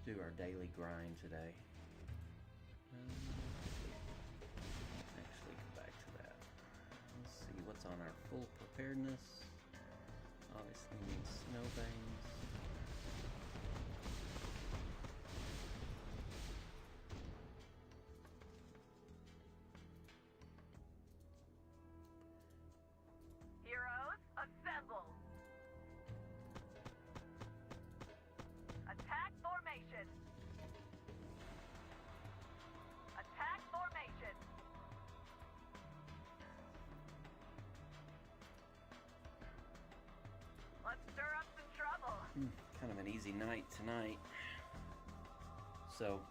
do our daily grind today. Actually, go back to that. Let's see what's on our full preparedness. Obviously, need snowbangs. Heroes, assemble! Attack formation! Attack formation! Let's stir up some trouble! Kind of an easy night tonight. So,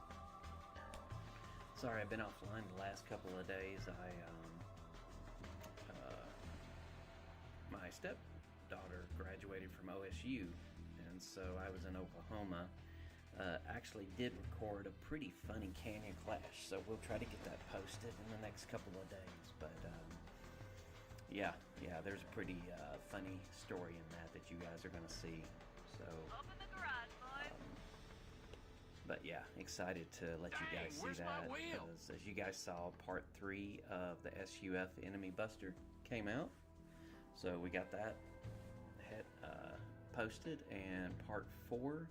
sorry I've been offline the last couple of days. My stepdaughter graduated from OSU, and so I was in Oklahoma. Actually did record a pretty funny Canyon Clash, so we'll try to get that posted in the next couple of days. But yeah, there's a pretty funny story in that you guys are going to see. So Open the garage, boys! but yeah, excited to let you guys see that, because as you guys saw, part 3 of the SUF Enemy Buster came out. So we got that posted, and part 4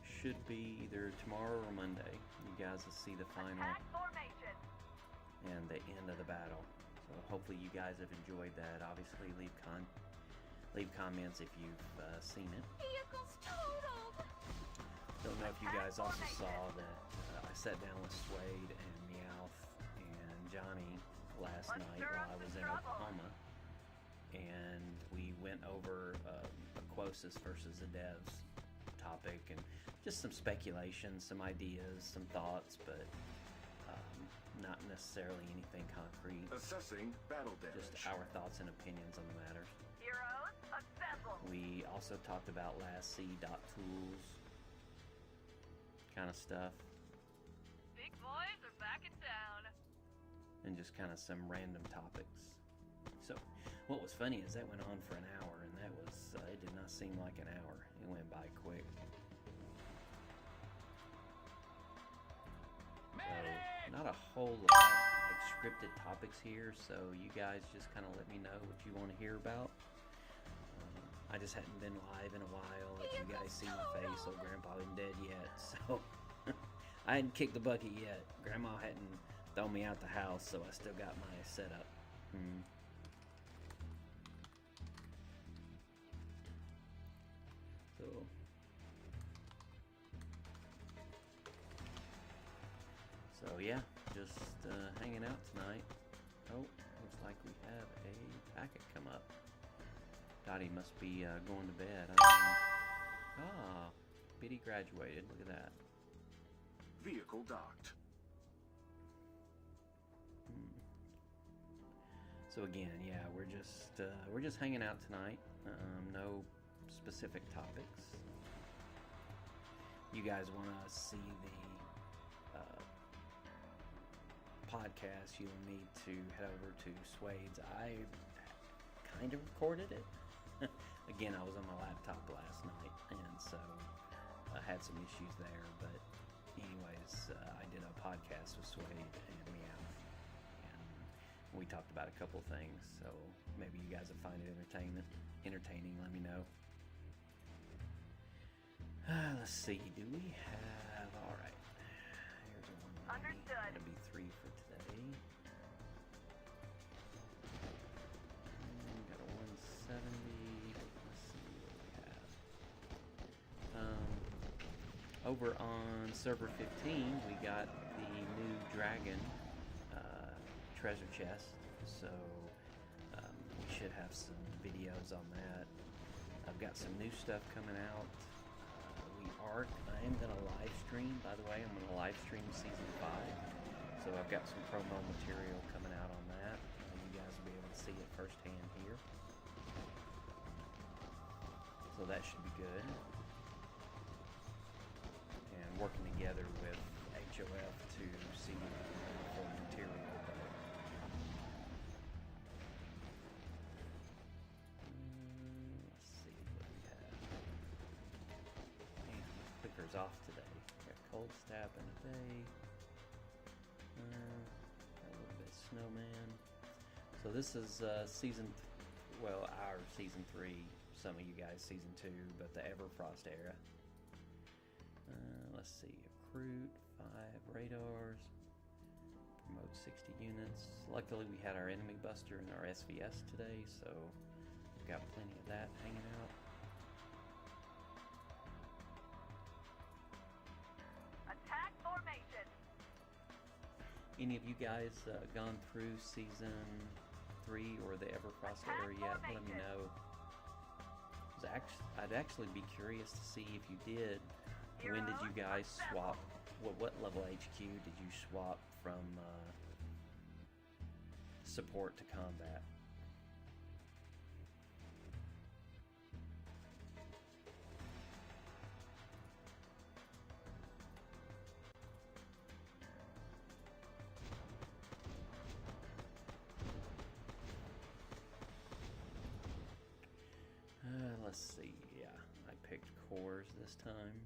should be either tomorrow or Monday. You guys will see the final Attack formation! and the end of the battle. So hopefully you guys have enjoyed that. Obviously, leave comments if you've seen it. Vehicles totaled! Don't know if you guys also saw that I sat down with Suede and Meowth and Johnny last night while I was in Oklahoma, and we went over Aquosis versus the Devs topic, and just some speculation, some ideas, some thoughts, but not necessarily anything concrete. Assessing battle damage. Just our thoughts and opinions on the matters. Heroes, assemble! We also talked about last C.tools kind of stuff, Big boys are back in town! and just kind of some random topics. So what was funny is that went on for an hour, and that was it did not seem like an hour. It went by quick. So not a whole lot like scripted topics here, so you guys just kind of let me know what you want to hear about. I just hadn't been live in a while. Let you guys see my face. Old Grandpa isn't dead yet, so I hadn't kicked the bucket yet. Grandma hadn't thrown me out the house, so I still got my setup. So yeah, just hanging out tonight. Oh, looks like we have a packet come up. Dottie must be going to bed. Ah, Biddy graduated. Look at that. Vehicle docked. So again, yeah, we're just hanging out tonight. No specific topics. You guys want to see the podcast? You'll need to head over to Suede's. I kind of recorded it. Again, I was on my laptop last night, and so I had some issues there. But anyways, I did a podcast with Suede and Meowth, and we talked about a couple things. So maybe you guys will find it entertaining. Let me know. Let's see. Do we have? All right. Here's a 190. Understood. Gonna be 3 for today. Got a 170. Let's see what we have. Over on server 15, we got the new dragon treasure chest. So we should have some videos on that. I've got some new stuff coming out. I am going to live stream, by the way. I'm going to live stream season 5. So I've got some promo material coming out on that, and you guys will be able to see it firsthand here. So that should be good. And working together with HOF to see for material. Let's see what we have. Man, clicker's off today. Got a cold snap in a day. A little bit of snowman. So this is our season 3. Some of you guys season 2, but the Everfrost era. Let's see, recruit 5 radars, promote 60 units. Luckily we had our enemy buster and our SVS today, so we've got plenty of that hanging out. Attack formation. Any of you guys gone through season 3 or the Everfrost era yet? Let me know. I'd actually be curious to see if you did. When did you guys swap? What level HQ did you swap from support to combat? Let's see. Yeah, I picked cores this time.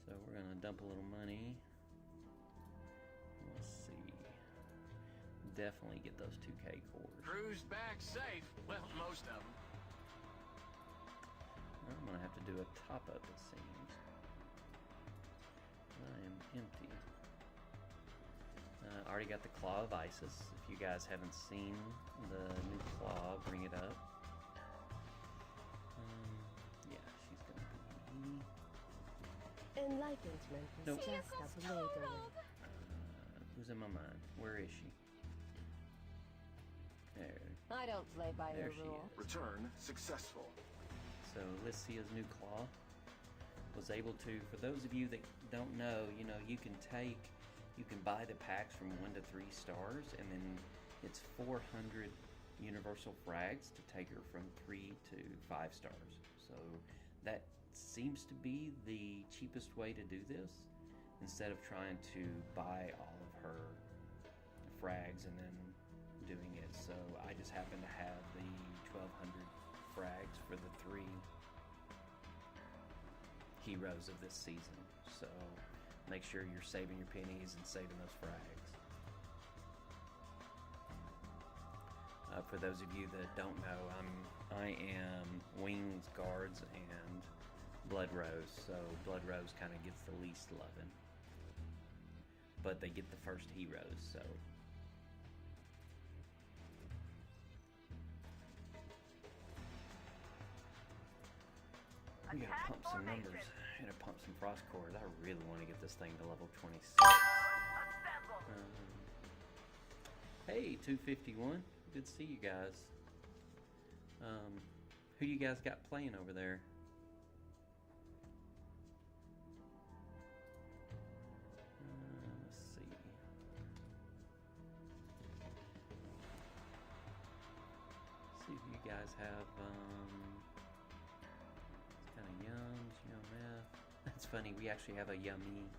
So we're gonna dump a little money. Let's see. Definitely get those 2K cores. Crew's back safe. Well, most of them. I'm gonna have to do a top up, it seems. I am empty. I already got the Claw of Isis. If you guys haven't seen the new Claw, bring it up. Yeah, she's gonna be. Enlightenment is Nope. just a blade. Who's in my mind? Where is she? There. I don't play by There your she rule. is. Return successful. So Lycia's new Claw was able to, for those of you that don't know, you can buy the packs from 1 to 3 stars, and then it's 400 universal frags to take her from 3 to 5 stars. So that seems to be the cheapest way to do this, instead of trying to buy all of her frags and then doing it. So I just happen to have the 1200 frags for the 3 heroes of this season. So make sure you're saving your pennies and saving those frags. For those of you that don't know, I am Wings, Guards, and Blood Rose. So Blood Rose kind of gets the least loving, but they get the first heroes. So we gotta pump some numbers. I gotta pump some frost cores. I really want to get this thing to level 26. Hey, 251. Good to see you guys. Who you guys got playing over there? Let's see. See if you guys have it's kind of Yums, Yum-F. That's funny, we actually have a Yummy.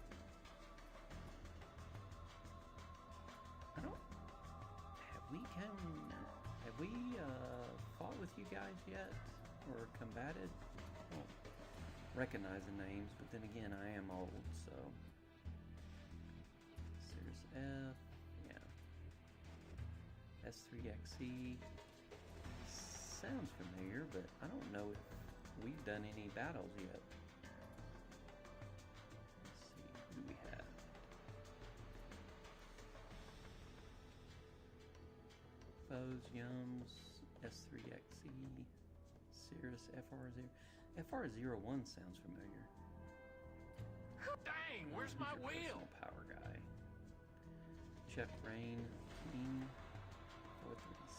I don't. Have we fought with you guys yet, or combated? I don't recognize the names, but then again, I am old, so. Series F, yeah. S3XE sounds familiar, but I don't know if we've done any battles yet. Let's see, who do we have? Foes, Yums, S3XE, Cirrus, FR0. FR01 sounds familiar. Dang, where's my Who's your wheel? personal power guy? Chef Rain, King,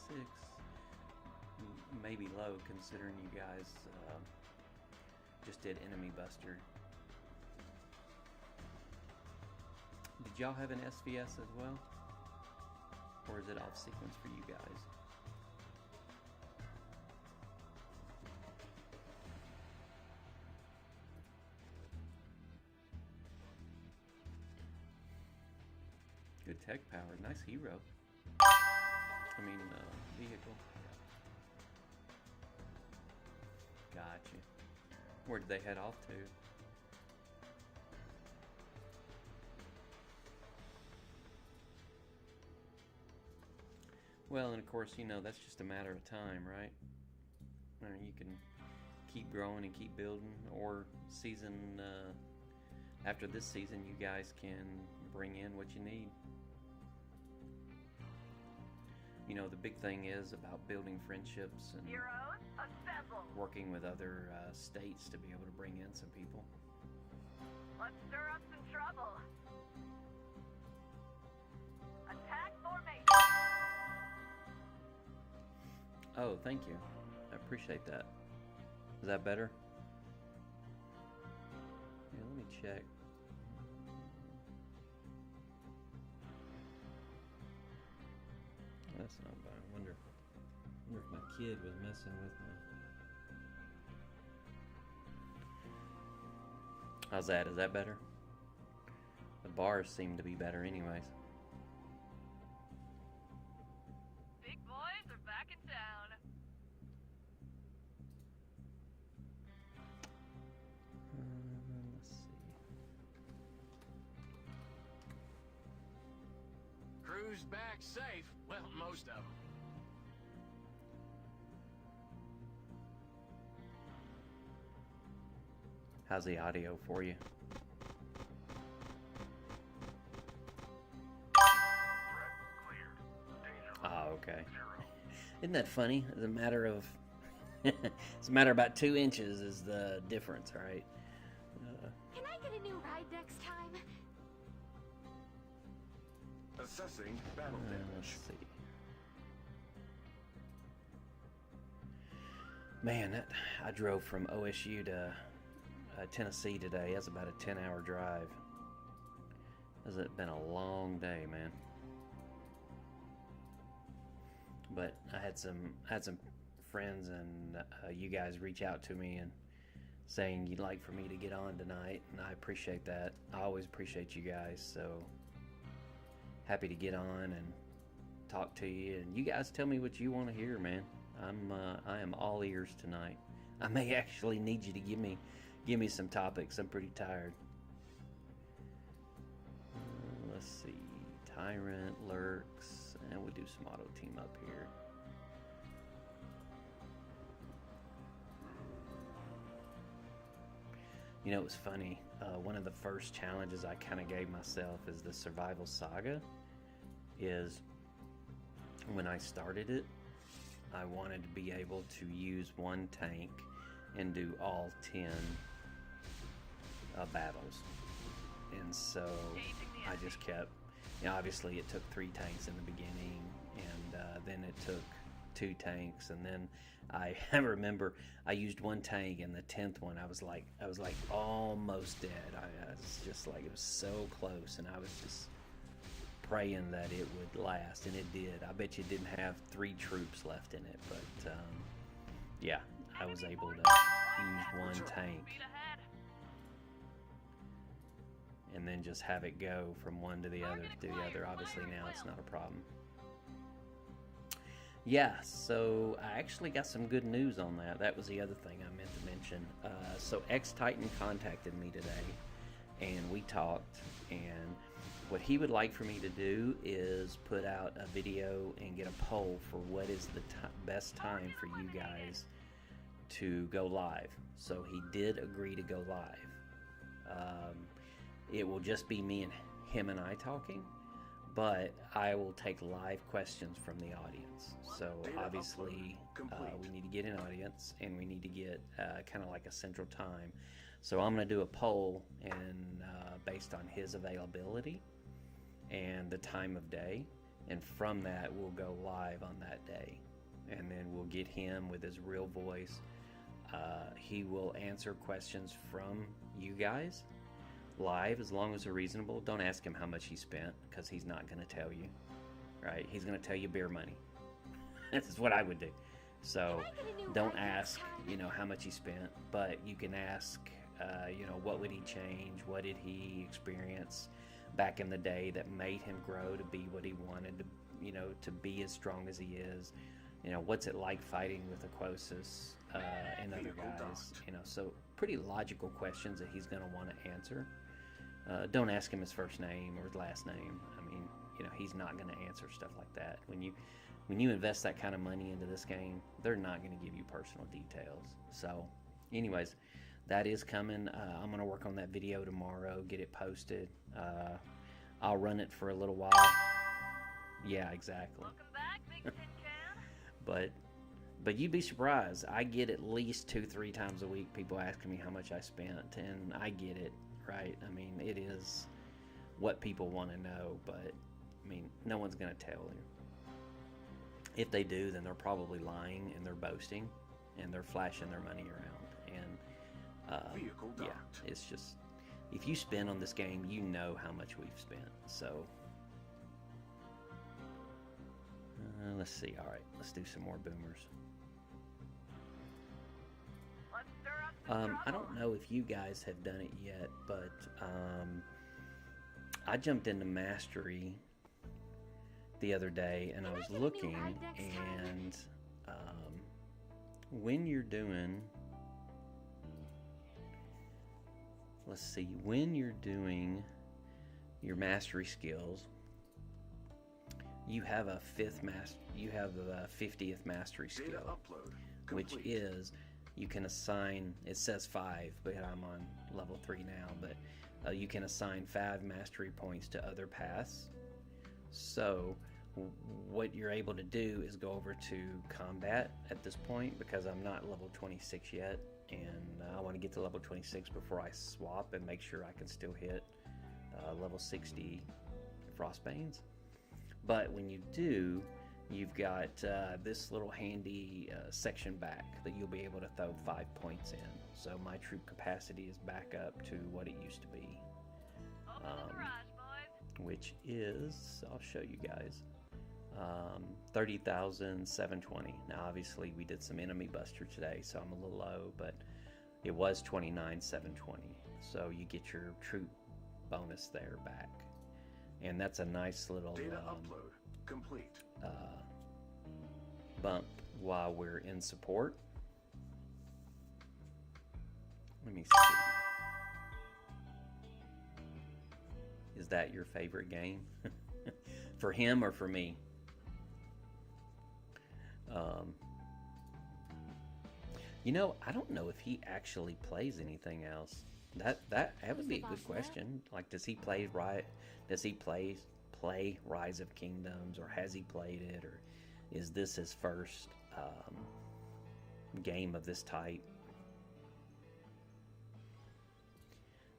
436. Maybe low considering you guys just did Enemy Buster. Did y'all have an SVS as well? Or is it off sequence for you guys? Good tech power, nice hero. I mean, vehicle. Gotcha. Where did they head off to? Well, and of course, you know, that's just a matter of time, right? You can keep growing and keep building, or after this season, you guys can bring in what you need. You know, the big thing is about building friendships and Heroes, assemble. working with other states to be able to bring in some people. Let's stir up some trouble. Attack formation. Oh, thank you. I appreciate that. Is that better? Yeah, let me check. That's not bad. I wonder if my kid was messing with me. How's that? Is that better? The bars seem to be better anyways. Big boys are back in town. Let's see. Crew's back safe. Well, most of them. How's the audio for you? Oh, okay. Isn't that funny? It's a matter of it's a matter of about 2 inches is the difference, right? Can I get a new ride next time? Assessing battle Let's damage. see. Man, I drove from OSU to Tennessee today. That's about a 10-hour drive. Has it been a long day, man? But I had some friends and you guys reach out to me and saying you'd like for me to get on tonight, and I appreciate that. I always appreciate you guys, so happy to get on and talk to you, and you guys tell me what you want to hear, man. I am all ears tonight. I may actually need you to give me some topics. I'm pretty tired. Let's see. Tyrant, Lurks, and we'll do some auto team up here. You know, it was funny. One of the first challenges I kind of gave myself is the Survival Saga. Is when I started it, I wanted to be able to use one tank and do all 10 battles. And so I just kept, you know, obviously it took 3 tanks in the beginning, and then it took 2 tanks, and then I remember I used 1 tank, and the 10th one I was like almost dead. I was just like, it was so close, and I was just praying that it would last, and it did. I bet you it didn't have 3 troops left in it, but yeah, I was able to use 1 tank Speed ahead. and then just have it go from one to the other to the other. Obviously now it's not a problem. Yeah, so I actually got some good news on that. That was the other thing I meant to mention. So X-Titan contacted me today, and we talked, and what he would like for me to do is put out a video and get a poll for what is the best time for you guys to go live. So he did agree to go live. It will just be me and him and I talking, but I will take live questions from the audience. So obviously we need to get an audience, and we need to get kind of like a central time. So I'm going to do a poll, and based on his availability and the time of day, and from that we'll go live on that day, and then we'll get him with his real voice. He will answer questions from you guys live, as long as they're reasonable. Don't ask him how much he spent, because he's not going to tell you, right? He's going to tell you beer money. This is what I would do. So don't ask, you know, how much he spent, but you can ask, you know, what would he change? What did he experience back in the day that made him grow to be what he wanted to, you know, to be as strong as he is? You know, what's it like fighting with Aquosis and other guys? You know, so pretty logical questions that he's going to want to answer. Don't ask him his first name or his last name. I mean, you know, he's not going to answer stuff like that. When you when you invest that kind of money into this game, they're not going to give you personal details. So, anyways, that is coming. I'm going to work on that video tomorrow, get it posted. I'll run it for a little while. Yeah, exactly. Welcome back, Big Tin Can. But you'd be surprised. I get at least 2-3 times a week people asking me how much I spent, and I get it, right? I mean, it is what people want to know, but I mean, no one's going to tell you. If they do, then they're probably lying and they're boasting and they're flashing their money around. And Vehicle yeah, docked. it's just, if you spend on this game, you know how much we've spent. So let's see. All right, let's do some more boomers. Let's stir up some I trouble. don't know if you guys have done it yet, but I jumped into Mastery the other day, and I was looking, and when you're doing, let's see, when you're doing your Mastery skills, you have a 50th Mastery Data skill, upload which complete. is you can assign, it says 5, but I'm on level 3 now, but you can assign 5 mastery points to other paths. So what you're able to do is go over to combat at this point, because I'm not level 26 yet, and I want to get to level 26 before I swap and make sure I can still hit level 60 Frostbanes. But when you do, you've got this little handy section back that you'll be able to throw 5 points in. So my troop capacity is back up to what it used to be, Open the garage, boys. which is, I'll show you guys, 30,720. Now obviously we did some enemy buster today, so I'm a little low, but it was 29,720. So you get your troop bonus there back. And that's a nice little Data upload complete. bump while we're in support. Let me see. Is that your favorite game? For him or for me? You know, I don't know if he actually plays anything else. That would be a good question. Like, does he play Does he play Rise of Kingdoms, or has he played it, or is this his first game of this type?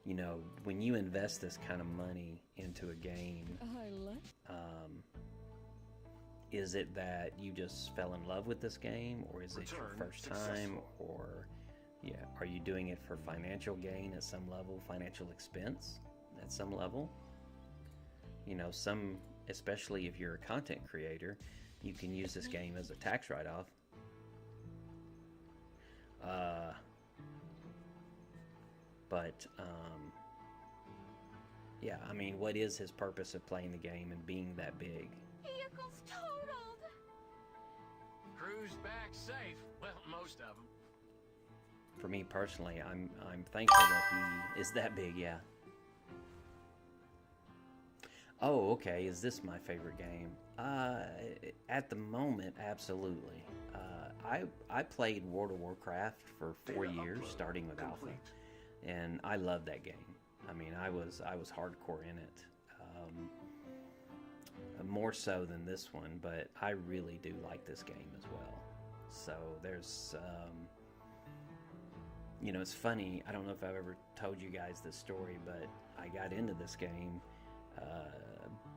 You know, when you invest this kind of money into a game, is it that you just fell in love with this game, or is it your Return first time, successful. or are you doing it for financial gain at some level, financial expense at some level? You know, especially if you're a content creator, you can use this game as a tax write-off. Yeah, I mean, what is his purpose of playing the game and being that big? Vehicle's totaled. Crew's back safe. Well, most of them. For me personally, I'm thankful that he is that big, yeah. Oh, okay, is this my favorite game? At the moment, absolutely. I played World of Warcraft for 4 Data years, upload starting with complete. Alpha, and I love that game. I mean, I was hardcore in it, more so than this one, but I really do like this game as well. So there's, you know, it's funny. I don't know if I've ever told you guys this story, but I got into this game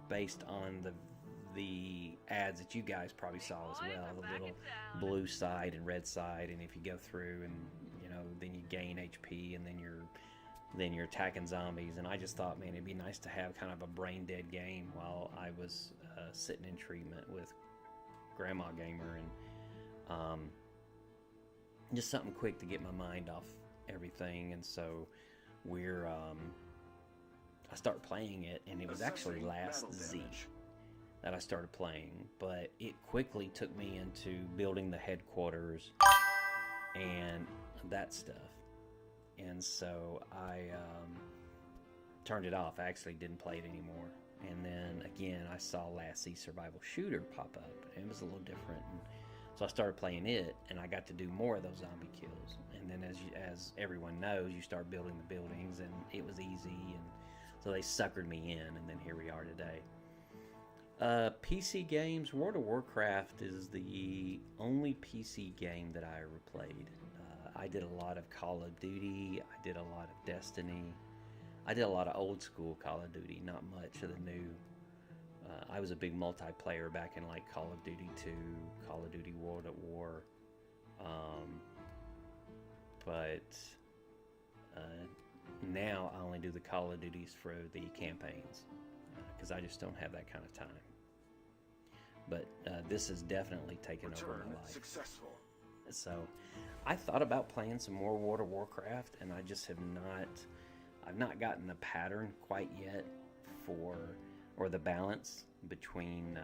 based on the ads that you guys probably saw as well, the little blue side and red side, and if you go through and, you know, then you gain HP, and then you're attacking zombies. And I just thought, man, it'd be nice to have kind of a brain dead game while I was sitting in treatment with Grandma Gamer, and just something quick to get my mind off everything. And so I started playing it, and it was actually Assessing last battle Z damage. that I started playing, but it quickly took me into building the headquarters and that stuff. And so I turned it off. I actually didn't play it anymore. And then again, I saw Lassie Survival Shooter pop up, and it was a little different. And so I started playing it, and I got to do more of those zombie kills. And then, as everyone knows, you start building the buildings, and it was easy, and so they suckered me in, and then here we are today. PC games, World of Warcraft is the only PC game that I ever played. I did a lot of Call of Duty, I did a lot of Destiny, I did a lot of old school Call of Duty, not much of the new. I was a big multiplayer back in like Call of Duty 2, Call of Duty World at War, but now I only do the Call of Duties for the campaigns because I just don't have that kind of time. But this has definitely taken over my life. Successful. So I thought about playing some more World of Warcraft, and I just have not. I've not gotten the pattern quite yet or the balance between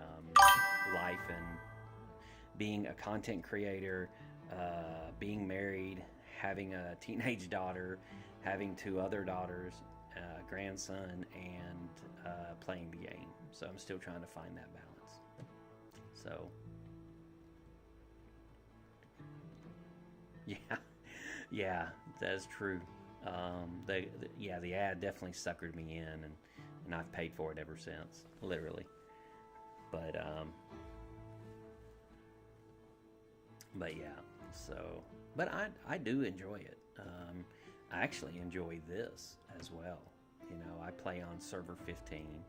life and being a content creator, being married, having a teenage daughter, having 2 other daughters, grandson, and playing the game. So I'm still trying to find that balance. So, yeah, that's true. The ad definitely suckered me in, and I've paid for it ever since, literally. But yeah, so, but I do enjoy it. I actually enjoy this as well. You know, I play on server 15.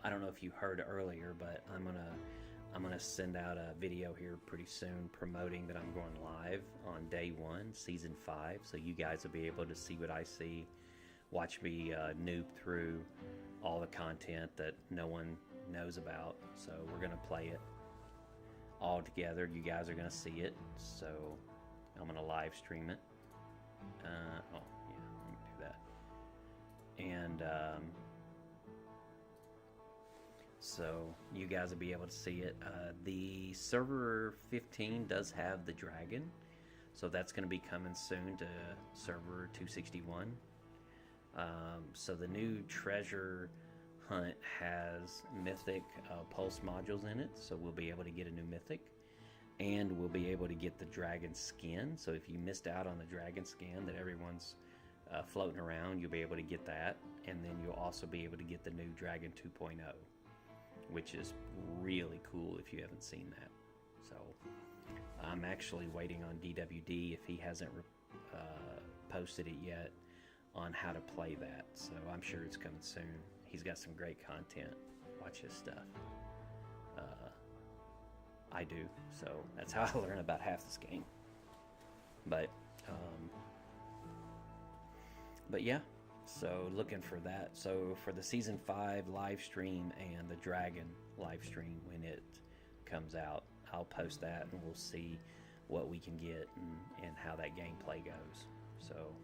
I don't know if you heard earlier, but I'm gonna send out a video here pretty soon promoting that I'm going live on day 1, season 5. So you guys will be able to see what I see, watch me noob through all the content that no one knows about. So we're gonna play it all together. You guys are gonna see it. So I'm gonna live stream it. Let me do that. And so you guys will be able to see it. The server 15 does have the dragon, so that's going to be coming soon to server 261. So the new treasure hunt has mythic pulse modules in it, so we'll be able to get a new mythic, and we'll be able to get the dragon skin. So if you missed out on the dragon skin that everyone's floating around, you'll be able to get that, and then you'll also be able to get the new dragon 2.0, which is really cool if you haven't seen that. So I'm actually waiting on DWD, if he hasn't posted it yet, on how to play that. So I'm sure it's coming soon. He's got some great content. Watch his stuff. I do. So that's how I learn about half this game. But yeah. So looking for that. So for the season 5 live stream and the dragon live stream when it comes out, I'll post that and we'll see what we can get and how that gameplay goes. So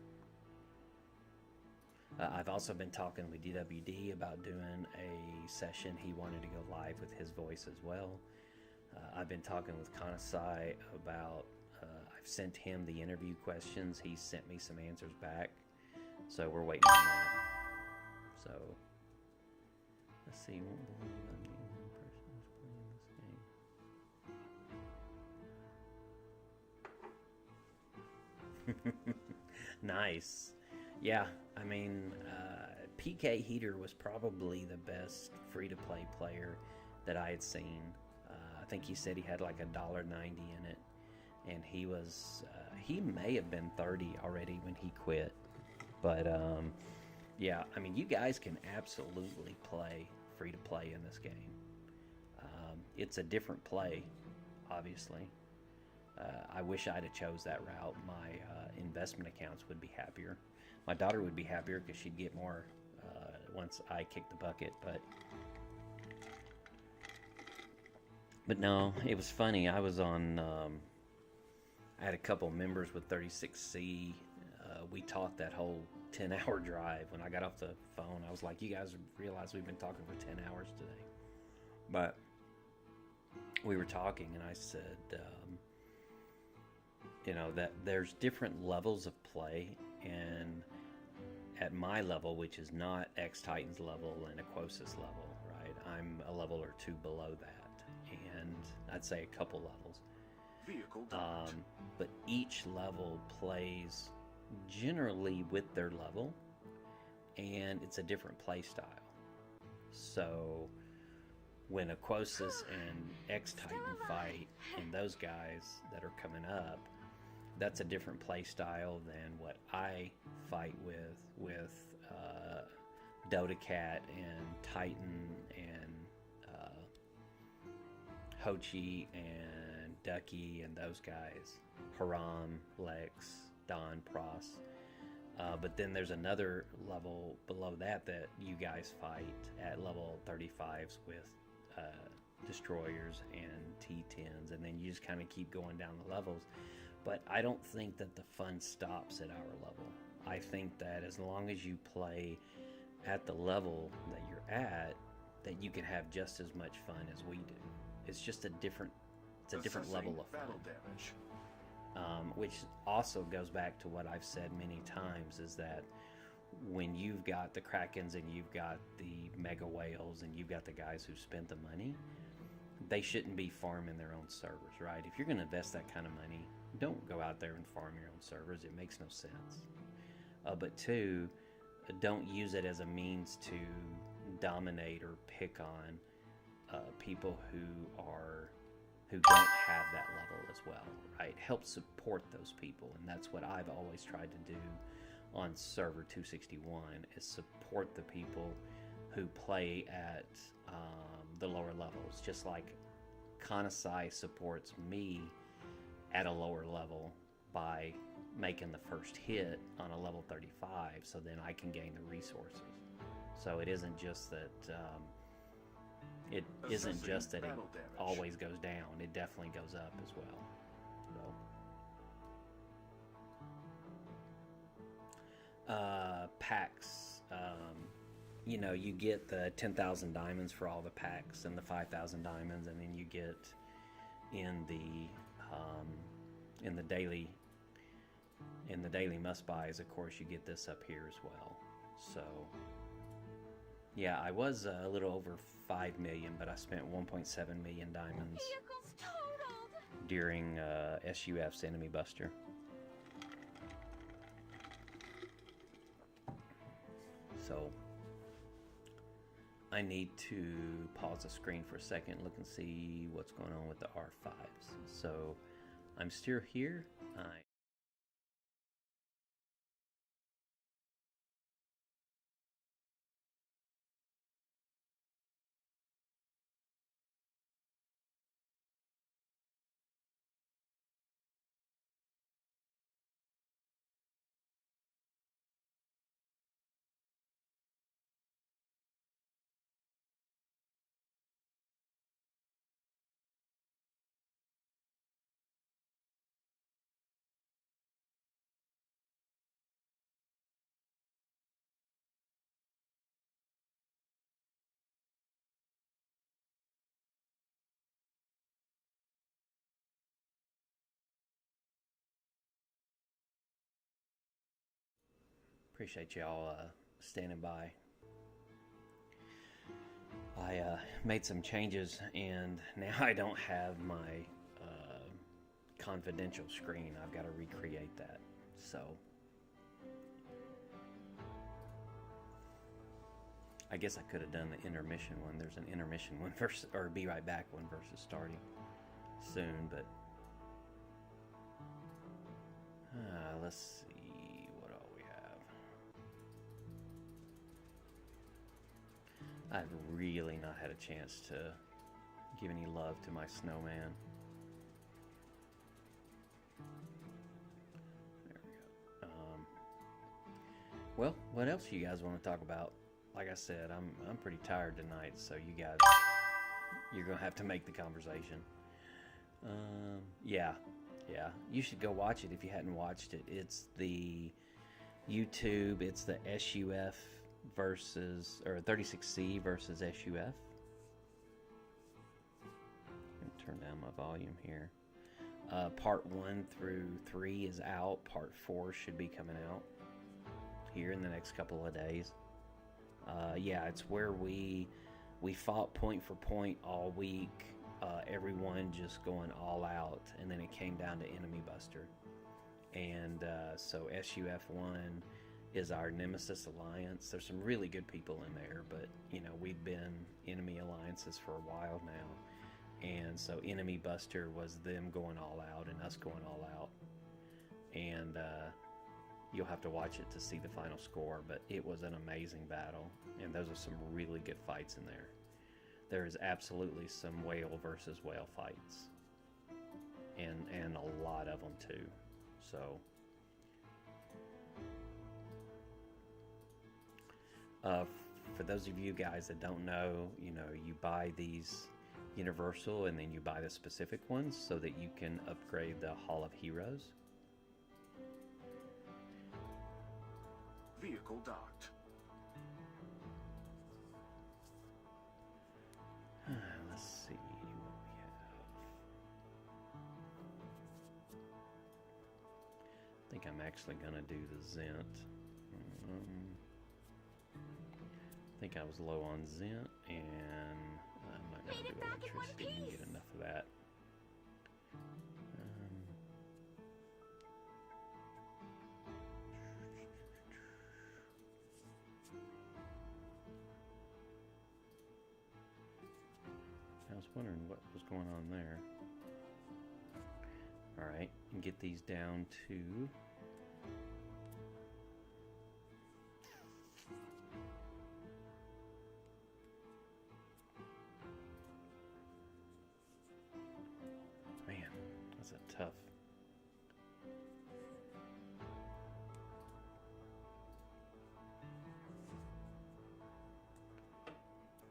I've also been talking with DWD about doing a session. He wanted to go live with his voice as well. I've been talking with Kanasai about, I've sent him the interview questions. He sent me some answers back. So we're waiting on that. So let's see. Won't believe I'm the only person who's playing this game. Nice. Yeah, I mean, PK Heater was probably the best free-to-play player that I had seen. I think he said he had like $1.90 in it, and he was he may have been 30 already when he quit. But yeah, I mean, you guys can absolutely play free-to-play in this game. It's a different play, obviously. I wish I'd have chose that route. My investment accounts would be happier. My daughter would be happier because she'd get more once I kicked the bucket. But no, it was funny. I was on. I had a couple members with 36C. We talked that whole 10-hour drive. When I got off the phone, I was like, "You guys realize we've been talking for 10 hours today?" But we were talking, and I said, you know, that there's different levels of play, and at my level, which is not X-Titan's level and Aquosis level, right? I'm a level or two below that, and I'd say a couple levels. Vehicle docked. But each level plays generally with their level, and it's a different play style. So when Aquosis and X-Titan fight, and those guys that are coming up, that's a different play style than what I fight with Dotacat and Titan and Hochi and Ducky and those guys, Haram, Lex, Don, Pross. But then there's another level below that you guys fight at level 35s with destroyers and T10s, and then you just kind of keep going down the levels. But I don't think that the fun stops at our level. I think that as long as you play at the level that you're at, that you can have just as much fun as we do. It's just a different level of fun. Battle damage. Which also goes back to what I've said many times, is that when you've got the Krakens and you've got the Mega Whales and you've got the guys who spent the money, they shouldn't be farming their own servers, right? If you're going to invest that kind of money, don't go out there and farm your own servers. It makes no sense. But two, don't use it as a means to dominate or pick on people who don't have that level as well, right? Help support those people, and that's what I've always tried to do on server 261, is support the people who play at the lower levels, just like Kanasai supports me at a lower level by making the first hit on a level 35, so then I can gain the resources. So it isn't just that it always goes down. It definitely goes up as well. So packs, you get the 10,000 diamonds for all the packs and the 5,000 diamonds, and then you get in the daily must buys, of course, you get this up here as well. So yeah, I was a little over 5 million, but I spent 1.7 million diamonds Vehicle's totaled. during SUF's Enemy Buster. So I need to pause the screen for a second, look and see what's going on with the R5s. So I'm still here. Appreciate y'all standing by. I made some changes, and now I don't have my confidential screen. I've got to recreate that. So I guess I could have done the intermission one. There's an intermission one versus, or be right back one versus starting soon, but let's see. I've really not had a chance to give any love to my snowman. There we go. Well, what else you guys want to talk about? Like I said, I'm pretty tired tonight, so you're gonna have to make the conversation. Yeah, you should go watch it if you hadn't watched it. It's the YouTube. It's the SUF versus, or 36C versus SUF. Turn down my volume here. Part 1 through 3 is out. Part 4 should be coming out here in the next couple of days. Yeah, it's where we fought point for point all week. Everyone just going all out, and then it came down to Enemy Buster. And so SUF1 is our Nemesis Alliance. There's some really good people in there, but you know, we've been enemy alliances for a while now. And so Enemy Buster was them going all out and us going all out. And you'll have to watch it to see the final score, but it was an amazing battle, and those are some really good fights in there. There is absolutely some whale versus whale fights, and a lot of them too. So for those of you guys that don't know, you know, you buy these Universal and then you buy the specific ones so that you can upgrade the Hall of Heroes. Vehicle docked. Let's see what we have. I think I'm actually gonna do the Zent. I think I was low on Zent, and I'm not gonna do electricity and get enough of that. I was wondering what was going on there. Alright, and get these down to... Man, that's a tough...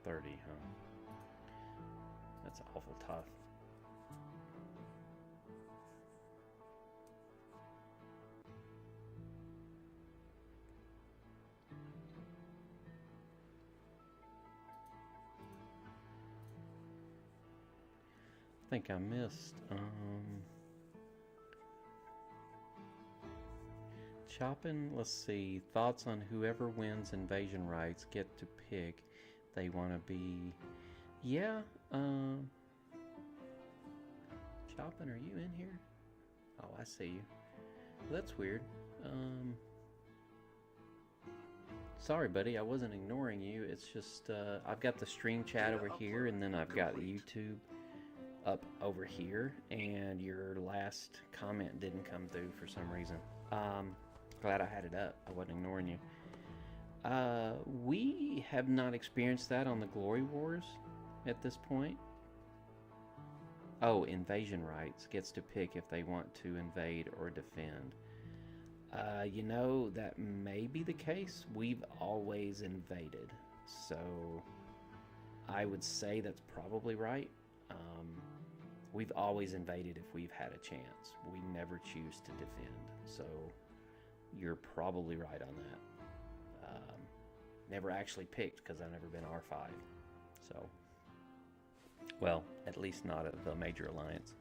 $30, huh? That's awful tough. I think I missed chopping. Let's see. Thoughts on whoever wins invasion rights get to pick. They want to be. Yeah. Chopping, are you in here? Oh, I see you. Well, that's weird. Sorry, buddy. I wasn't ignoring you. It's just I've got the stream chat over here, and then I've got YouTube up over here, and your last comment didn't come through for some reason. Glad I had it up. I wasn't ignoring you. We have not experienced that on the Glory Wars at this point. Oh, invasion rights gets to pick if they want to invade or defend. You know, that may be the case. We've always invaded, so I would say that's probably right. We've always invaded if we've had a chance. We never choose to defend, so you're probably right on that. Never actually picked because I've never been R5, so well, at least not of the major alliance.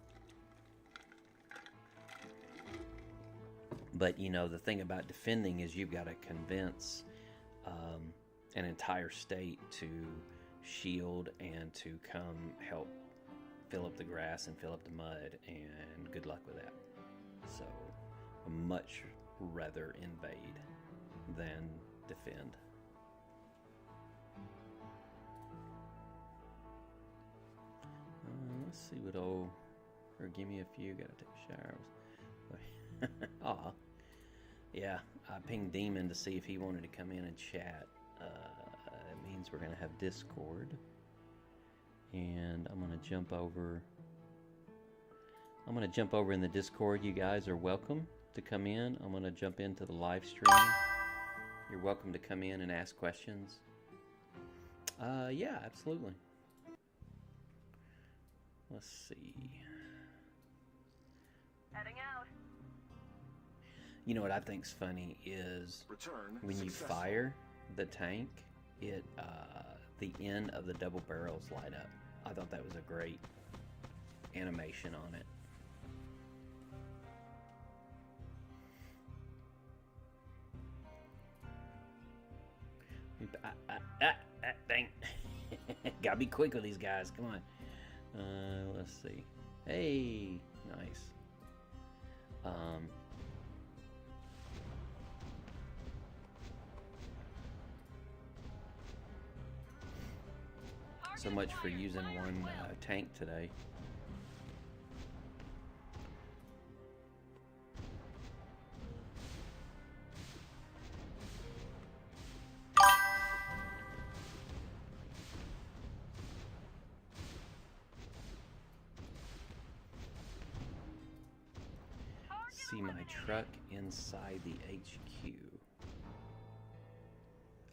But you know, the thing about defending is you've got to convince an entire state to shield and to come help fill up the grass and fill up the mud, and good luck with that. So I much rather invade than defend. Let's see what or give me a few, gotta take a shower. Aw. Yeah, I pinged Demon to see if he wanted to come in and chat. It means we're gonna have Discord. And I'm gonna jump over in the Discord. You guys are welcome to come in. I'm gonna jump into the live stream. You're welcome to come in and ask questions. Yeah, absolutely. Let's see. Heading out. You know what I think's funny is when you fire the tank, it the end of the double barrels light up. I thought that was a great animation on it. Gotta be quick with these guys. Come on. Let's see. Hey, nice. So much for using one tank today. See my truck inside the HQ.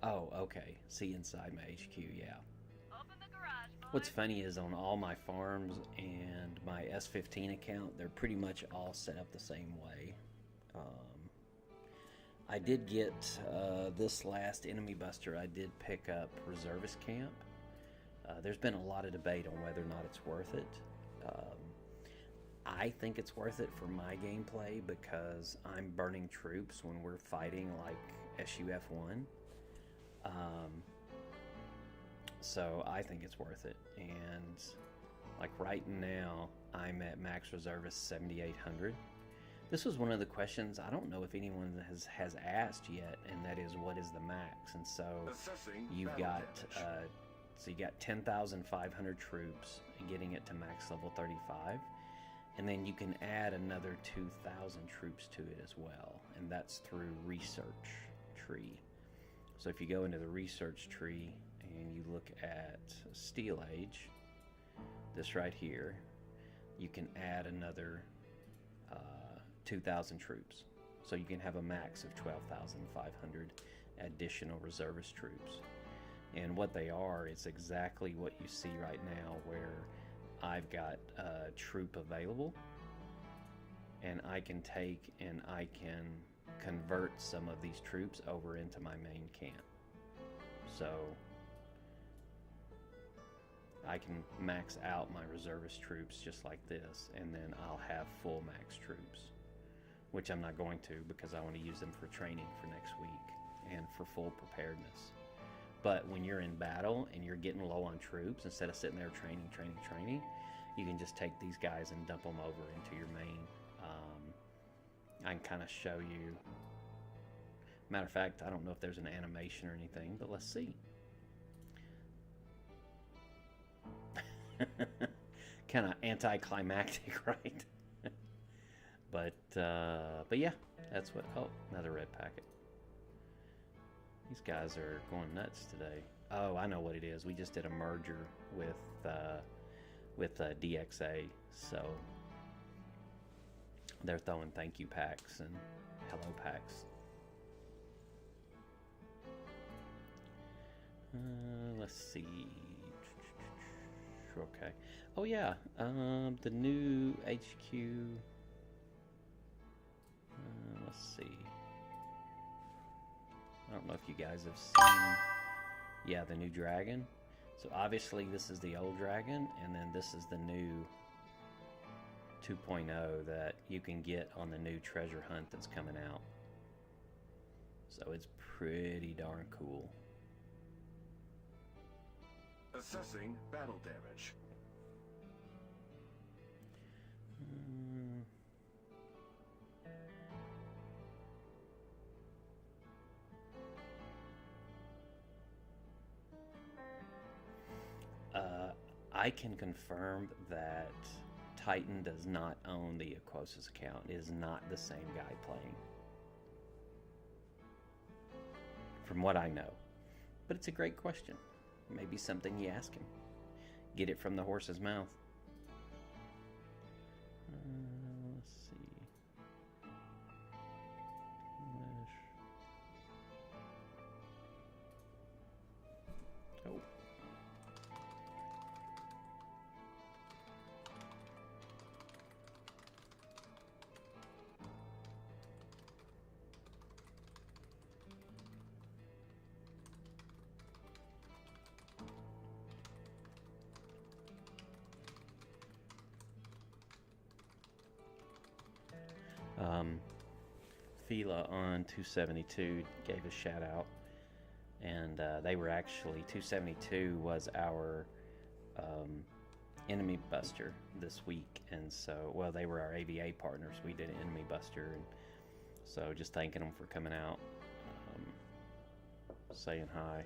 Oh, okay. See inside my HQ, yeah. Open the garage, boys. What's funny is on all my farms and my S15 account, they're pretty much all set up the same way. I did get this last Enemy Buster, I did pick up Reservist Camp. There's been a lot of debate on whether or not it's worth it. I think it's worth it for my gameplay because I'm burning troops when we're fighting like SUF1. So I think it's worth it. And like right now, I'm at max reservist 7,800. This was one of the questions I don't know if anyone has asked yet, and that is, what is the max? And so you've got so you got 10,500 troops, getting it to max level 35. And then you can add another 2,000 troops to it as well, and that's through research tree. So if you go into the research tree and you look at Steel Age, this right here, you can add another 2,000 troops. So you can have a max of 12,500 additional reservist troops. And what they are, it's exactly what you see right now, where I've got a troop available, and I can take and I can convert some of these troops over into my main camp. So I can max out my reservist troops just like this, and then I'll have full max troops, which I'm not going to because I want to use them for training for next week and for full preparedness. But when you're in battle and you're getting low on troops, instead of sitting there training, you can just take these guys and dump them over into your main. I can kind of show you. Matter of fact, I don't know if there's an animation or anything, but let's see. Kind of anticlimactic, right? But yeah, that's what. Oh, another red packet. These guys are going nuts today. Oh, I know what it is. We just did a merger with DXA, so they're throwing thank you packs and hello packs. Let's see. Okay. Oh yeah, the new HQ. Let's see. I don't know if you guys have seen, yeah, the new dragon. So obviously this is the old dragon, and then this is the new 2.0 that you can get on the new treasure hunt that's coming out. So it's pretty darn cool. Assessing battle damage. I can confirm that Titan does not own the Aquosis account. It is not the same guy playing, from what I know. But it's a great question. Maybe something you ask him. Get it from the horse's mouth. Let's see. English. Oh. Fila on 272 gave a shout out, and they were actually, 272 was our Enemy Buster this week, and so, well, they were our AVA partners. We did Enemy Buster, and so just thanking them for coming out, saying hi.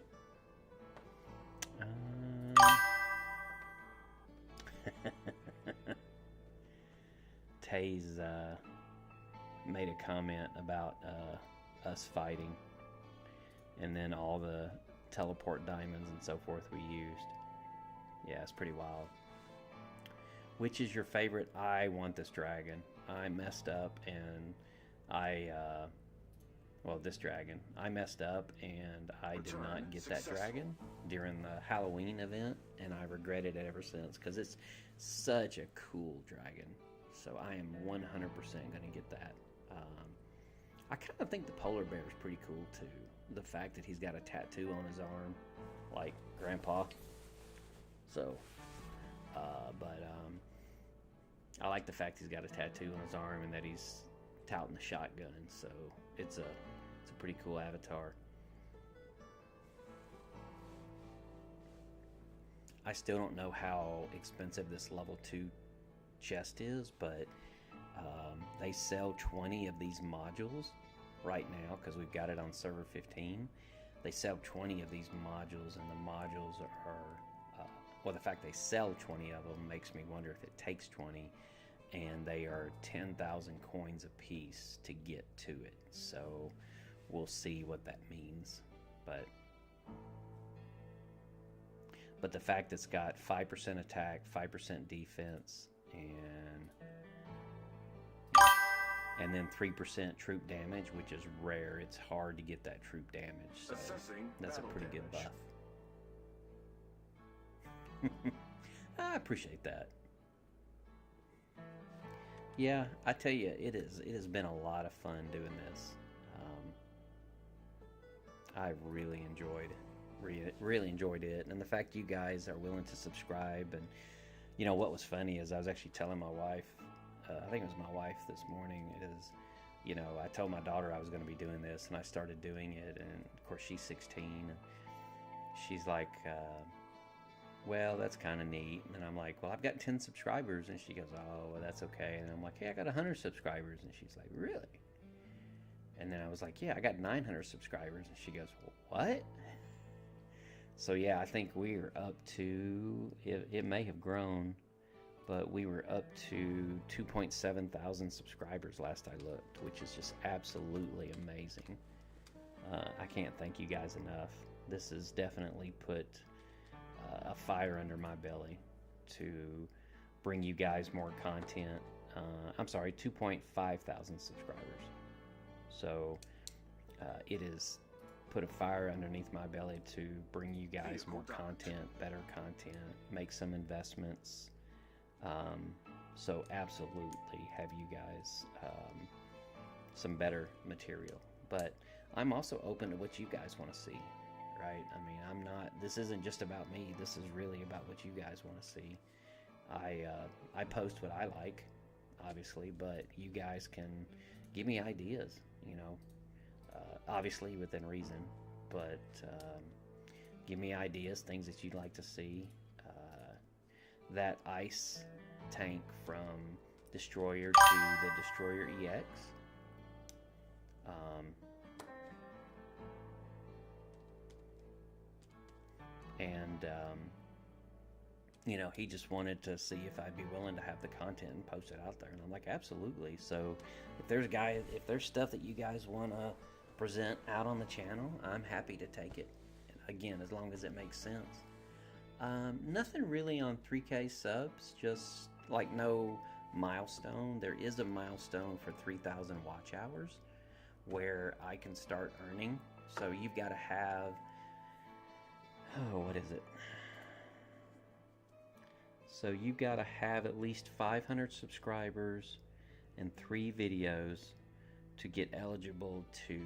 Taze made a comment about us fighting, and then all the teleport diamonds and so forth we used. Yeah, it's pretty wild. Which is your favorite? I want this dragon. I messed up, and this dragon. I messed up, and I did not get that dragon during the Halloween event, and I regretted it ever since, because it's such a cool dragon. So I am 100% going to get that. I kind of think the polar bear is pretty cool, too. The fact that he's got a tattoo on his arm, like Grandpa. So, I like the fact he's got a tattoo on his arm and that he's touting the shotgun. So it's a pretty cool avatar. I still don't know how expensive this level 2 chest is, but they sell 20 of these modules right now because we've got it on server 15. They sell 20 of these modules, and the modules are the fact they sell 20 of them makes me wonder if it takes 20, and they are 10,000 coins a piece to get to it. So we'll see what that means, but the fact it's got 5% attack, 5% defense, and then 3% troop damage, which is rare. It's hard to get that troop damage, so that's a pretty good buff. I appreciate that. Yeah, I tell you, it has been a lot of fun doing this. I've really enjoyed it, and the fact you guys are willing to subscribe. And you know what was funny is I was actually telling my wife, I think it was my wife this morning, is, you know, I told my daughter I was going to be doing this, and I started doing it, and of course she's 16, and she's like, well, that's kind of neat. And I'm like, well, I've got 10 subscribers, and she goes, oh, well, that's okay. And I'm like, hey, I got 100 subscribers, and she's like, really? And then I was like, yeah, I got 900 subscribers, and she goes, well, what? So yeah, I think we are up to, it may have grown, but we were up to 2.7 thousand subscribers last I looked, which is just absolutely amazing. I can't thank you guys enough. This has definitely put a fire under my belly to bring you guys more content. I'm sorry, 2.5 thousand subscribers. So it has put a fire underneath my belly to bring you guys more content, better content, make some investments. So absolutely have you guys some better material. But I'm also open to what you guys want to see, right? I mean, this isn't just about me. This is really about what you guys want to see. I post what I like, obviously, but you guys can give me ideas, you know, obviously within reason, but give me ideas, things that you'd like to see. That ice tank from Destroyer to the Destroyer EX. You know, he just wanted to see if I'd be willing to have the content and post it out there, and I'm like, absolutely. So if there's stuff that you guys want to present out on the channel, I'm happy to take it. And again, as long as it makes sense. Nothing really on 3K subs, just like no milestone. There is a milestone for 3,000 watch hours where I can start earning. So you've got to have, what is it? So you've got to have at least 500 subscribers and 3 videos to get eligible to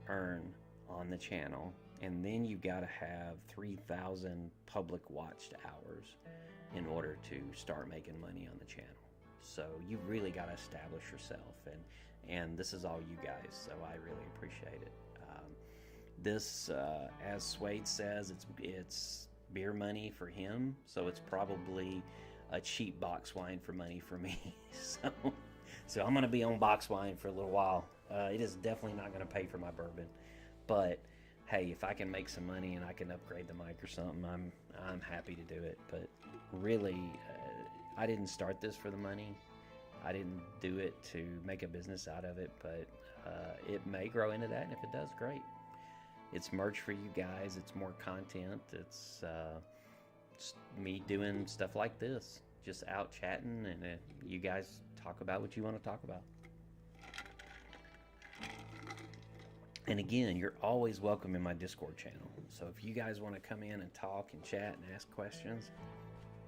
earn on the channel. And then you've got to have 3,000 public watched hours in order to start making money on the channel. So you've really got to establish yourself, and this is all you guys, so I really appreciate it. This, as Swade says, it's beer money for him, so it's probably a cheap box wine for money for me. So I'm gonna be on box wine for a little while. It is definitely not gonna pay for my bourbon, but hey, if I can make some money and I can upgrade the mic or something, I'm happy to do it. But really, I didn't start this for the money. I didn't do it to make a business out of it, but it may grow into that, and if it does, great. It's merch for you guys. It's more content. It's just me doing stuff like this, just out chatting, and you guys talk about what you want to talk about. And again, you're always welcome in my Discord channel. So if you guys want to come in and talk and chat and ask questions,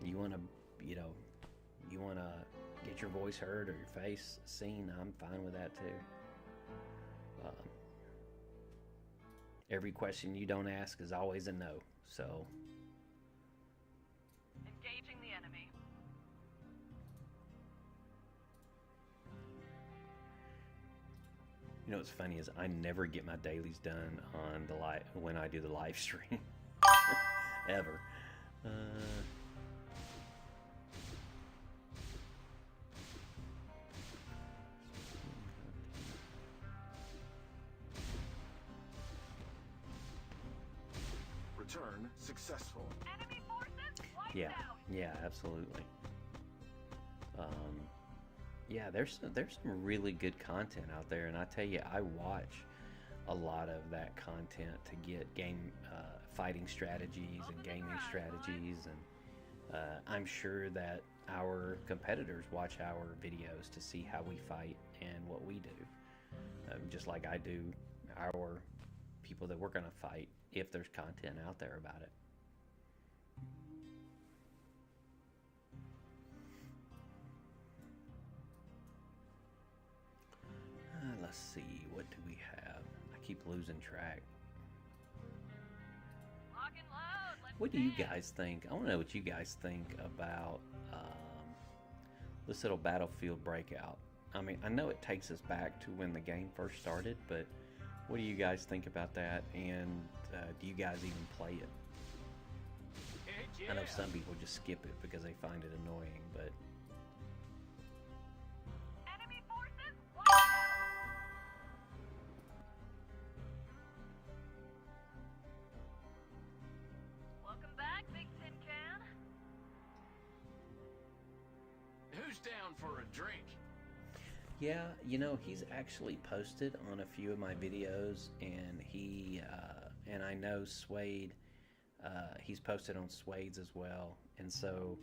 you want to, you want to get your voice heard or your face seen, I'm fine with that too. Every question you don't ask is always a no. So Engaging the enemy. you know what's funny is I never get my dailies done on the when I do the live stream. Ever. Return successful. Enemy forces wiped Yeah, out. yeah, absolutely. Yeah, there's some really good content out there, and I tell you, I watch a lot of that content to get game fighting strategies and gaming strategies, and I'm sure that our competitors watch our videos to see how we fight and what we do, just like I do our people that we're gonna fight if there's content out there about it. Let's see, what do we have? I keep losing track. Lock and load. Let's What do you dance. guys think? I want to know what you guys think about this little Battlefield Breakout. I mean, I know it takes us back to when the game first started, but what do you guys think about that? And do you guys even play it? Heck I know yeah. some people just skip it because they find it annoying, but Enemy forces wiped out. Welcome back, Big Tin Can. Who's down for a drink? yeah, you know, he's actually posted on a few of my videos, and he and I know Suede, he's posted on Suede's as well, and so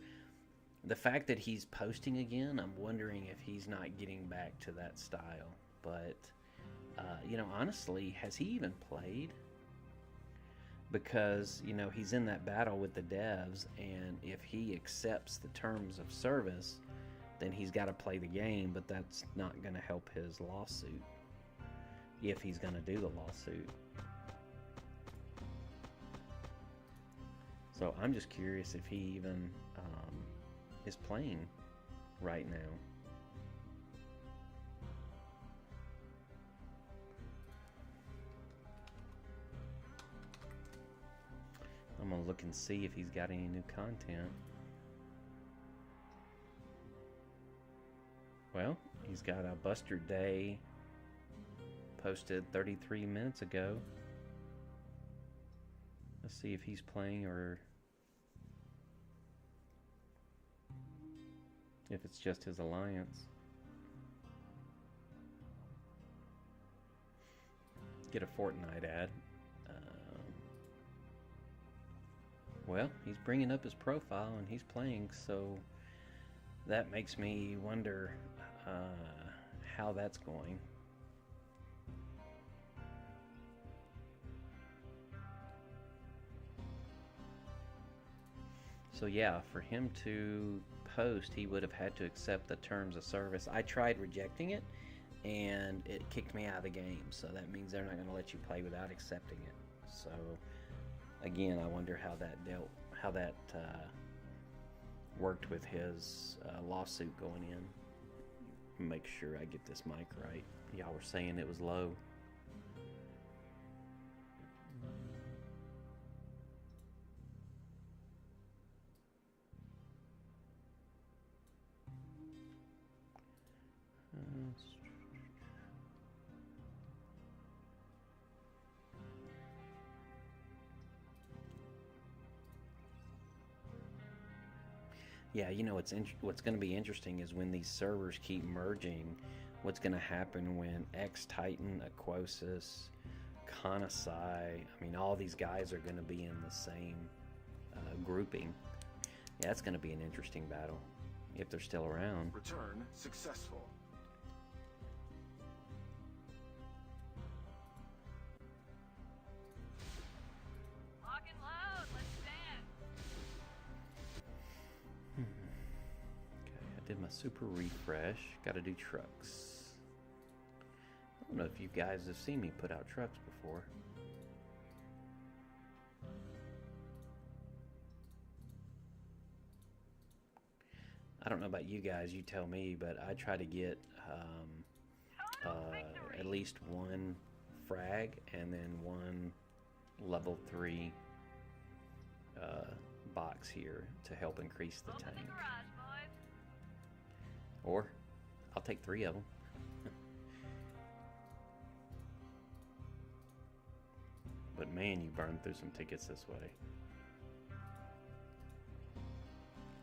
the fact that he's posting again, I'm wondering if he's not getting back to that style. But you know, honestly, has he even played? Because you know, he's in that battle with the devs, and if he accepts the terms of service, then he's got to play the game, but that's not going to help his lawsuit if he's going to do the lawsuit. So I'm just curious if he even is playing right now. I'm going to look and see if he's got any new content. Well, he's got a Buster Day posted 33 minutes ago. Let's see if he's playing or if it's just his alliance. Get a Fortnite ad. Well, he's bringing up his profile and he's playing, so that makes me wonder how that's going. So yeah, for him to post, he would have had to accept the terms of service. I tried rejecting it, and it kicked me out of the game. So that means they're not going to let you play without accepting it. So again, I wonder how that worked with his lawsuit going in. Make sure I get this mic right. Y'all were saying it was low. Yeah, you know what's going to be interesting is when these servers keep merging. What's going to happen when X-Titan, Aquosis, Kanasai, I mean, all these guys are going to be in the same grouping. Yeah, it's going to be an interesting battle if they're still around. Return successful. Lock and load, let's dance. Okay, I did my super refresh. Got to do trucks. I don't know if you guys have seen me put out trucks before. I don't know about you guys, you tell me, but I try to get at least one frag and then one level 3 box here to help increase the Open tank. the garage, boys. Or I'll take 3 of them. But man, you burned through some tickets this way.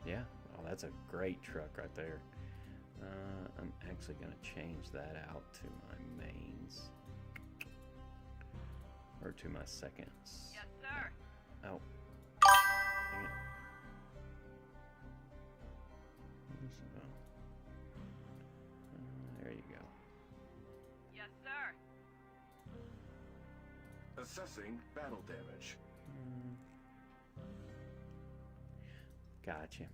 Yeah, oh, that's a great truck right there. I'm actually going to change that out to my mains. Or to my seconds. Yes, sir. Oh. Dang it. There you go. Yes, sir. Assessing battle damage. Gotcha.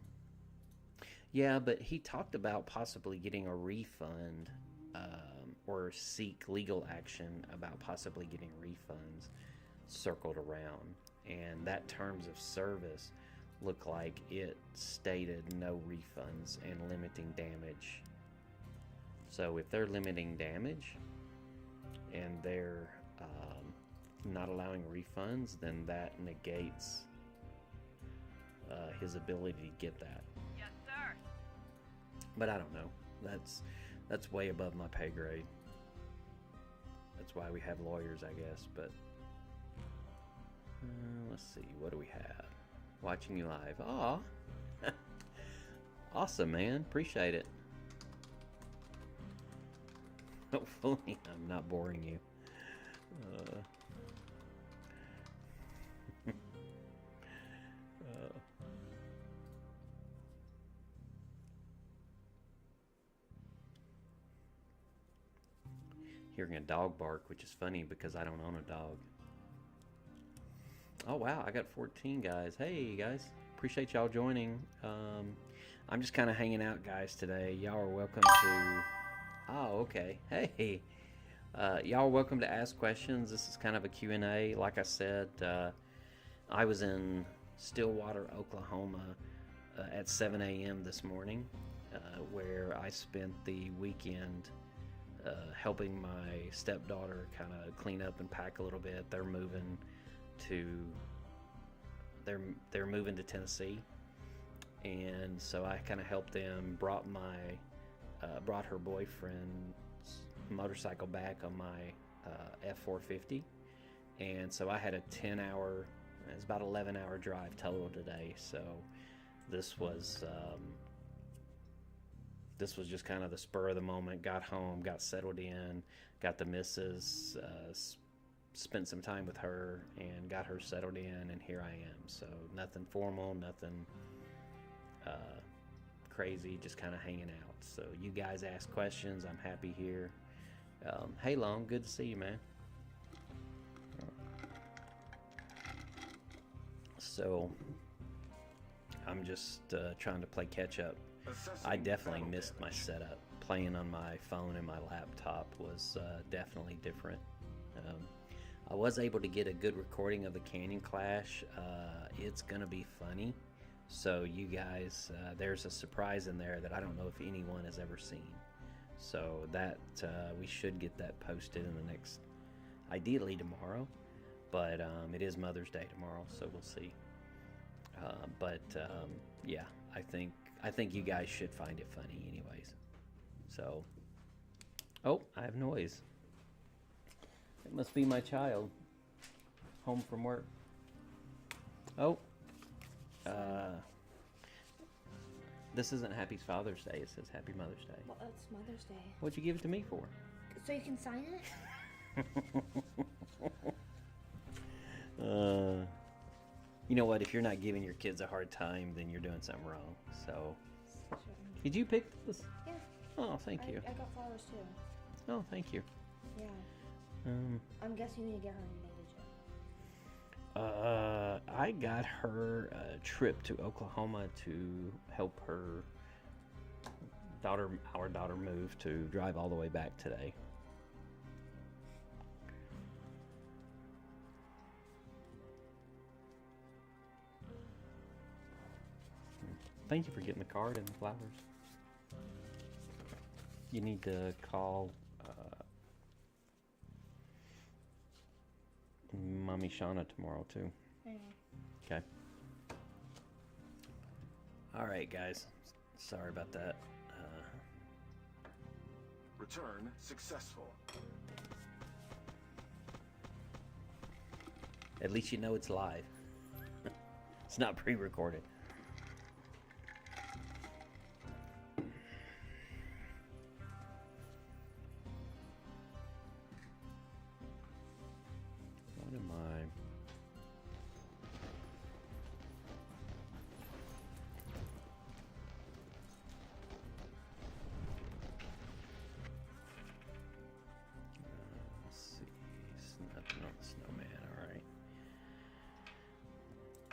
Yeah, but he talked about possibly getting a refund or seek legal action about possibly getting refunds circled around. And that terms of service looked like it stated no refunds and limiting damage. So if they're limiting damage and they're not allowing refunds, then that negates his ability to get that. Yes, sir. But I don't know. That's way above my pay grade. That's why we have lawyers, I guess. But let's see. What do we have? Watching you live. Aw. Awesome, man. Appreciate it. Hopefully I'm not boring you. Hearing a dog bark, which is funny because I don't own a dog. Oh wow, I got 14 guys. Hey guys, appreciate y'all joining. I'm just kind of hanging out, guys, today. Y'all are welcome to... Oh, okay. Hey, y'all are welcome to ask questions. This is kind of a Q&A. Like I said, I was in Stillwater, Oklahoma at 7 a.m. this morning, where I spent the weekend helping my stepdaughter kind of clean up and pack a little bit. They're moving to Tennessee, and so I kind of helped them. Brought her boyfriend's motorcycle back on my F450, and so I had a 10-hour, it's about 11-hour drive total today. So this was just kind of the spur of the moment. Got home, got settled in, got the missus, spent some time with her, and got her settled in, and here I am. So nothing formal, nothing crazy, just kind of hanging out. So you guys ask questions, I'm happy here. Hey Long, good to see you, man. So I'm just trying to play catch up. I definitely missed my setup. Playing on my phone and my laptop was definitely different. I was able to get a good recording of the Canyon Clash. It's gonna be funny. So you guys, there's a surprise in there that I don't know if anyone has ever seen. So that we should get that posted in the next, ideally tomorrow. But it is Mother's Day tomorrow, so we'll see. Yeah, I think you guys should find it funny anyways. So, oh, I have noise. It must be my child home from work. Oh, This isn't Happy Father's Day. It says Happy Mother's Day. Well, it's Mother's Day. What'd you give it to me for? So you can sign it? You know what? If you're not giving your kids a hard time, then you're doing something wrong. So, did you pick this? Yeah. Oh, thank you. I got flowers too. Oh, thank you. Yeah. I'm guessing you need to get her anything, did you? I got her a trip to Oklahoma to help our daughter move, to drive all the way back today. Thank you for getting the card and the flowers. You need to call Mommy Shauna tomorrow too. I know. Okay. All right, guys. Sorry about that. Return successful. At least you know it's live. It's not pre-recorded. What am I? Let's see. Nothing on the snowman. All right.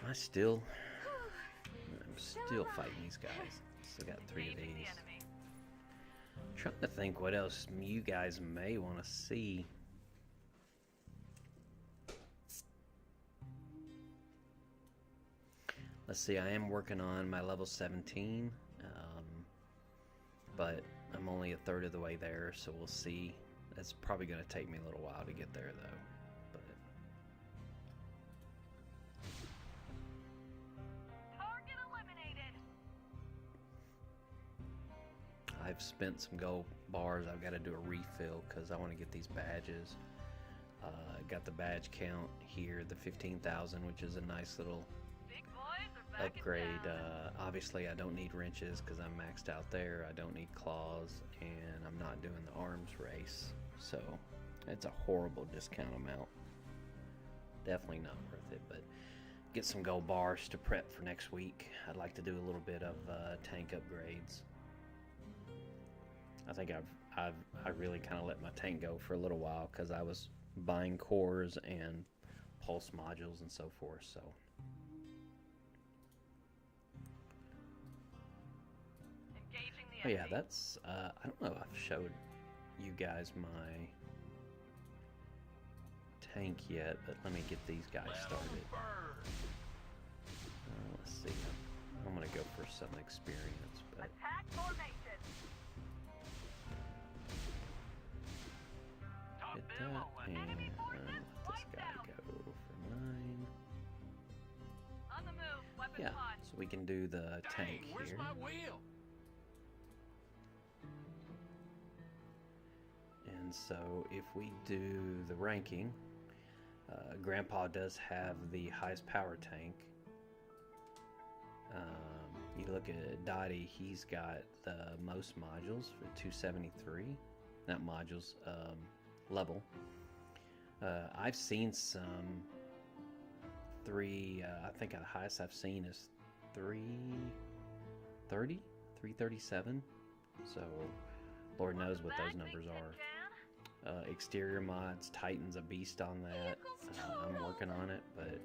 I'm still fighting these guys. Still got 3 of Engaging these. the enemy. Trying to think what else you guys may want to see. Let's see, I am working on my level 17, but I'm only a third of the way there, so we'll see. It's probably going to take me a little while to get there, though. But Target eliminated. I've spent some gold bars. I've got to do a refill because I want to get these badges. Got the badge count here, the 15,000, which is a nice little Big boys are back upgrade. in town. Obviously, I don't need wrenches because I'm maxed out there. I don't need claws, and I'm not doing the arms race. So, it's a horrible discount amount. Definitely not worth it, but get some gold bars to prep for next week. I'd like to do a little bit of tank upgrades. I think I really kind of let my tank go for a little while because I was buying cores and pulse modules and so forth. So. Engaging the Oh enemy. yeah, that's, I don't know if I've showed you guys my tank yet, but let me get these guys started. Let's see, I'm gonna go for some experience, but Attack formation. Top get bill that, on and enemy let forces this wiped guy out. go for 9. On the move. Weapon Yeah, pod. so we can do the tank Dang, where's here. my wheel? And so if we do the ranking, Grandpa does have the highest power tank. You look at Dottie, he's got the most modules for 273. Not modules, level. I've seen some 3, I think the highest I've seen is 330, 337. So Lord knows what those numbers are. Exterior mods, Titan's a beast on that. I'm working on it, but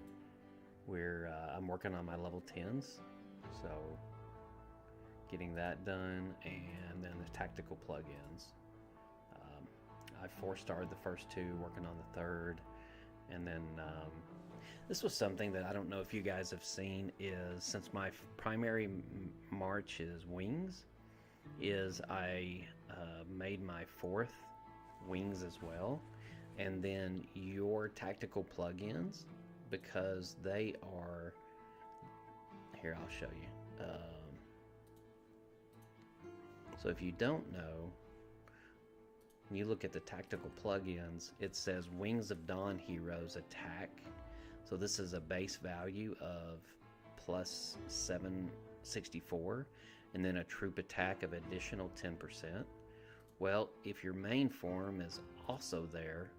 I'm working on my level 10s, so getting that done, and then the tactical plugins. I 4-starred the first 2, working on the 3rd, and then this was something that I don't know if you guys have seen, is since my primary march is wings, is I made my 4th wings as well, and then your tactical plugins, because they are here, I'll show you. So if you don't know, when you look at the tactical plugins, it says Wings of Dawn Heroes attack. So this is a base value of plus 764, and then a troop attack of additional 10%. Well, if your main form is also there,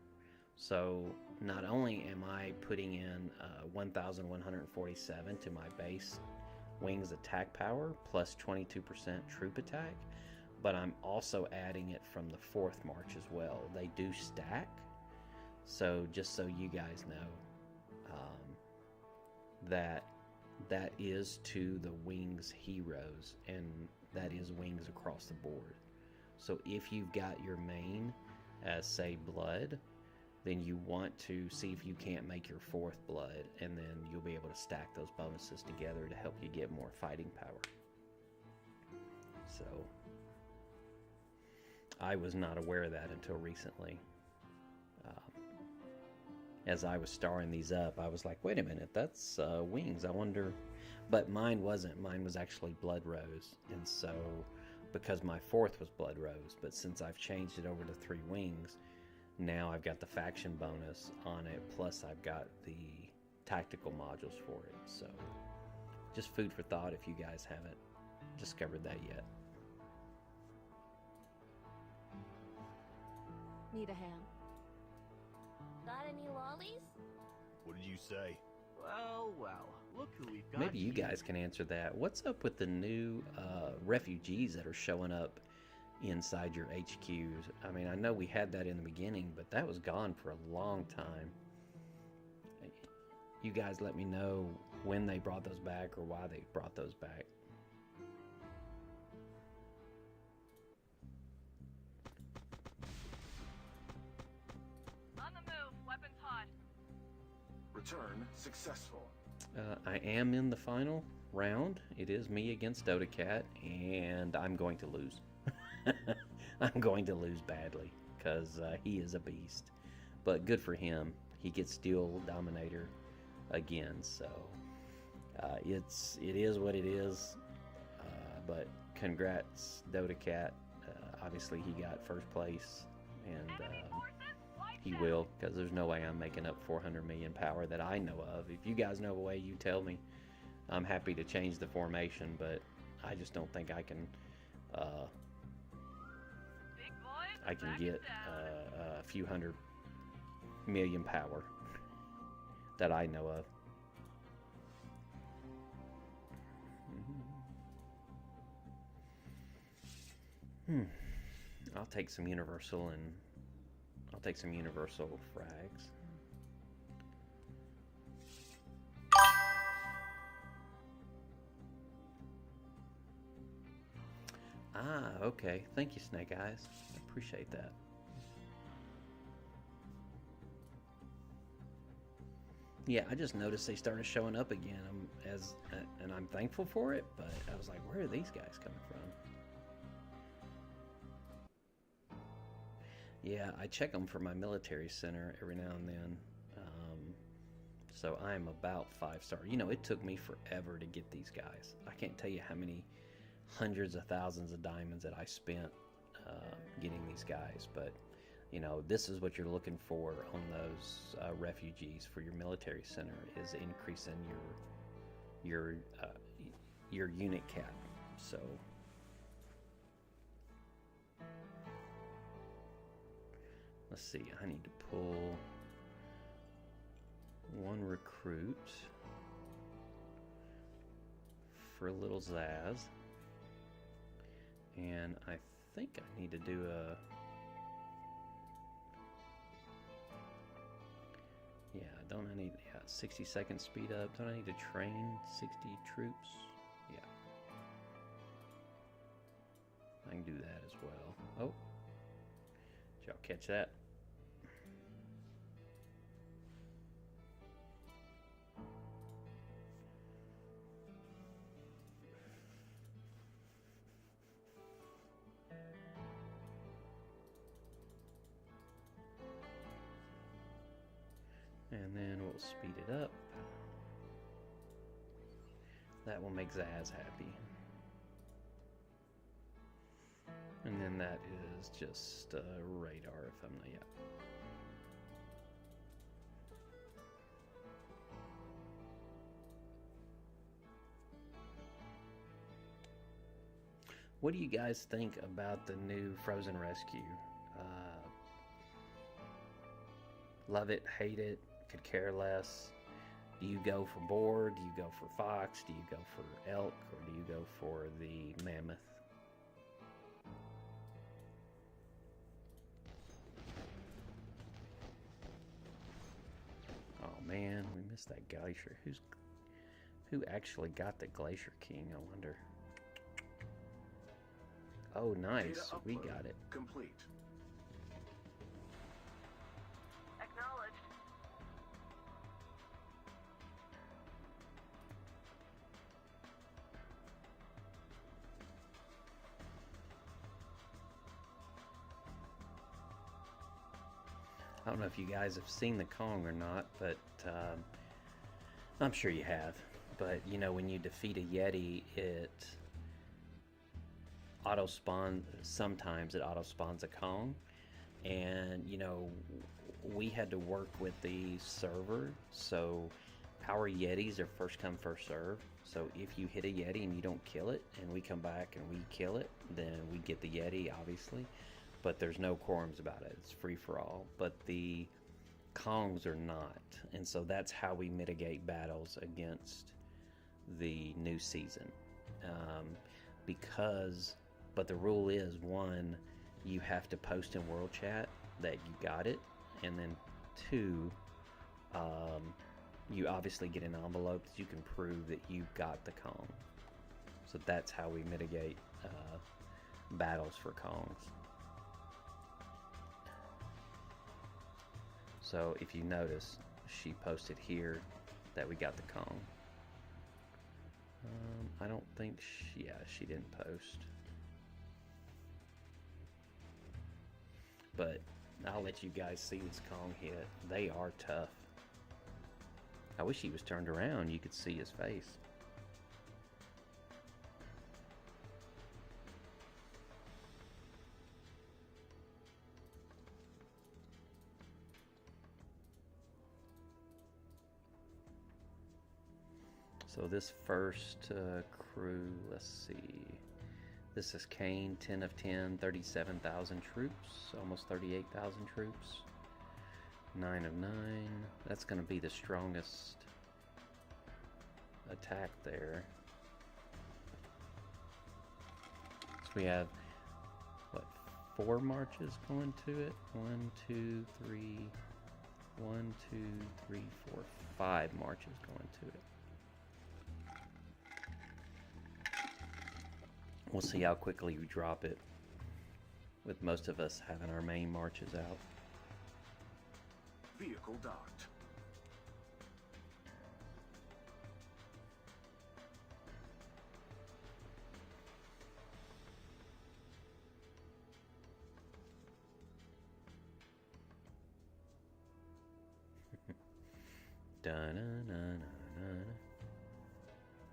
so not only am I putting in 1,147 to my base wings attack power plus 22% troop attack, but I'm also adding it from the 4th march as well. They do stack, so just so you guys know, that is to the wings heroes, and that is wings across the board. So if you've got your main as, say, blood, then you want to see if you can't make your 4th blood, and then you'll be able to stack those bonuses together to help you get more fighting power. So I was not aware of that until recently. As I was starring these up, I was like, wait a minute, that's wings. I wonder. But mine wasn't. Mine was actually Blood Rose. And so, because my 4th was Blood Rose, but since I've changed it over to 3 wings, now I've got the faction bonus on it, plus I've got the tactical modules for it. So, just food for thought if you guys haven't discovered that yet. Need a hand? Got any lollies? What did you say? Well, look who we've got. Maybe you guys can answer that. What's up with the new refugees that are showing up inside your HQs? I mean, I know we had that in the beginning, but that was gone for a long time. You guys let me know when they brought those back or why they brought those back. On the move, weapons hot. Return successful. I am in the final round. It is me against DotaCat, and I'm going to lose. I'm going to lose badly because he is a beast. But good for him. He gets Steel Dominator again, so it is what it is. But congrats, DotaCat. Obviously, he got first place, and he will, because there's no way I'm making up 400 million power that I know of. If you guys know a way, you tell me. I'm happy to change the formation, but I just don't think I can. I can get a few 100 million power that I know of. I'll take some universal frags. Ah, okay. Thank you, Snake Eyes. I appreciate that. Yeah, I just noticed they started showing up again. And I'm thankful for it, but I was like, where are these guys coming from? Yeah, I check them for my military center every now and then. So I'm about 5-star. You know, it took me forever to get these guys. I can't tell you how many hundreds of thousands of diamonds that I spent getting these guys. But, you know, this is what you're looking for on those refugees for your military center, is increasing your unit cap. So let's see, I need to pull one recruit for little Zaz, and I think I need to do don't I need 60-second speed up? Don't I need to train 60 troops? Yeah, I can do that as well. Oh, did y'all catch that? And then we'll speed it up. That will make Zaz happy. And then that is just radar if I'm not yet. What do you guys think about the new Frozen Rescue? Love it, hate it, could care less? Do you go for boar? Do you go for fox? Do you go for elk? Or do you go for the mammoth? Oh man, we missed that glacier. Who actually got the Glacier King, I wonder? Oh, nice. We got it. Complete. Acknowledged. I don't know if you guys have seen the Kong or not, but I'm sure you have. But, you know, when you defeat a Yeti, it sometimes it auto-spawns a Kong. And, you know, we had to work with the server, so our Yetis are first come, first serve. So if you hit a Yeti and you don't kill it, and we come back and we kill it, then we get the Yeti, obviously. But there's no quorums about it. It's free for all. But the Kongs are not. And so that's how we mitigate battles against the new season. But the rule is, one, you have to post in World Chat that you got it. And then two, you obviously get an envelope that you can prove that you got the Kong. So that's how we mitigate battles for Kongs. So if you notice, she posted here that we got the Kong. I don't think she didn't post. But I'll let you guys see this Kong hit. They are tough. I wish he was turned around. You could see his face. So this first crew, let's see. This is Kane, 10 of 10, 37,000 troops, almost 38,000 troops. 9 of 9. That's going to be the strongest attack there. So we have, what, 4 marches going to it? 1, 2, 3, 1, 2, 3, 4, 5 marches going to it. We'll see how quickly we drop it, with most of us having our main marches out. Vehicle docked.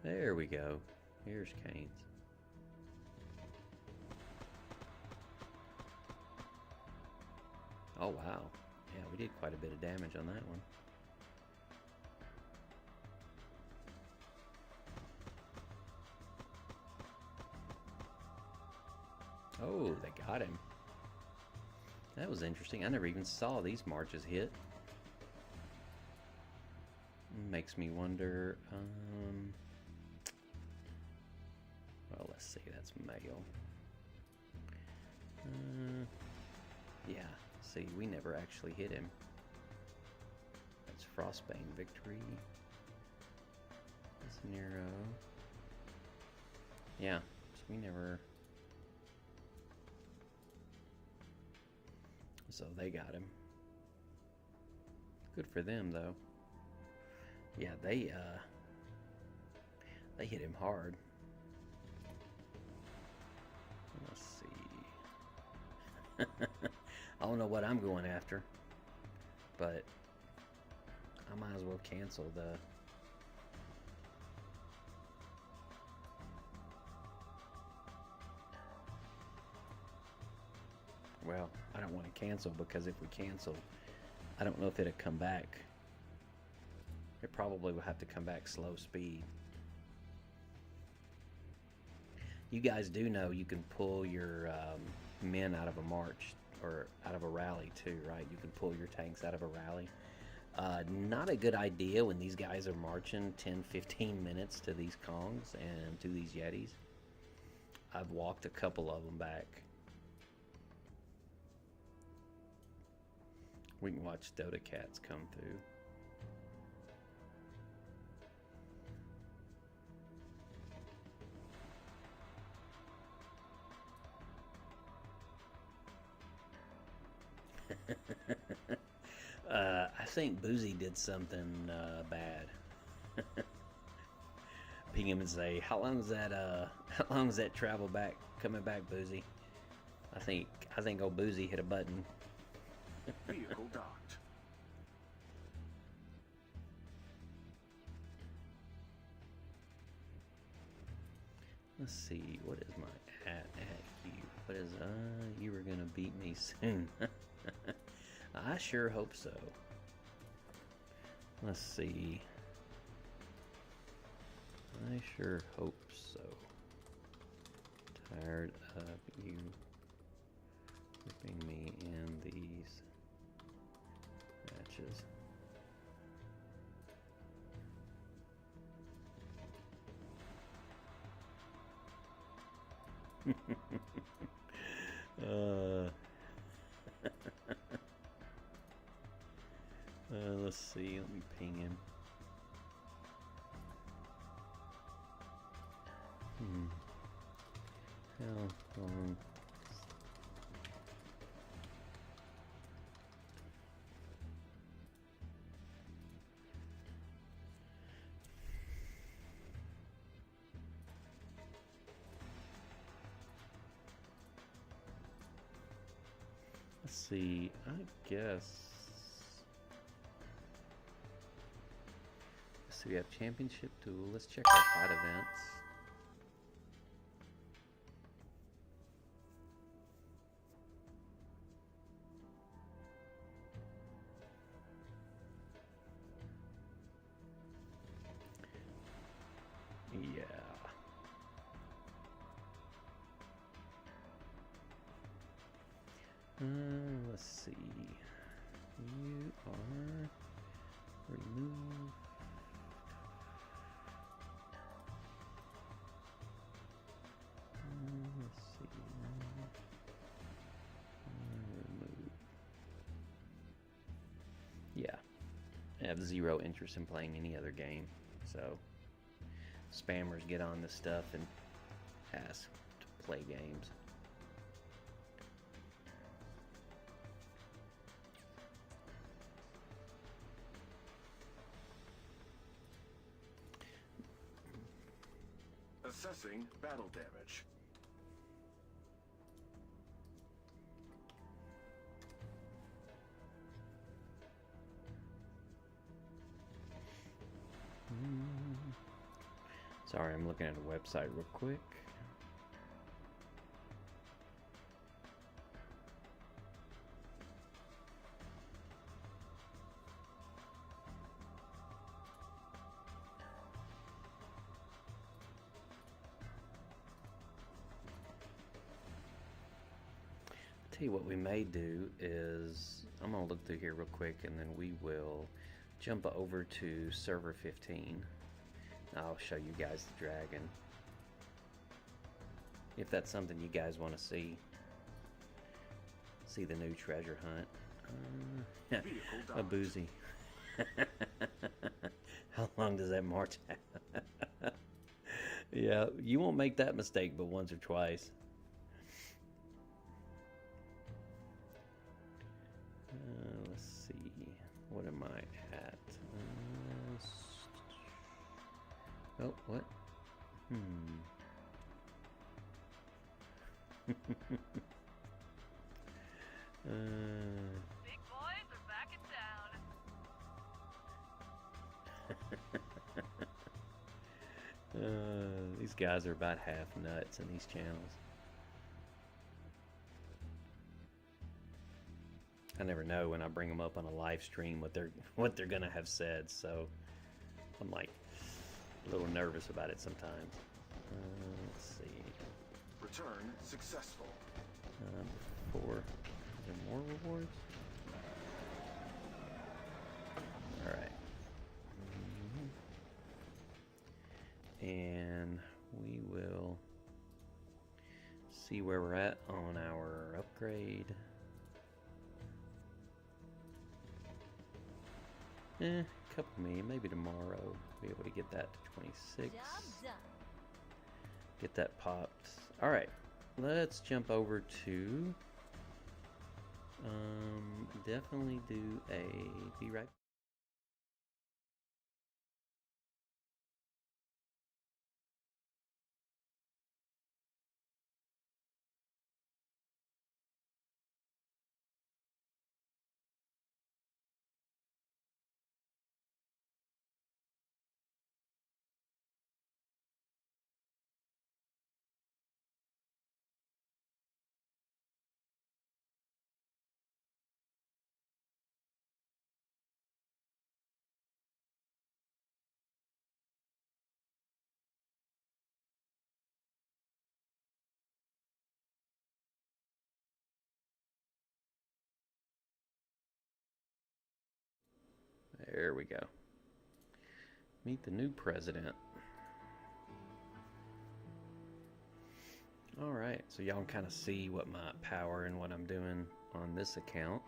There we go. Here's Kane's. Oh wow, yeah, we did quite a bit of damage on that one. Oh, they got him. That was interesting. I never even saw these marches hit. Makes me wonder, well, let's see, that's male. Yeah. See, we never actually hit him. That's Frostbane Victory. That's Nero. Yeah, so we never... So they got him. Good for them, though. Yeah, they hit him hard. Let's see. I don't know what I'm going after, but I might as well cancel the... Well, I don't want to cancel, because if we cancel, I don't know if it'll come back. It probably will have to come back slow speed. You guys do know you can pull your men out of a march or out of a rally too, right? You can pull your tanks out of a rally. Not a good idea when these guys are marching 10-15 minutes to these Kongs and to these Yetis. I've walked a couple of them back. We can watch Dota Cats come through. I think Boozy did something bad. Ping him and say, how long is that travel back coming back, Boozy? I think old Boozy hit a button. Vehicle docked. Let's see, what is my at you? What is you were gonna beat me soon. I sure hope so. Let's see. I sure hope so. Tired of you whipping me in these matches. Let's see, let me ping him. How long? Let's see, I guess. So we have championship duel. Let's check our hot events. Yeah. Let's see. You are remove. Let's see. Remove. Yeah. I have zero interest in playing any other game, so spammers get on this stuff and ask to play games. Assessing battle damage. Sorry, I'm looking at a website real quick. Tell you what we may do is, I'm gonna look through here real quick and then we will jump over to server 15. I'll show you guys the dragon. If that's something you guys want to see. See the new treasure hunt. A Boozy. How long does that march have? Yeah, you won't make that mistake but once or twice. Let's see. What am I at? Oh, what? Big boys are back in town. These guys are about half nuts in these channels. I never know when I bring them up on a live stream what they're gonna have said, so I'm like a little nervous about it sometimes. Let's see. Return successful. Before, are there more rewards? Alright. And we will see where we're at on our upgrade. Couple million, maybe tomorrow, be able to get that to 26. Job done. Get that popped. Alright, let's jump over to definitely do a be right. There we go. Meet the new president. Alright, so y'all can kind of see what my power and what I'm doing on this account.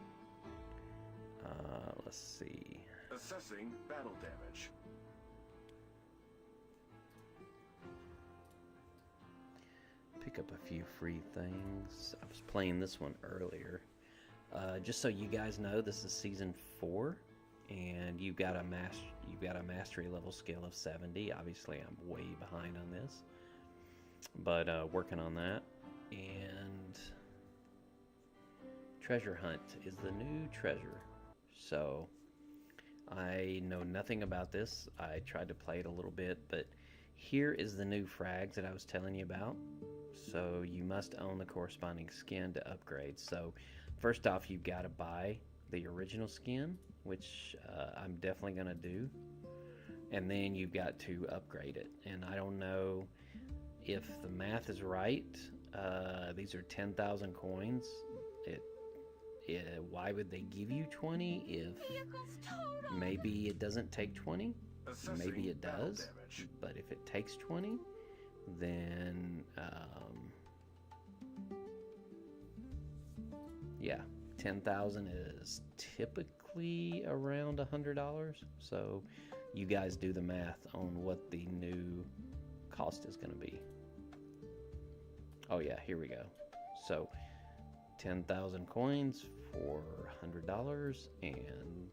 Let's see. Assessing battle damage. Pick up a few free things. I was playing this one earlier. Just so you guys know, this is season 4. And you've got a mastery level skill of 70. Obviously, I'm way behind on this, but working on that. And treasure hunt is the new treasure. So I know nothing about this. I tried to play it a little bit, but here is the new frags that I was telling you about. So you must own the corresponding skin to upgrade. So first off, you've got to buy the original skin, which I'm definitely going to do. And then you've got to upgrade it. And I don't know if the math is right. These are 10,000 coins. Why would they give you 20 if maybe it doesn't take 20? Maybe it does. But if it takes 20, then yeah, 10,000 is typically around $100. So you guys do the math on what the new cost is going to be. Oh yeah, here we go. So 10,000 coins for $100, and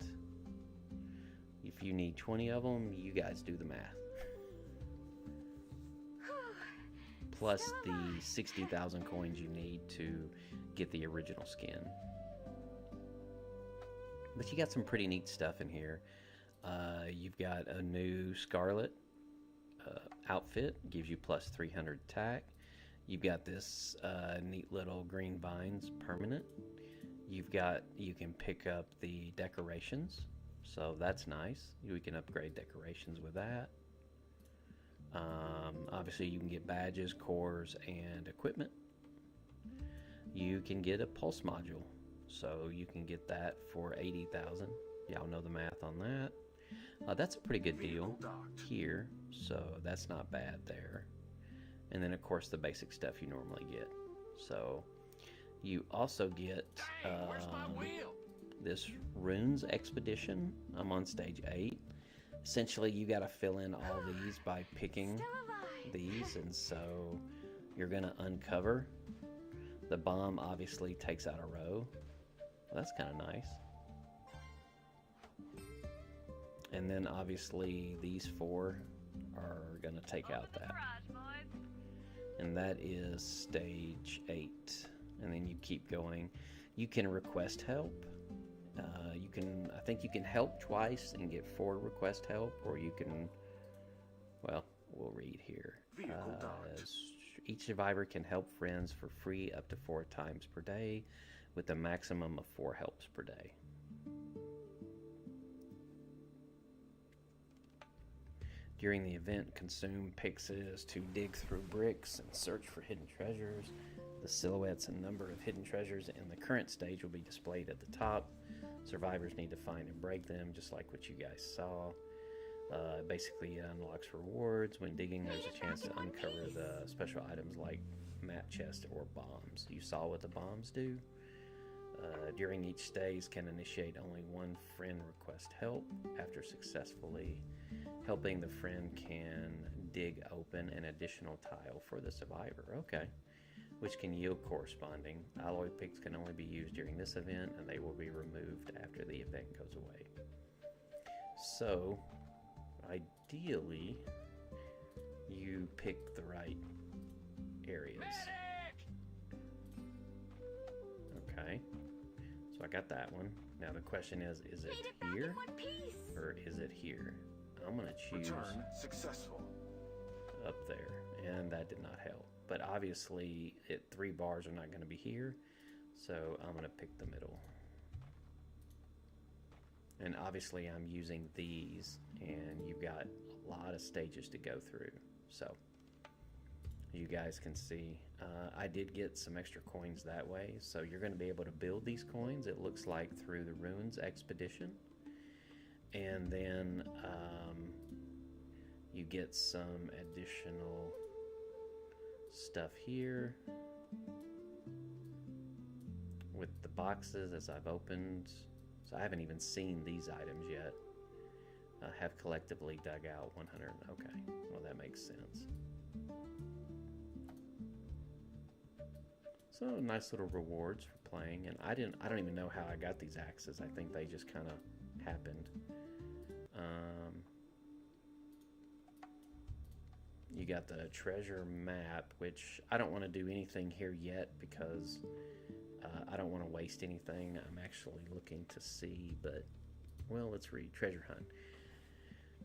if you need 20 of them, you guys do the math. Plus the 60,000 coins you need to get the original skin. But you got some pretty neat stuff in here. You've got a new Scarlet outfit, gives you plus 300 attack. You've got this neat little green vines permanent. You can pick up the decorations, so that's nice. We can upgrade decorations with that. Obviously you can get badges, cores, and equipment. You can get a pulse module, so you can get that for 80,000. Y'all know the math on that. That's a pretty good deal here, so that's not bad there. And then of course the basic stuff you normally get. So you also get this Runes Expedition. I'm on stage 8. Essentially you got to fill in all these by picking these, and so you're going to uncover. The bomb obviously takes out a row. Well, that's kind of nice. And then obviously these 4 are going to take out that. And that is stage 8. And then you keep going. You can request help. I think you can help twice and get 4 request help, or you can, well, we'll read here. Each survivor can help friends for free up to 4 times per day, with a maximum of 4 helps per day. During the event, consume pixes to dig through bricks and search for hidden treasures. The silhouettes and number of hidden treasures in the current stage will be displayed at the top. Survivors need to find and break them, just like what you guys saw. Basically, it unlocks rewards. When digging, there's a chance to uncover the special items like map chest or bombs. You saw what the bombs do? During each stage, can initiate only one friend request help. After successfully helping, the friend can dig open an additional tile for the survivor. Okay. Which can yield corresponding. Alloy picks can only be used during this event, and they will be removed after the event goes away. So, ideally, you pick the right areas. Okay. So I got that one. Now the question is it here or is it here? I'm gonna choose Return successful. up there, and that did not help. But obviously, 3 bars are not going to be here, so I'm going to pick the middle. And obviously, I'm using these, and you've got a lot of stages to go through. So, you guys can see, I did get some extra coins that way, so you're going to be able to build these coins, it looks like, through the Ruins Expedition. And then you get some additional stuff here with the boxes as I've opened. So I haven't even seen these items yet. Have collectively dug out 100. Okay, well that makes sense. So nice little rewards for playing, and I don't even know how I got these axes. I think they just kind of happened. You got the treasure map, which I don't want to do anything here yet because I don't want to waste anything. I'm actually looking to see, but, well, let's read. Treasure hunt.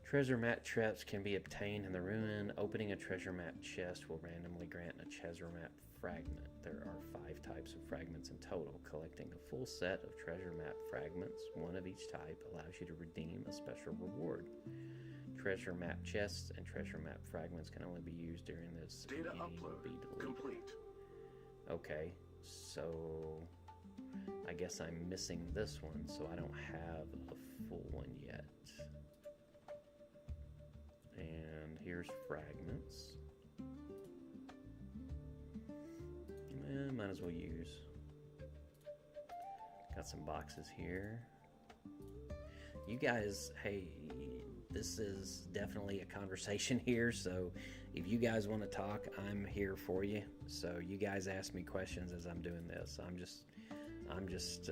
Treasure map traps can be obtained in the ruin. Opening a treasure map chest will randomly grant a treasure map fragment. There are 5 types of fragments in total. Collecting a full set of treasure map fragments, one of each type, allows you to redeem a special reward. Treasure map chests and treasure map fragments can only be used during this Data beginning will be upload deleted. complete. Okay, so I guess I'm missing this one, so I don't have a full one yet. And here's fragments. Might as well use. Got some boxes here. You guys, hey, this is definitely a conversation here, so if you guys want to talk, I'm here for you. So you guys ask me questions as I'm doing this. I'm just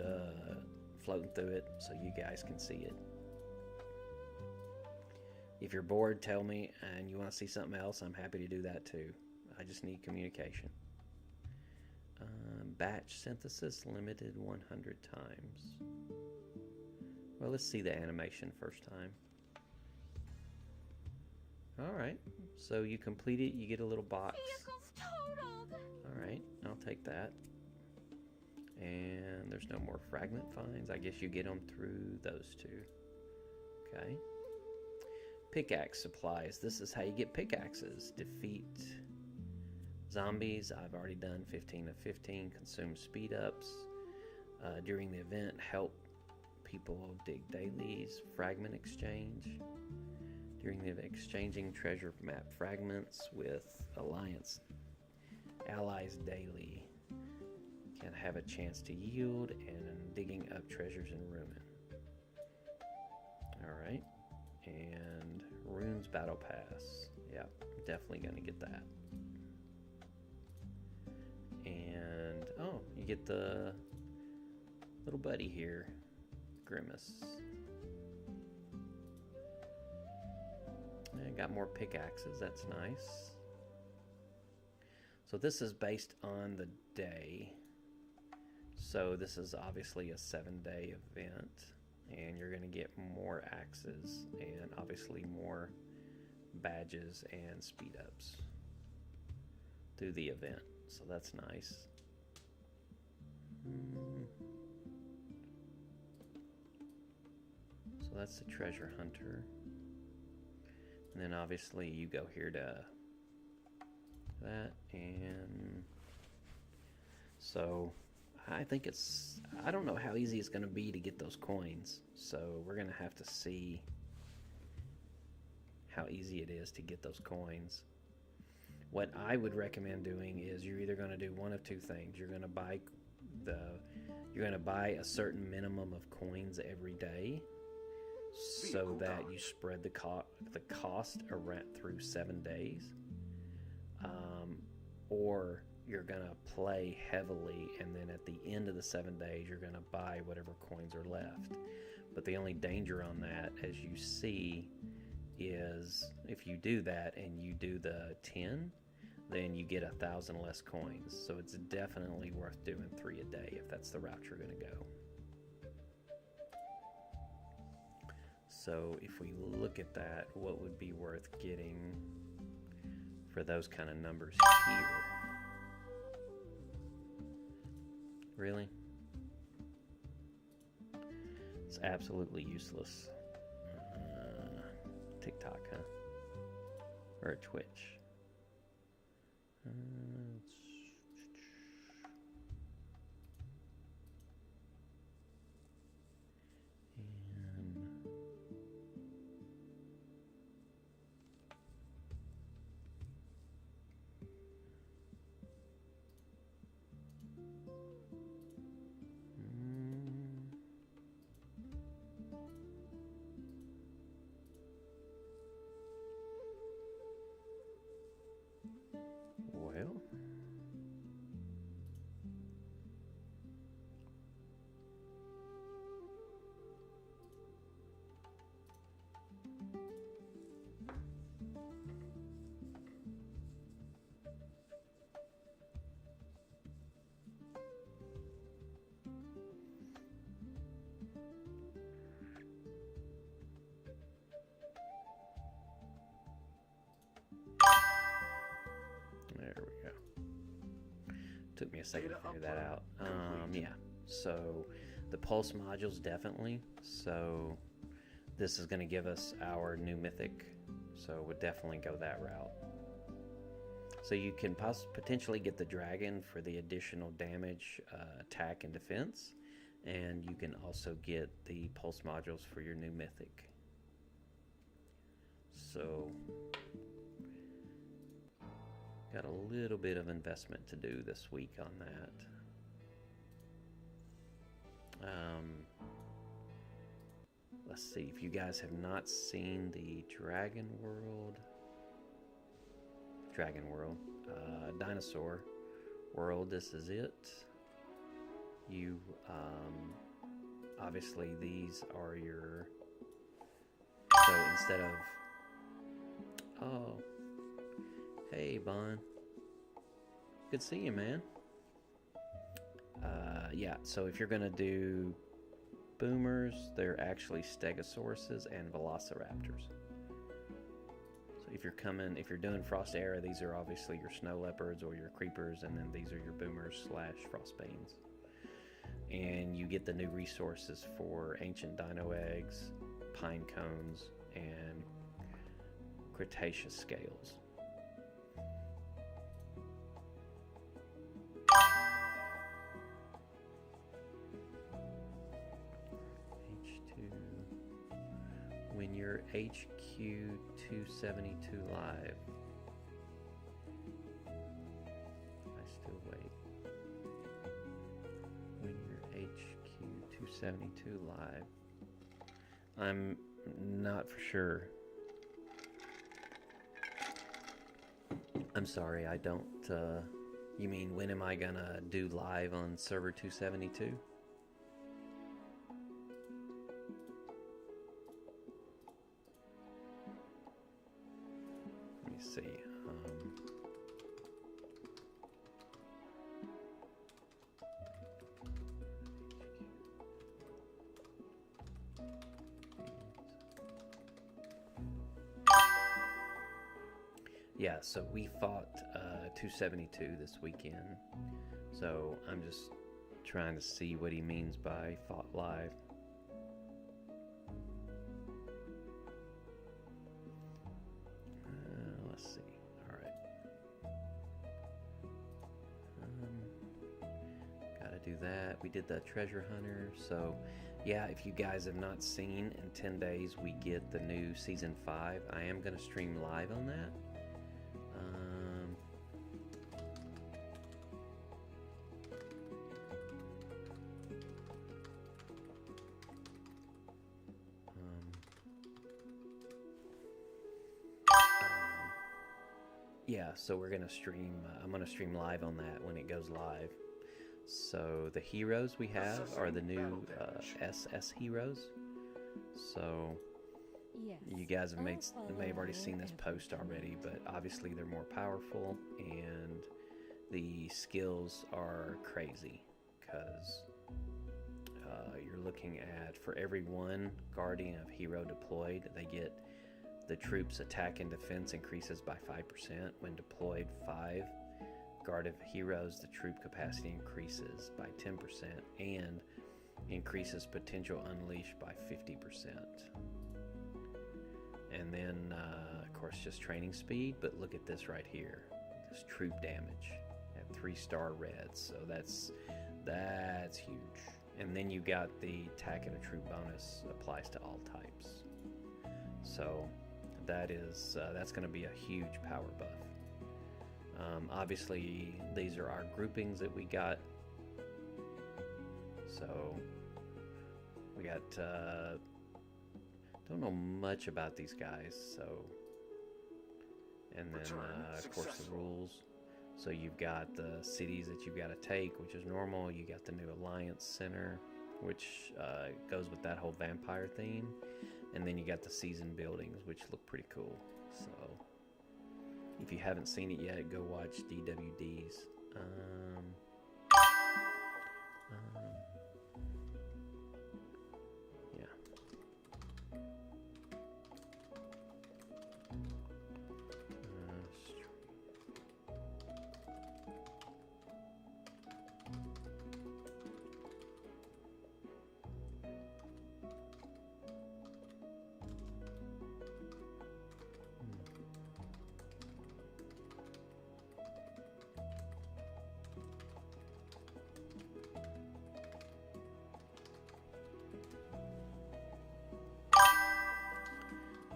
floating through it so you guys can see it. If you're bored, tell me, and you want to see something else, I'm happy to do that too. I just need communication. Batch synthesis limited 100 times. Well, let's see the animation first time. Alright, so you complete it, you get a little box. Alright, I'll take that. And there's no more fragment finds. I guess you get them through those 2. Okay. Pickaxe supplies. This is how you get pickaxes. Defeat zombies. I've already done 15 of 15. Consume speed ups. During the event, help people dig dailies. Fragment exchange. During the exchanging treasure map fragments with Alliance allies daily can have a chance to yield and digging up treasures in ruin. Alright. And Runes Battle Pass. Yeah, definitely going to get that. And, oh, you get the little buddy here, Grimace. And got more pickaxes, that's nice. So this is based on the day. So this is obviously a 7-day event. And you're going to get more axes and obviously more badges and speed ups through the event. So that's nice. So that's the treasure hunter. And then obviously you go here to that, and so I think I don't know how easy it's going to be to get those coins, so we're going to have to see how easy it is to get those coins. What I would recommend doing is you're either going to do one of two things. You're going to buy a certain minimum of coins every day, so that you spread the cost around through 7 days, or you're going to play heavily, and then at the end of the 7 days you're going to buy whatever coins are left. But the only danger on that, as you see, is if you do that and you do the 10, then you get 1,000 less coins. So it's definitely worth doing 3 a day if that's the route you're going to go. So if we look at that, what would be worth getting for those kind of numbers here? Really? It's absolutely useless. TikTok, huh? Or Twitch. Well, there we go. Took me a second to figure that out. Yeah, so the pulse modules definitely. So this is going to give us our new mythic. So we'll definitely go that route. So you can potentially get the dragon for the additional damage, attack, and defense. And you can also get the pulse modules for your new mythic. So got a little bit of investment to do this week on that. Let's see, if you guys have not seen the Dragon World, Dinosaur World, this is it. You, obviously these are your, so instead of, oh, hey, Bon. Good to see you, man. Yeah, so if you're going to do boomers, they're actually Stegosauruses and Velociraptors. So if you're doing Frost Era, these are obviously your snow leopards or your creepers, and then these are your boomers / frostbanes. And you get the new resources for ancient dino eggs, pine cones, and Cretaceous scales. When you're HQ 272 live, I still wait. When you're HQ 272 live, I'm not for sure. I'm sorry, I don't, you mean when am I gonna do live on server 272? See. Yeah, so we fought 272 this weekend. So I'm just trying to see what he means by fought live. do that. We did the treasure hunter. So, yeah, if you guys have not seen, in 10 days we get the new season 5. I am going to stream live on that. Yeah, so we're gonna stream. I'm gonna stream live on that when it goes live. So the heroes we have are the new SS heroes. So you guys have may have already seen this post already, but obviously they're more powerful and the skills are crazy because you're looking at, for every one Guardian of Hero deployed, they get the troops' attack and defense increases by 5%. When deployed 5 Guard of Heroes, the troop capacity increases by 10% and increases potential unleashed by 50%. And then, of course, just training speed, but look at this right here. This troop damage at 3-star red, so that's huge. And then you got the attack and a troop bonus applies to all types. So that's going to be a huge power buff. Obviously, these are our groupings that we got. So we got don't know much about these guys. So, and then of course the rules. So you've got the cities that you've got to take, which is normal. You got the new Alliance Center, which goes with that whole vampire theme. And then you got the season buildings, which look pretty cool. So, if you haven't seen it yet, go watch DWD's. Yeah.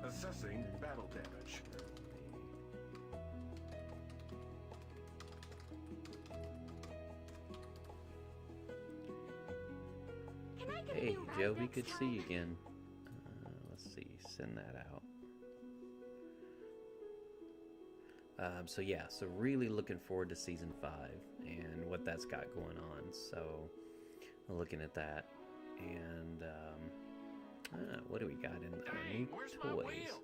Assessing battle damage. Hey, Jovi, good to see you again. Let's see, send that out. So yeah, so really looking forward to season 5 and what that's got going on. So looking at that, and what do we got in there? New toys.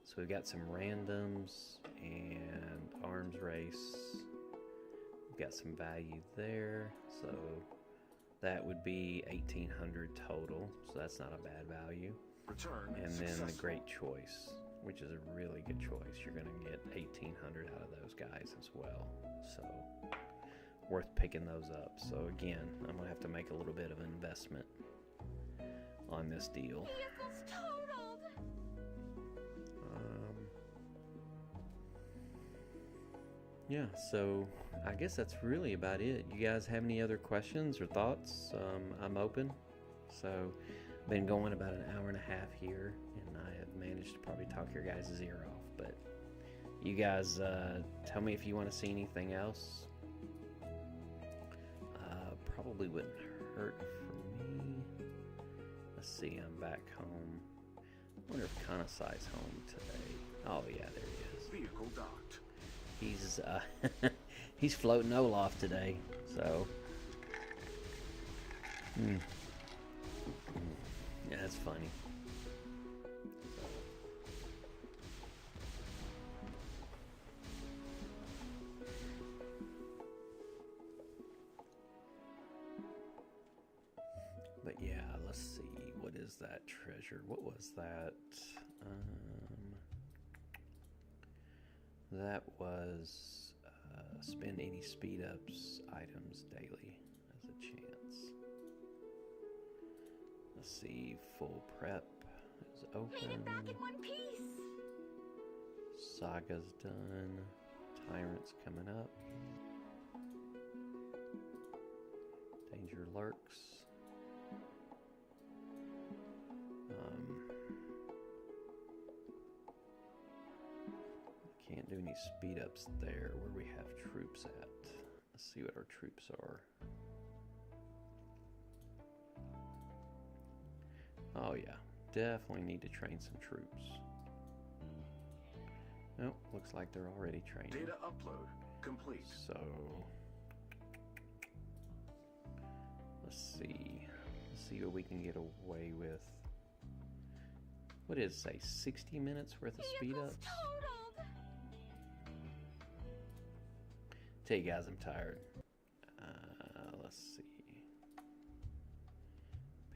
So we've got some randoms and arms race. We've got some value there. So that would be 1,800 total. So that's not a bad value. Return and then successful. the great choice, which is a really good choice. You're going to get 1,800 out of those guys as well. So worth picking those up. So again, I'm going to have to make a little bit of an investment on this deal. Vehicle's totaled. Yeah, so I guess that's really about it. You guys have any other questions or thoughts? I'm open. So I've been going about an hour and a half here, and I have managed to probably talk your guys' ear off. But you guys tell me if you want to see anything else. Probably wouldn't hurt for me. Let's see, I'm back home. I wonder if Kanasai's home today. Oh yeah, there he is. Vehicle docked. He's he's floating Olaf today, so yeah, that's funny. But yeah, let's see. What is that treasure? What was that? That was spend any speed ups items daily as a chance. Let's see. Full prep is open. Made it back in one piece. Saga's done. Tyrant's coming up. danger lurks. Can't do any speed ups there where we have troops at. Let's see what our troops are. Oh yeah, definitely need to train some troops. Oh, looks like they're already training. Data upload complete. So let's see what we can get away with. What did it say? 60 minutes worth of speed Vehicle's ups? totaled. Tell you guys, I'm tired. Let's see.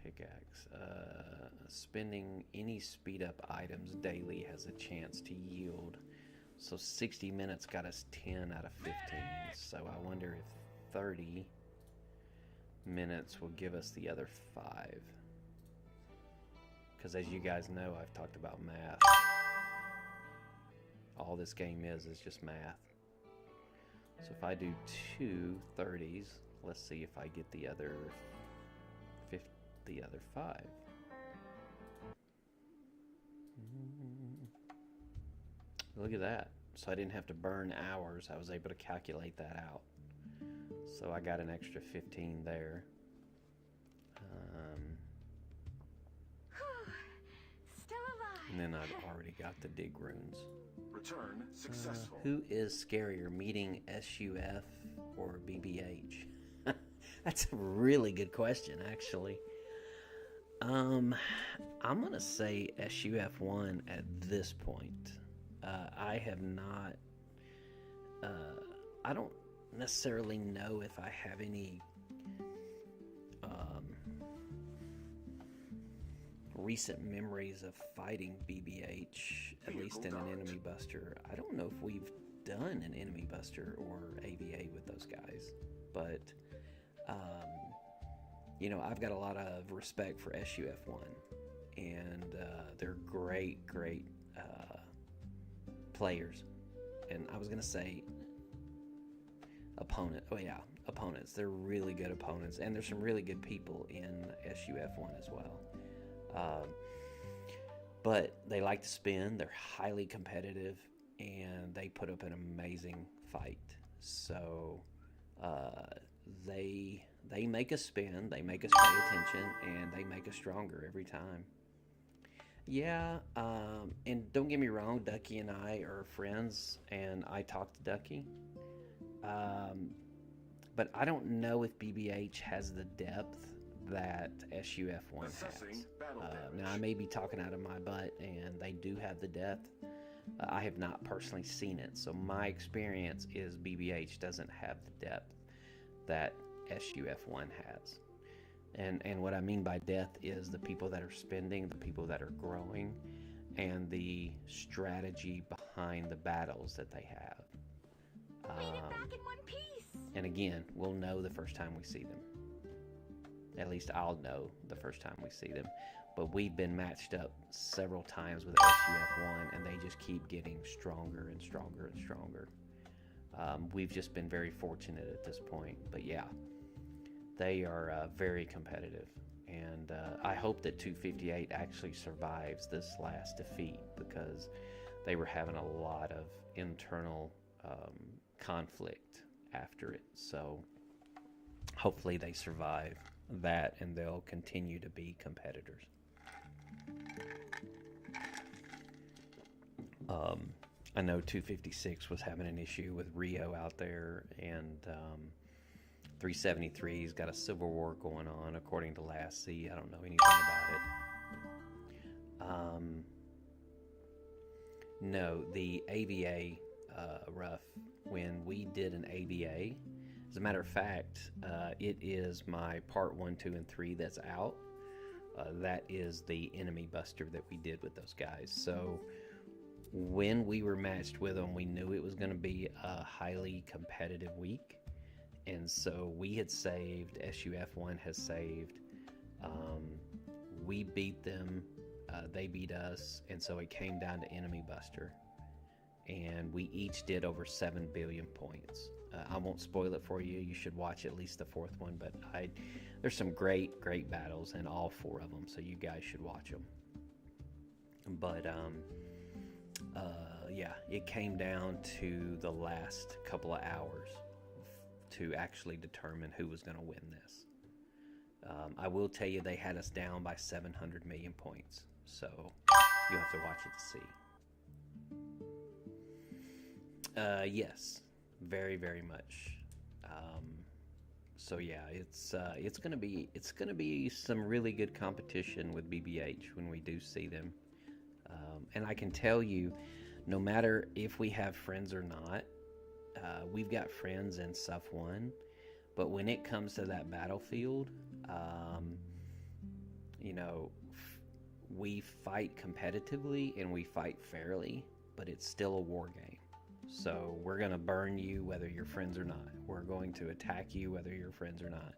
Pickaxe. Spending any speed up items daily has a chance to yield. So 60 minutes got us 10 out of 15. So I wonder if 30 minutes will give us the other 5. Because as you guys know, I've talked about math. All this game is just math. So if I do 2 30s, let's see if I get the other 5. Look at that. So I didn't have to burn hours. I was able to calculate that out. So I got an extra 15 there. Still alive. And then I've already got the dig runes. Return successful. Who is scarier, meeting SUF or BBH? That's a really good question, actually. I'm gonna say SUF1 at this point. I have not. I don't necessarily know if I have any recent memories of fighting BBH, at least in an enemy buster. I don't know if we've done an enemy buster or AVA with those guys, but you know, I've got a lot of respect for SUF1, and they're great players. And I was gonna say opponents. They're really good opponents, and there's some really good people in SUF1 as well. But they like to spin. They're highly competitive, and they put up an amazing fight. So they make us spin, they make us pay attention, and they make us stronger every time. Yeah, and don't get me wrong, Ducky and I are friends, and I talk to Ducky. But I don't know if BBH has the depth that SUF1 has. Now, I may be talking out of my butt, and they do have the depth. I have not personally seen it, so my experience is BBH doesn't have the depth that SUF1 has. And what I mean by depth is the people that are spending, the people that are growing, and the strategy behind the battles that they have. Made it back in one piece. And again, we'll know the first time we see them. At least I'll know the first time we see them. But we've been matched up several times with SUF1, and they just keep getting stronger and stronger and stronger. We've just been very fortunate at this point. But yeah, they are very competitive. And I hope that 258 actually survives this last defeat, because they were having a lot of internal conflict after it. So hopefully they survive that, and they'll continue to be competitors. I know 256 was having an issue with Rio out there, and 373's got a civil war going on, according to Last See. I don't know anything about it. No, the AVA, Rough, when we did an AVA, as a matter of fact, it is my part 1, 2, and 3 that's out. That is the enemy buster that we did with those guys. So when we were matched with them, we knew it was going to be a highly competitive week. And so we had saved, SUF1 has saved. We beat them, they beat us, and so it came down to enemy buster. and we each did over 7 billion points. I won't spoil it for you. You should watch at least the fourth one, but there's some great battles in all 4 of them, so you guys should watch them. But yeah, it came down to the last couple of hours to actually determine who was going to win this. I will tell you, they had us down by 700 million points, so you'll have to watch it to see. Yes, very, very much. So yeah, it's gonna be some really good competition with BBH when we do see them. And I can tell you, no matter if we have friends or not, we've got friends in Suff 1, but when it comes to that battlefield, you know, we fight competitively and we fight fairly, but it's still a war game. So we're going to burn you whether you're friends or not. We're going to attack you whether you're friends or not.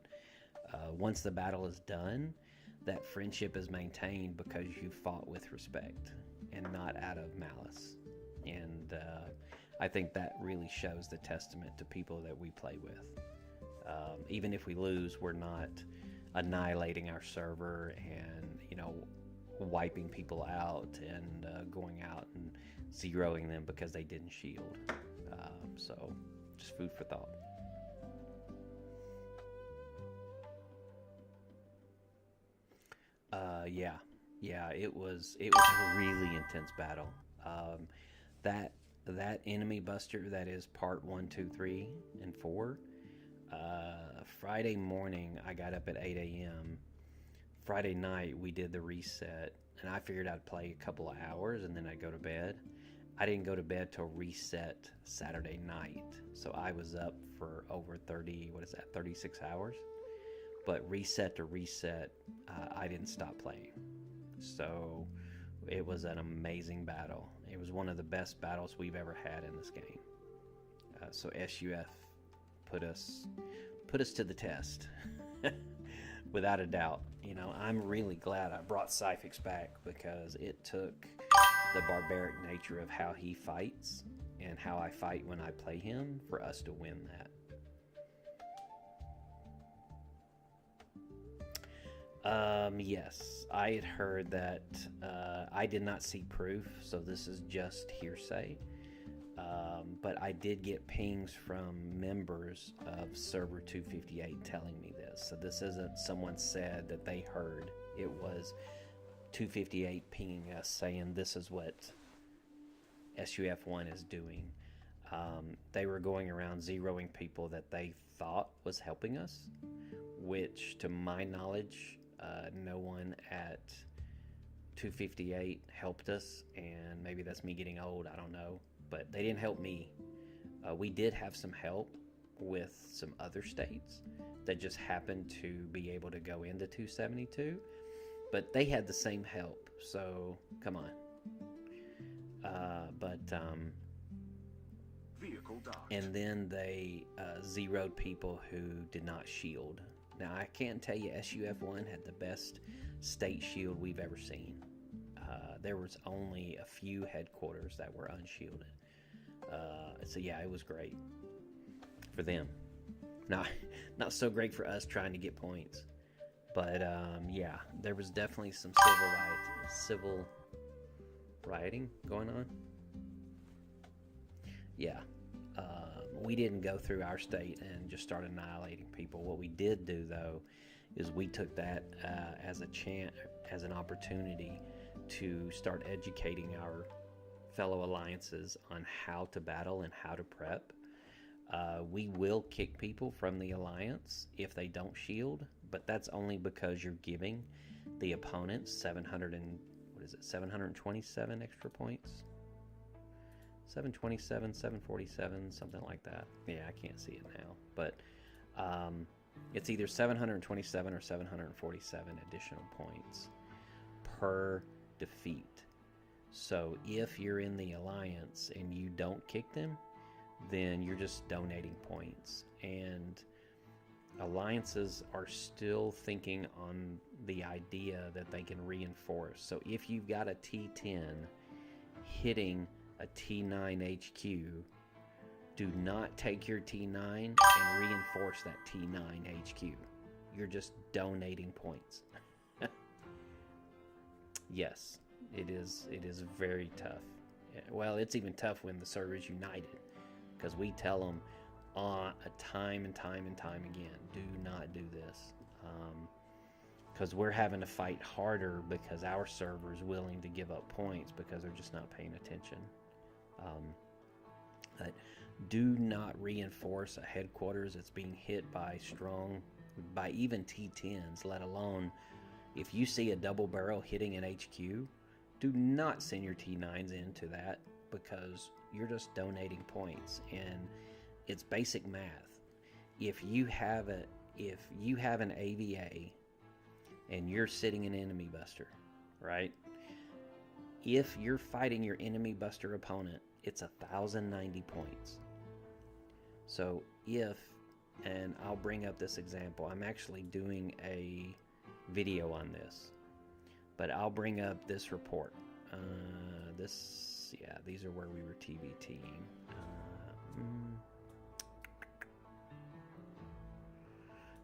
Once the battle is done, that friendship is maintained because you fought with respect and not out of malice. And I think that really shows the testament to people that we play with. Even if we lose, we're not annihilating our server and, you know, wiping people out and going out and zeroing them because they didn't shield. So just food for thought. Yeah, it was a really intense battle. That enemy buster, that is part 1, 2, 3, and 4. Friday morning, I got up at 8 a.m. Friday night, we did the reset, and I figured I'd play a couple of hours and then I'd go to bed. I didn't go to bed till reset Saturday night, so I was up for over 36 hours. But reset to reset, I didn't stop playing. So it was an amazing battle. It was one of the best battles we've ever had in this game. So SUF put us to the test, without a doubt. You know, I'm really glad I brought Syphix back because it took the barbaric nature of how he fights and how I fight when I play him for us to win that. Yes, I had heard that. I did not see proof, so this is just hearsay. But I did get pings from members of Server 258 telling me this. So this isn't someone said that they heard. It was 258 pinging us saying this is what SUF1 is doing. They were going around zeroing people that they thought was helping us, which to my knowledge, no one at 258 helped us, and maybe that's me getting old, I don't know, but they didn't help me. We did have some help with some other states that just happened to be able to go into 272, but they had the same help, so come on. Vehicle docked. And then they zeroed people who did not shield. Now, I can't tell you SUF1 had the best state shield we've ever seen. There was only a few headquarters that were unshielded. So yeah, it was great for them. Not so great for us trying to get points. But yeah, there was definitely some civil rioting going on. Yeah. We didn't go through our state and just start annihilating people. What we did do, though, is we took that as an opportunity to start educating our fellow alliances on how to battle and how to prep. We will kick people from the alliance if they don't shield, but that's only because you're giving the opponents 727 extra points. 727, 747, something like that. Yeah, I can't see it now, but it's either 727 or 747 additional points per defeat. So if you're in the alliance and you don't kick them, then you're just donating points. And alliances are still thinking on the idea that they can reinforce. So if you've got a T10 hitting a T9 HQ, do not take your T9 and reinforce that T9 HQ. You're just donating points. Yes, it is very tough. Well, it's even tough when the server is united, because we tell them time and time again, do not do this. Because we're having to fight harder because our server is willing to give up points because they're just not paying attention. But do not reinforce a headquarters that's being hit by even T10s, let alone if you see a double barrel hitting an HQ, do not send your T9s into that, because you're just donating points, and it's basic math. If you have an AVA and you're sitting an enemy buster, right? If you're fighting your enemy buster opponent, it's 1,090 points. So and I'll bring up this example. I'm actually doing a video on this, but I'll bring up this report. These are where we were TVTing.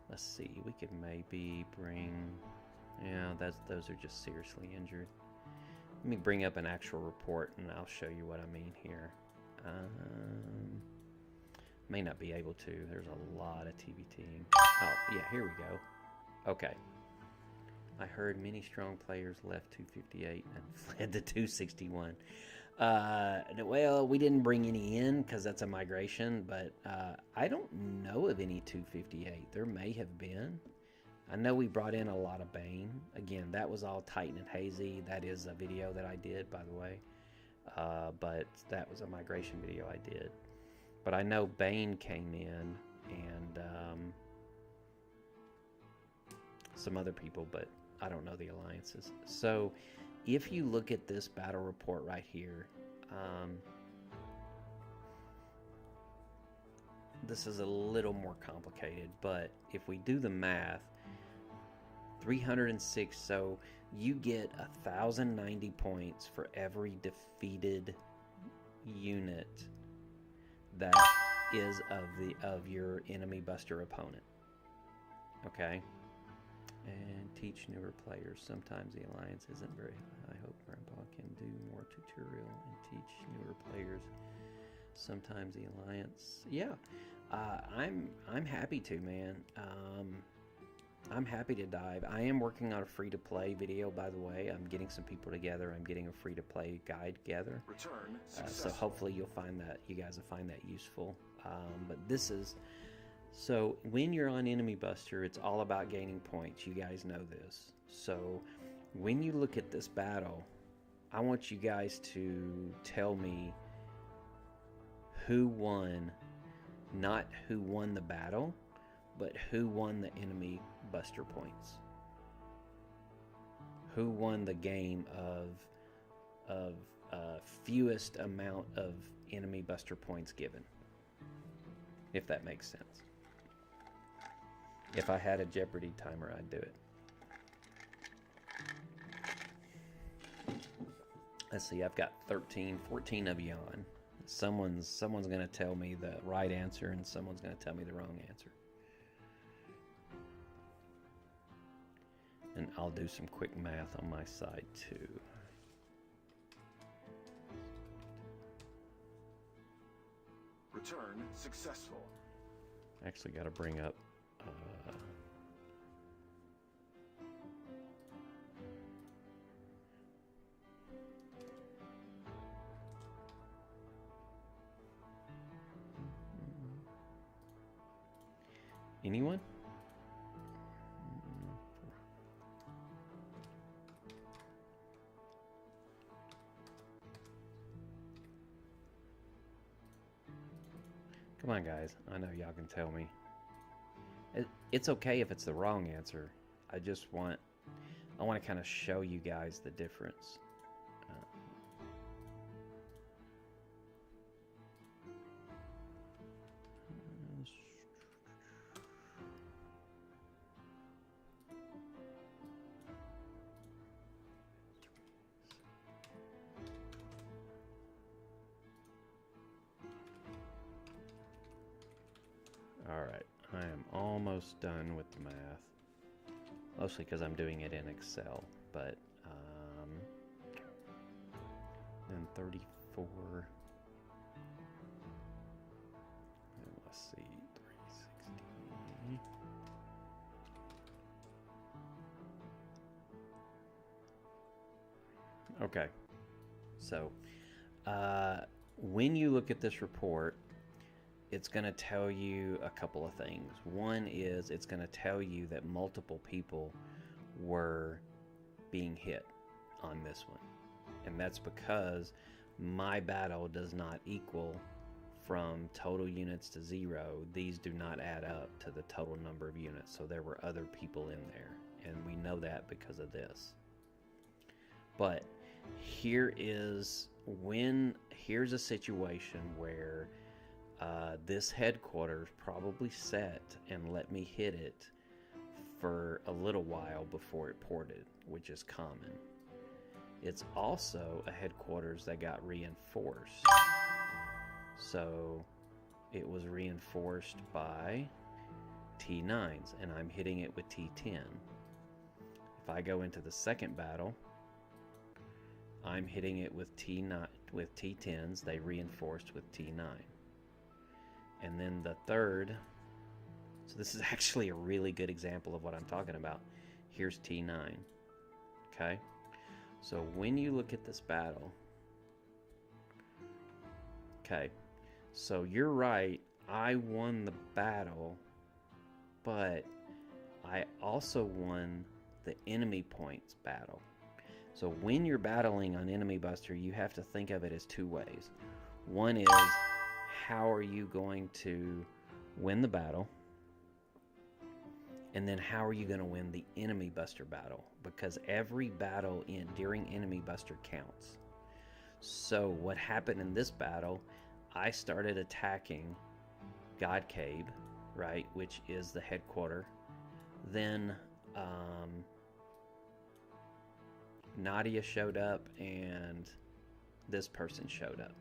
Let's see, we could maybe bring, those are just seriously injured. Let me bring up an actual report and I'll show you what I mean here. May not be able to, there's a lot of TVTing. Oh, yeah, here we go. Okay. I heard many strong players left 258 and fled to 261. Well, we didn't bring any in because that's a migration, but I don't know of any 258. There may have been. I know we brought in a lot of Bane. Again, that was all Titan and Hazy. That is a video that I did, by the way. But that was a migration video I did. But I know Bane came in and some other people, but I don't know the alliances. So if you look at this battle report right here, this is a little more complicated, but if we do the math, 306, so you get 1,090 points for every defeated unit that is of your enemy buster opponent. Okay? And teach newer players. Sometimes the alliance isn't very high. I hope Grandpa can do more tutorial and teach newer players. Sometimes the alliance, I'm happy to, man. I'm happy to dive. I am working on a free-to-play video, by the way. I'm getting some people together. I'm getting a free-to-play guide together. Return So hopefully you guys will find that useful. But this is, so when you're on Enemy Buster, it's all about gaining points. You guys know this. So when you look at this battle, I want you guys to tell me who won, not who won the battle, but who won the enemy buster points. Who won the game of fewest amount of enemy buster points given, if that makes sense. If I had a Jeopardy timer, I'd do it. Let's see, I've got 14 of you on. Someone's going to tell me the right answer and someone's going to tell me the wrong answer. And I'll do some quick math on my side too. Return successful. Actually got to bring up anyone? Come on, guys. I know y'all can tell me. It's okay if it's the wrong answer. I want to kind of show you guys the difference. Alright, I am almost done with the math. Mostly because I'm doing it in Excel, but, then 34, and let's see, 360. Okay, so, when you look at this report, it's going to tell you a couple of things. One is it's going to tell you that multiple people were being hit on this one. And that's because my battle does not equal from total units to 0. These do not add up to the total number of units. So there were other people in there. And we know that because of this. But here's a situation where this headquarters probably set and let me hit it for a little while before it ported, which is common. It's also a headquarters that got reinforced. So it was reinforced by T9s, and I'm hitting it with T10. If I go into the second battle, I'm hitting it with T9 with T10s. They reinforced with T9. And then the third, so this is actually a really good example of what I'm talking about. Here's T9. Okay? So when you look at this battle, okay, so you're right, I won the battle, but I also won the enemy points battle. So when you're battling on Enemy Buster, you have to think of it as two ways. One is, how are you going to win the battle? And then how are you going to win the Enemy Buster battle? Because every battle during Enemy Buster counts. So what happened in this battle, I started attacking God Cave, right, which is the headquarter. Then Nadia showed up and this person showed up.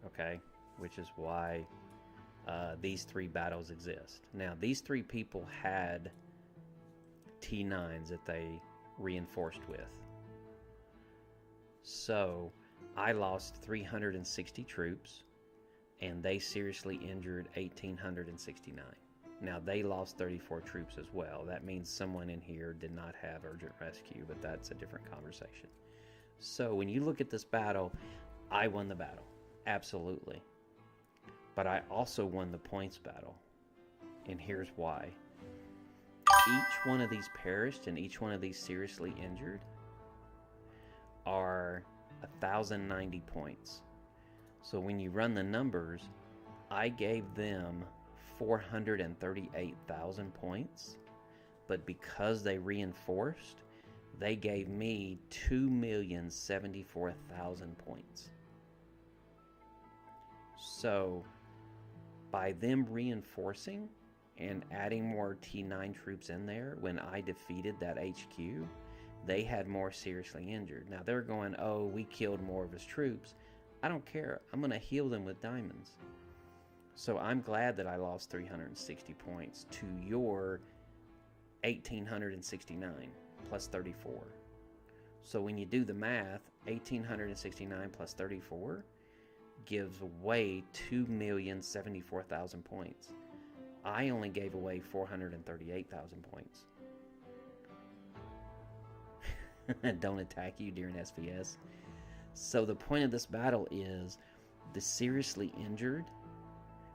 Okay? Which is why these three battles exist. Now, these three people had T9s that they reinforced with. So, I lost 360 troops, and they seriously injured 1,869. Now, they lost 34 troops as well. That means someone in here did not have urgent rescue, but that's a different conversation. So, when you look at this battle, I won the battle. Absolutely. But I also won the points battle. And here's why. Each one of these perished and each one of these seriously injured are 1,090 points. So when you run the numbers, I gave them 438,000 points. But because they reinforced, they gave me 2,074,000 points. So by them reinforcing and adding more T9 troops in there, when I defeated that HQ, they had more seriously injured. Now they're going, oh, we killed more of his troops. I don't care. I'm going to heal them with diamonds. So I'm glad that I lost 360 points to your 1,869 plus 34. So when you do the math, 1,869 plus 34 gives away 2,074,000 points. I only gave away 438,000 points. Don't attack you during SPS. So the point of this battle is the seriously injured.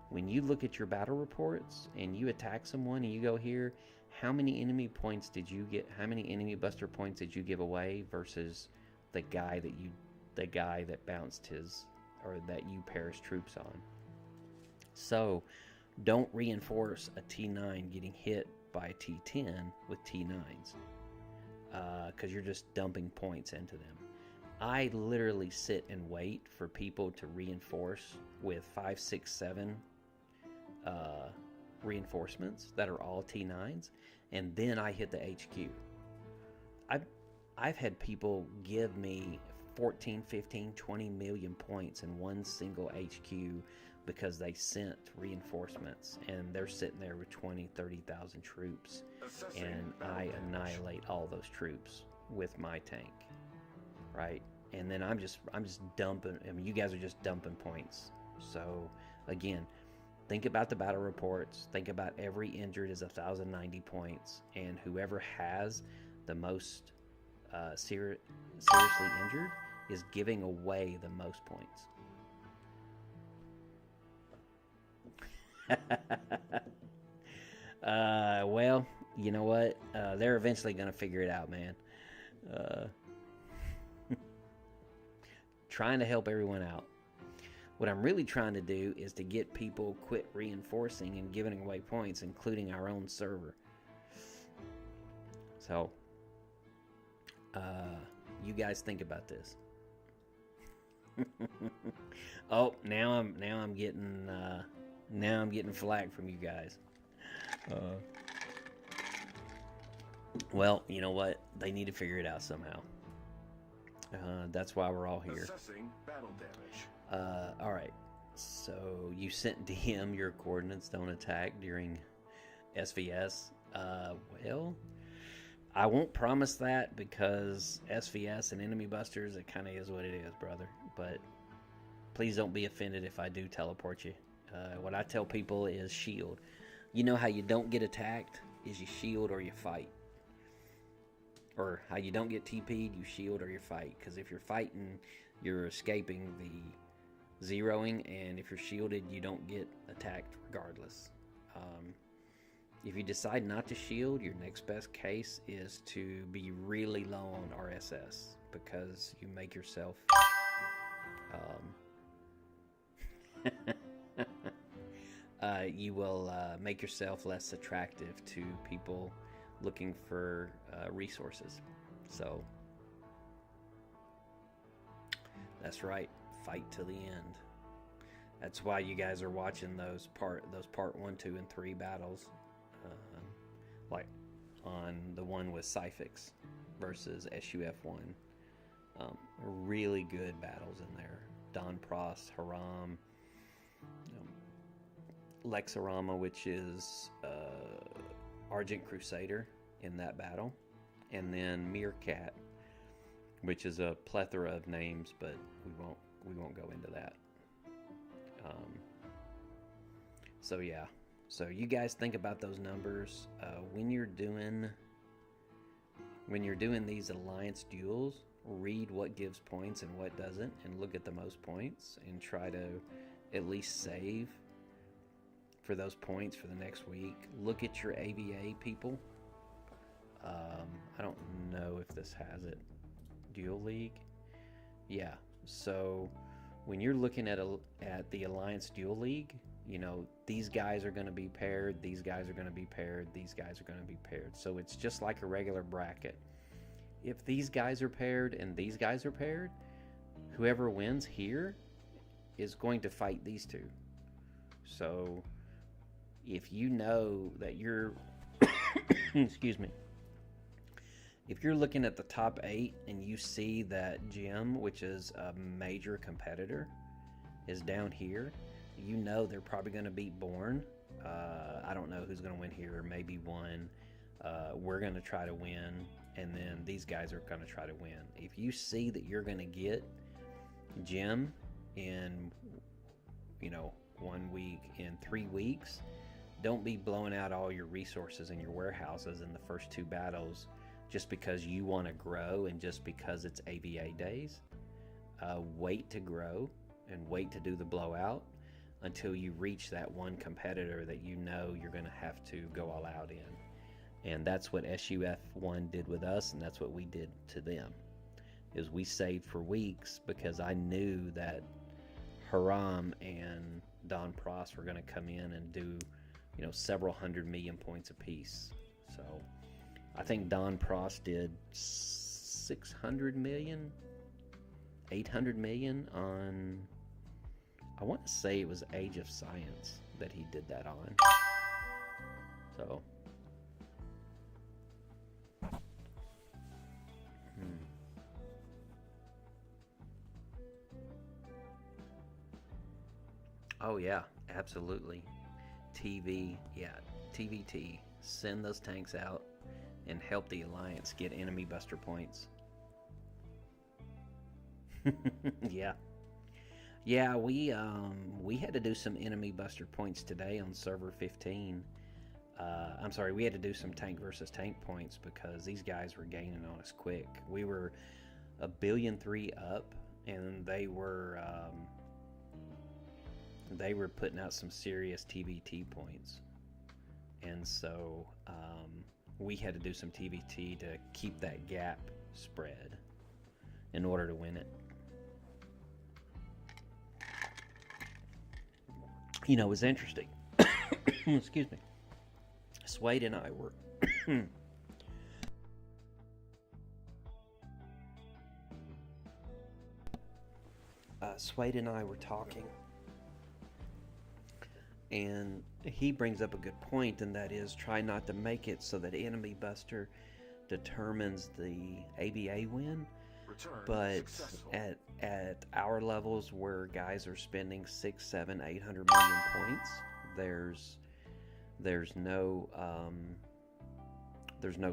When you look at your battle reports and you attack someone and you go here, how many enemy points did you get? How many enemy buster points did you give away versus the guy that bounced his, or that you perished troops on? So don't reinforce a T9 getting hit by a T10 with T9s, because you're just dumping points into them. I literally sit and wait for people to reinforce with 5, 6, 7 reinforcements that are all T9s, and then I hit the HQ. I've had people give me 14, 15, 20 million points in one single HQ because they sent reinforcements, and they're sitting there with 20, 30,000 troops, Assessing and battle I damage. annihilate all those troops with my tank, right? And then I'm just dumping. I mean, you guys are just dumping points. So again, think about the battle reports. Think about every injured is 1,090 points, and whoever has the most seriously injured is giving away the most points. Well, you know what? They're eventually going to figure it out, man. Trying to help everyone out. What I'm really trying to do is to get people quit reinforcing and giving away points, including our own server. So, you guys think about this. Oh, now I'm getting flack from you guys. Well, you know what? They need to figure it out somehow. That's why we're all here. Assessing battle damage. All right. So you sent DM your coordinates don't attack during SVS. Well, I won't promise that because SVS and enemy busters, it kind of is what it is, brother. But please don't be offended if I do teleport you. What I tell people is shield. You know how you don't get attacked is you shield or you fight. Or how you don't get TP'd, you shield or you fight. Because if you're fighting, you're escaping the zeroing, and if you're shielded, you don't get attacked regardless. If you decide not to shield, your next best case is to be really low on RSS, because you make yourself you will make yourself less attractive to people looking for resources. So that's right, fight to the end. That's why you guys are watching those part 1, 2, and 3 battles, like on the one with Cyphix versus SUF1. Really good battles in there. Don Pross, Haram, Lexarama, which is Argent Crusader in that battle, and then Meerkat, which is a plethora of names, but we won't go into that. So yeah, so you guys think about those numbers when you're doing these alliance duels. Read what gives points and what doesn't, and look at the most points and try to at least save for those points for the next week. Look at your AVA people. I don't know if this has it. Duel League? Yeah. So when you're looking at the Alliance Duel League, you know, these guys are going to be paired, these guys are going to be paired, these guys are going to be paired. So it's just like a regular bracket. If these guys are paired and these guys are paired, whoever wins here is going to fight these two. So if you know that you're excuse me, if you're looking at the top 8 and you see that Jim, which is a major competitor, is down here, you know they're probably going to beat Born. I don't know who's going to win here. Maybe one. We're going to try to win, and then these guys are going to try to win. If you see that you're going to get Jim in, 1 week, in 3 weeks, don't be blowing out all your resources in your warehouses in the first 2 battles just because you want to grow and just because it's AVA days. Wait to grow and wait to do the blowout until you reach that one competitor that you know you're going to have to go all out in. And that's what SUF1 did with us, and that's what we did to them. Is we saved for weeks because I knew that Haram and Don Pross were going to come in and do, several 100 million points apiece. So I think Don Pross did 600 million, 800 million on, I want to say it was Age of Science that he did that on. So Oh yeah, absolutely. TV, yeah, TVT. Send those tanks out and help the Alliance get enemy buster points. Yeah. Yeah, we had to do some enemy buster points today on server 15. I'm sorry, we had to do some tank versus tank points because these guys were gaining on us quick. We were 1.3 billion up, and they were putting out some serious TVT points, and so we had to do some TVT to keep that gap spread in order to win it. You know, it was interesting. Excuse me. Swade and I were Swade and I were talking, and he brings up a good point, and that is try not to make it so that enemy buster determines the ABA win. Return But successful. at our levels where guys are spending 6, 7, 800 million points, there's no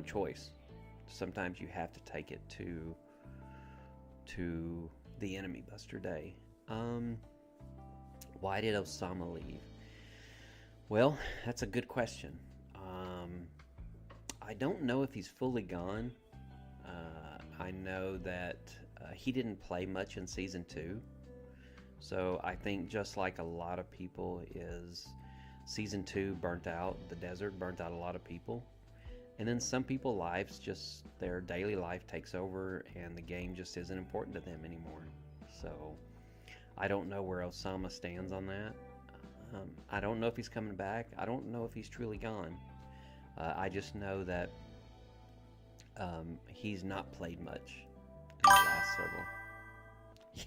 choice. Sometimes you have to take it to the enemy buster day. Why did Osama leave? Well, that's a good question. I don't know if he's fully gone. I know that he didn't play much in Season 2. So I think just like a lot of people is Season 2 burnt out, the desert burnt out a lot of people. And then some people lives just, their daily life takes over and the game just isn't important to them anymore. So I don't know where Osama stands on that. I don't know if he's coming back. I don't know if he's truly gone. I just know that he's not played much in the last several.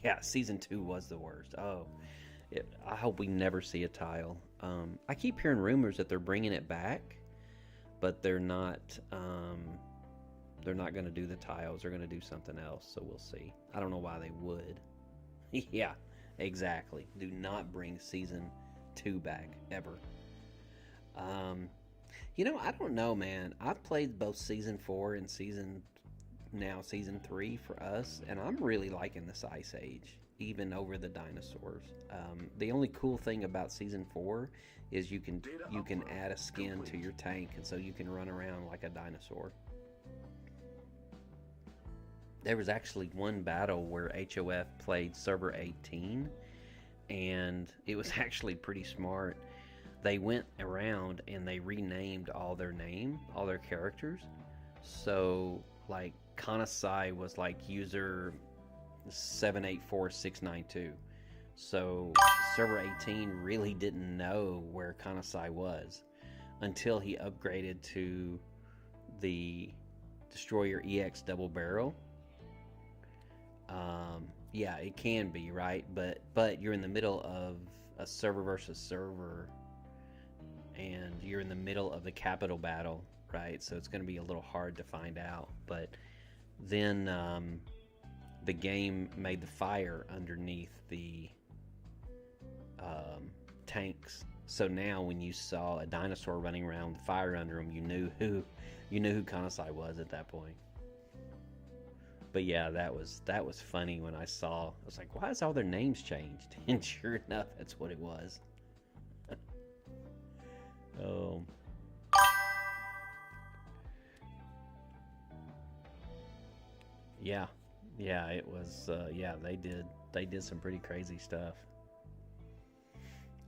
Yeah, Season 2 was the worst. Oh, I hope we never see a tile. I keep hearing rumors that they're bringing it back, but they're not going to do the tiles. They're going to do something else, so we'll see. I don't know why they would. Yeah, exactly. Do not bring Season 2 back, ever. You know, I don't know, man. I've played both Season 4 and Season 3 for us, and I'm really liking this Ice Age, even over the dinosaurs. The only cool thing about Season 4 is you can add a skin to your tank, and so you can run around like a dinosaur. There was actually one battle where HOF played Server 18, and it was actually pretty smart. They went around and they renamed all their characters. So, like, Kanasai was like user 784692. So, Server 18 really didn't know where Kanasai was until he upgraded to the Destroyer EX double barrel. Yeah, it can be, right? But you're in the middle of a server versus server, and you're in the middle of the capital battle, right? So it's going to be a little hard to find out. But then the game made the fire underneath the tanks. So now when you saw a dinosaur running around with fire under him, you knew who Kanasai was at that point. But yeah, that was funny when I saw. I was like, why is all their names changed? And sure enough, that's what it was. Oh. Yeah, it was. Yeah, they did some pretty crazy stuff.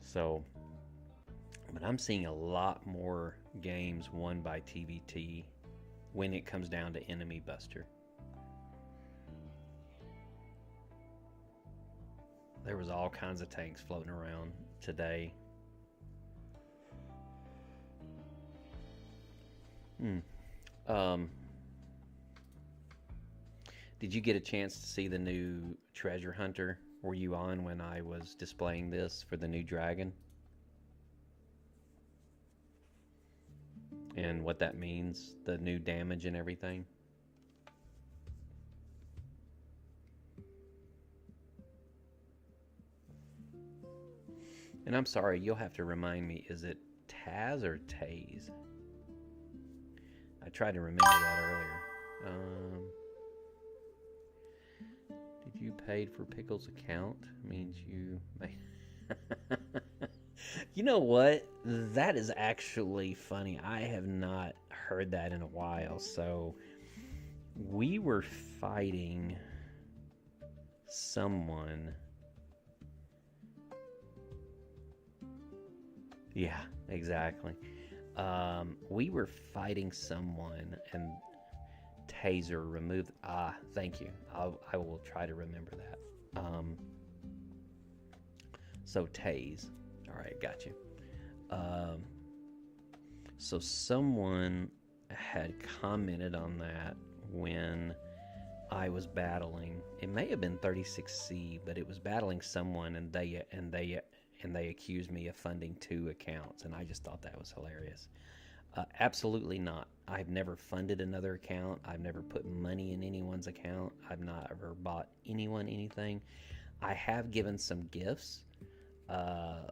So, but I'm seeing a lot more games won by TVT when it comes down to Enemy Buster. There was all kinds of tanks floating around today. Did you get a chance to see the new Treasure Hunter? Were you on when I was displaying this for the new dragon? And what that means, the new damage and everything? And I'm sorry, you'll have to remind me, is it Taz or Taze? I tried to remember that earlier. Did you paid for Pickle's account? Means you made... You know what? That is actually funny. I have not heard that in a while. So we were fighting someone. Yeah, exactly. We were fighting someone and Taser removed... thank you. I will try to remember that. So Tase. All right, got you. So someone had commented on that when I was battling. It may have been 36C, but it was battling someone, and they accused me of funding 2 accounts, and I just thought that was hilarious. Absolutely not. I've never funded another account. I've never put money in anyone's account. I've not ever bought anyone anything. I have given some gifts.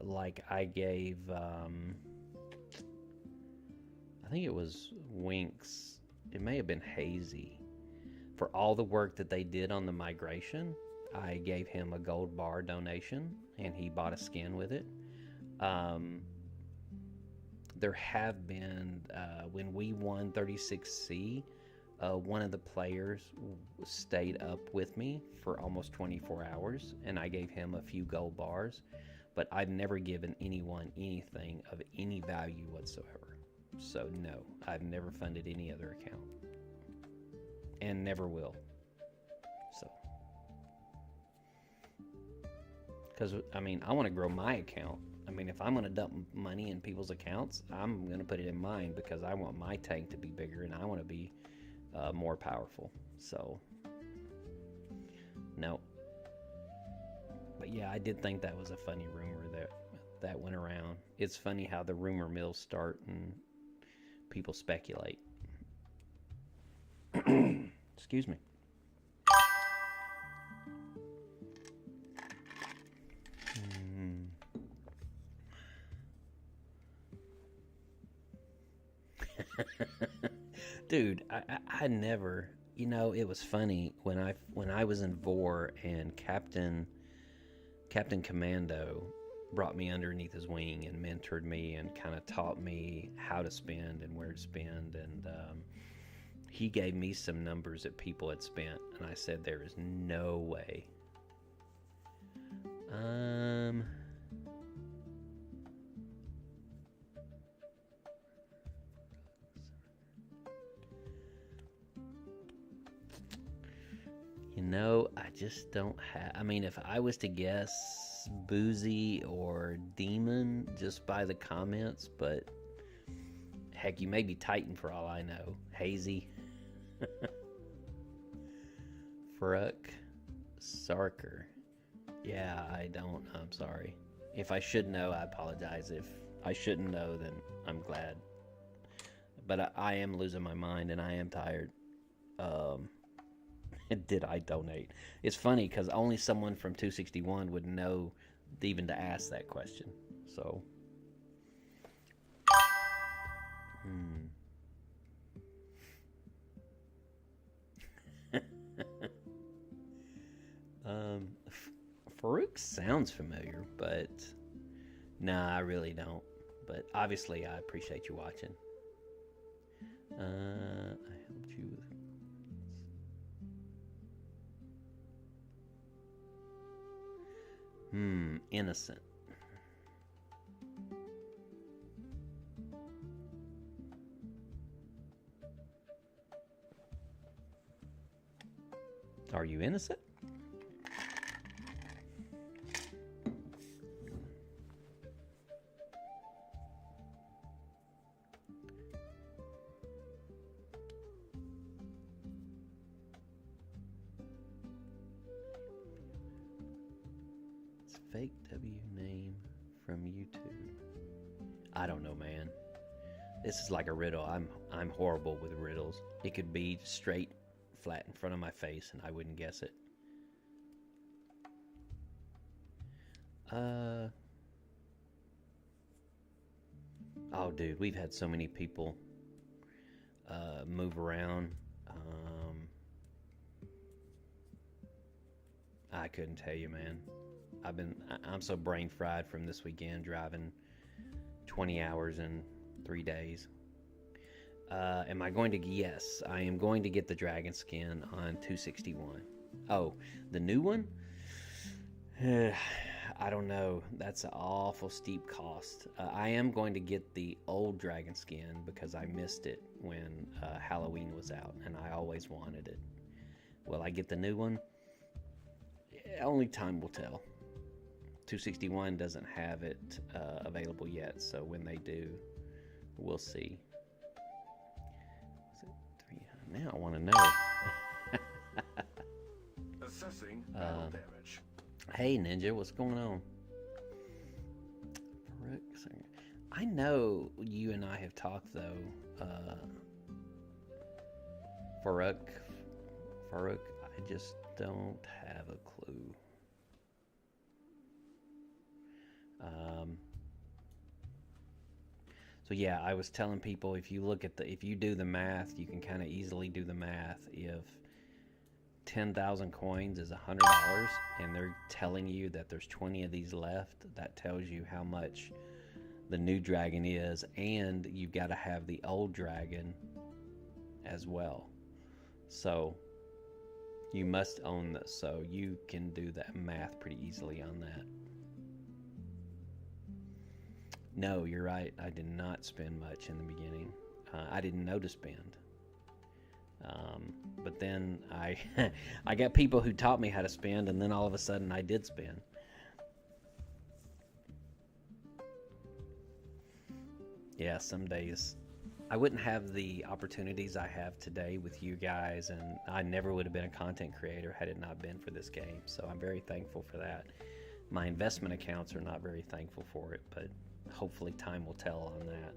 Like I gave, I think it was Winks, it may have been Hazy, for all the work that they did on the migration. I gave him a gold bar donation, and he bought a skin with it. There have been, when we won 36C, one of the players stayed up with me for almost 24 hours, and I gave him a few gold bars. But I've never given anyone anything of any value whatsoever. So no, I've never funded any other account. And never will. So. Because, I mean, I want to grow my account. I mean, if I'm going to dump money in people's accounts, I'm going to put it in mine because I want my tank to be bigger and I want to be more powerful. So, no. But yeah, I did think that was a funny rumor that went around. It's funny how the rumor mills start and people speculate. Excuse me. Dude, I never, you know, it was funny when I was in Vor and Captain Commando brought me underneath his wing and mentored me and kind of taught me how to spend and where to spend, and he gave me some numbers that people had spent, and I said there is no way. You know, I just don't have... I mean, if I was to guess Boozy or Demon just by the comments, but heck, you may be Titan for all I know. Hazy. Fruck. Sarker. Yeah, I don't. I'm sorry. If I should know, I apologize. If I shouldn't know, then I'm glad. But I am losing my mind and I am tired. Did I donate? It's funny because only someone from 261 would know even to ask that question. So, Farouk sounds familiar, but nah, I really don't. But obviously, I appreciate you watching. I helped you with... Innocent. Are you innocent? Fake W name from YouTube. I don't know, man. This is like a riddle. I'm horrible with riddles. It could be straight, flat in front of my face, and I wouldn't guess it. Oh, dude, we've had so many people move around. I couldn't tell you, man. I'm so brain fried from this weekend driving 20 hours in 3 days. Am I going to? Yes, I am going to get the dragon skin on 261. Oh, the new one? I don't know. That's an awful steep cost. I am going to get the old dragon skin because I missed it when Halloween was out, and I always wanted it. Will I get the new one? Only time will tell. 261 doesn't have it available yet, so when they do, we'll see. Is it 300? Now I want to know. Assessing battle damage. Hey Ninja, what's going on? I know you and I have talked though. Farouk, I just don't have a clue. So yeah, I was telling people if you do the math, you can kind of easily do the math. If 10,000 coins is $100 and they're telling you that there's 20 of these left, that tells you how much the new dragon is, and you've got to have the old dragon as well. So you must own this, so you can do that math pretty easily on that. No, you're right. I did not spend much in the beginning. I didn't know to spend. But then I got people who taught me how to spend, and then all of a sudden I did spend. Yeah, some days I wouldn't have the opportunities I have today with you guys, and I never would have been a content creator had it not been for this game. So I'm very thankful for that. My investment accounts are not very thankful for it, but hopefully time will tell on that.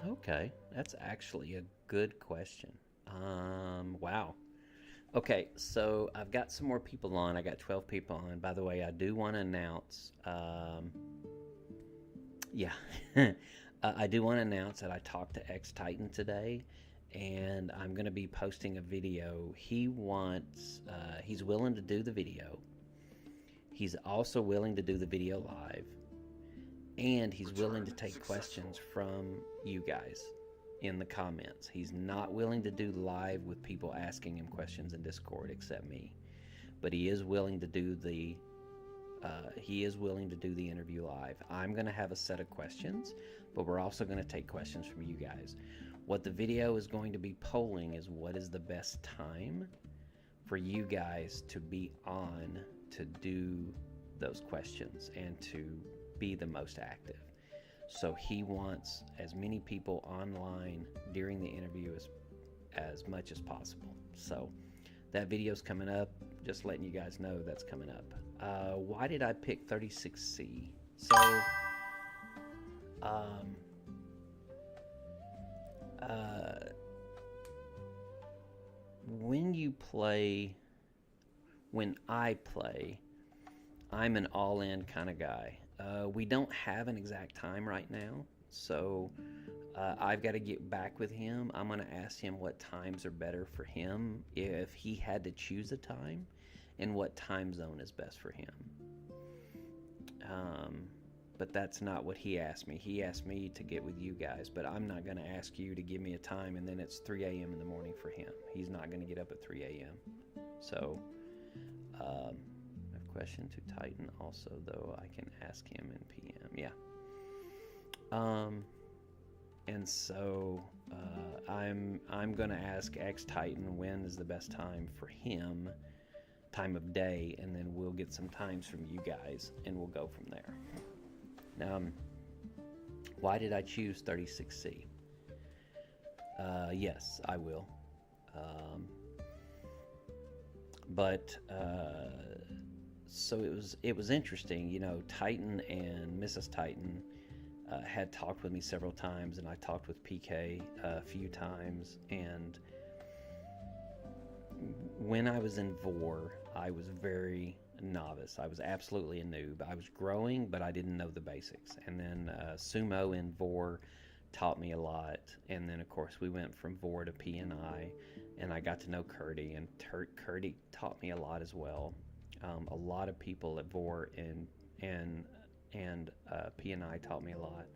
Okay, that's actually a good question. Wow. Okay, so I've got some more people on. I got 12 people on. By the way, I do want to announce, I do want to announce that I talked to X Titan today, and I'm going to be posting a video. He's willing to do the video. He's also willing to do the video live, and he's willing to take questions from you guys in the comments. He's not willing to do live with people asking him questions in Discord except me, but he is willing to do the interview live. I'm going to have a set of questions, but we're also going to take questions from you guys. What the video is going to be polling is what is the best time for you guys to be on to do those questions and to be the most active. So he wants as many people online during the interview as much as possible. So that video's coming up. Just letting you guys know that's coming up. Why did I pick 36C? So, when I play, I'm an all-in kind of guy. We don't have an exact time right now, so I've got to get back with him. I'm going to ask him what times are better for him if he had to choose a time, and what time zone is best for him. But that's not what he asked me. He asked me to get with you guys, but I'm not going to ask you to give me a time and then it's 3 a.m. in the morning for him. He's not going to get up at 3 a.m. So, I have a question to Titan also, though I can ask him in PM. Yeah. And so, I'm going to ask X Titan when is the best time for him, time of day, and then we'll get some times from you guys and we'll go from there. Why did I choose 36C? Yes, I will. So it was interesting, you know. Titan and Mrs. Titan had talked with me several times, and I talked with PK a few times, and when I was in Vor, I was very novice. I was absolutely a noob. I was growing, but I didn't know the basics. And then Sumo in Vor taught me a lot. And then, of course, we went from Vor to PNI, and I got to know Curdy, and Curdy taught me a lot as well. A lot of people at Vor and PNI taught me a lot.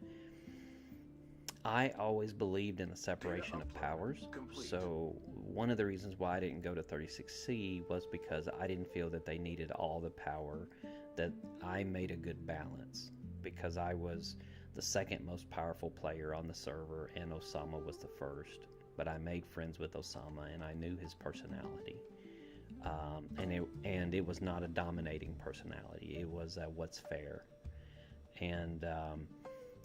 I always believed in a separation of powers, so one of the reasons why I didn't go to 36C was because I didn't feel that they needed all the power, that I made a good balance, because I was the second most powerful player on the server and Osama was the first, but I made friends with Osama and I knew his personality, and it was not a dominating personality, it was what's fair, and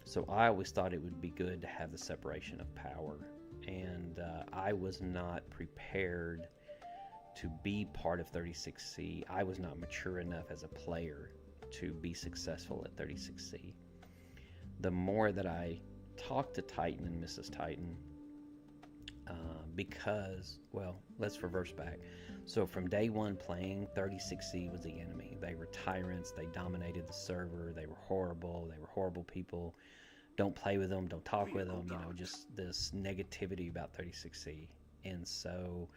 so I always thought it would be good to have the separation of power, and I was not prepared to be part of 36C. I was not mature enough as a player to be successful at 36C. The more that I talked to Titan and Mrs. Titan, because, well, let's reverse back. So from day one playing, 36C was the enemy. They were tyrants, they dominated the server, they were horrible people. Don't play with them, don't talk with them, just this negativity about 36C. And so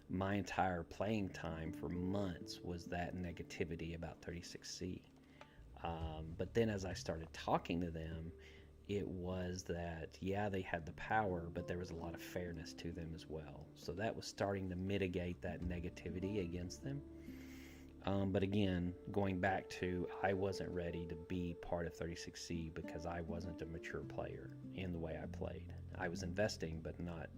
my entire playing time for months was that negativity about 36C. But then as I started talking to them, it was that, yeah, they had the power, but there was a lot of fairness to them as well. So that was starting to mitigate that negativity against them. But again, going back to, I wasn't ready to be part of 36C because I wasn't a mature player in the way I played. I was investing, but not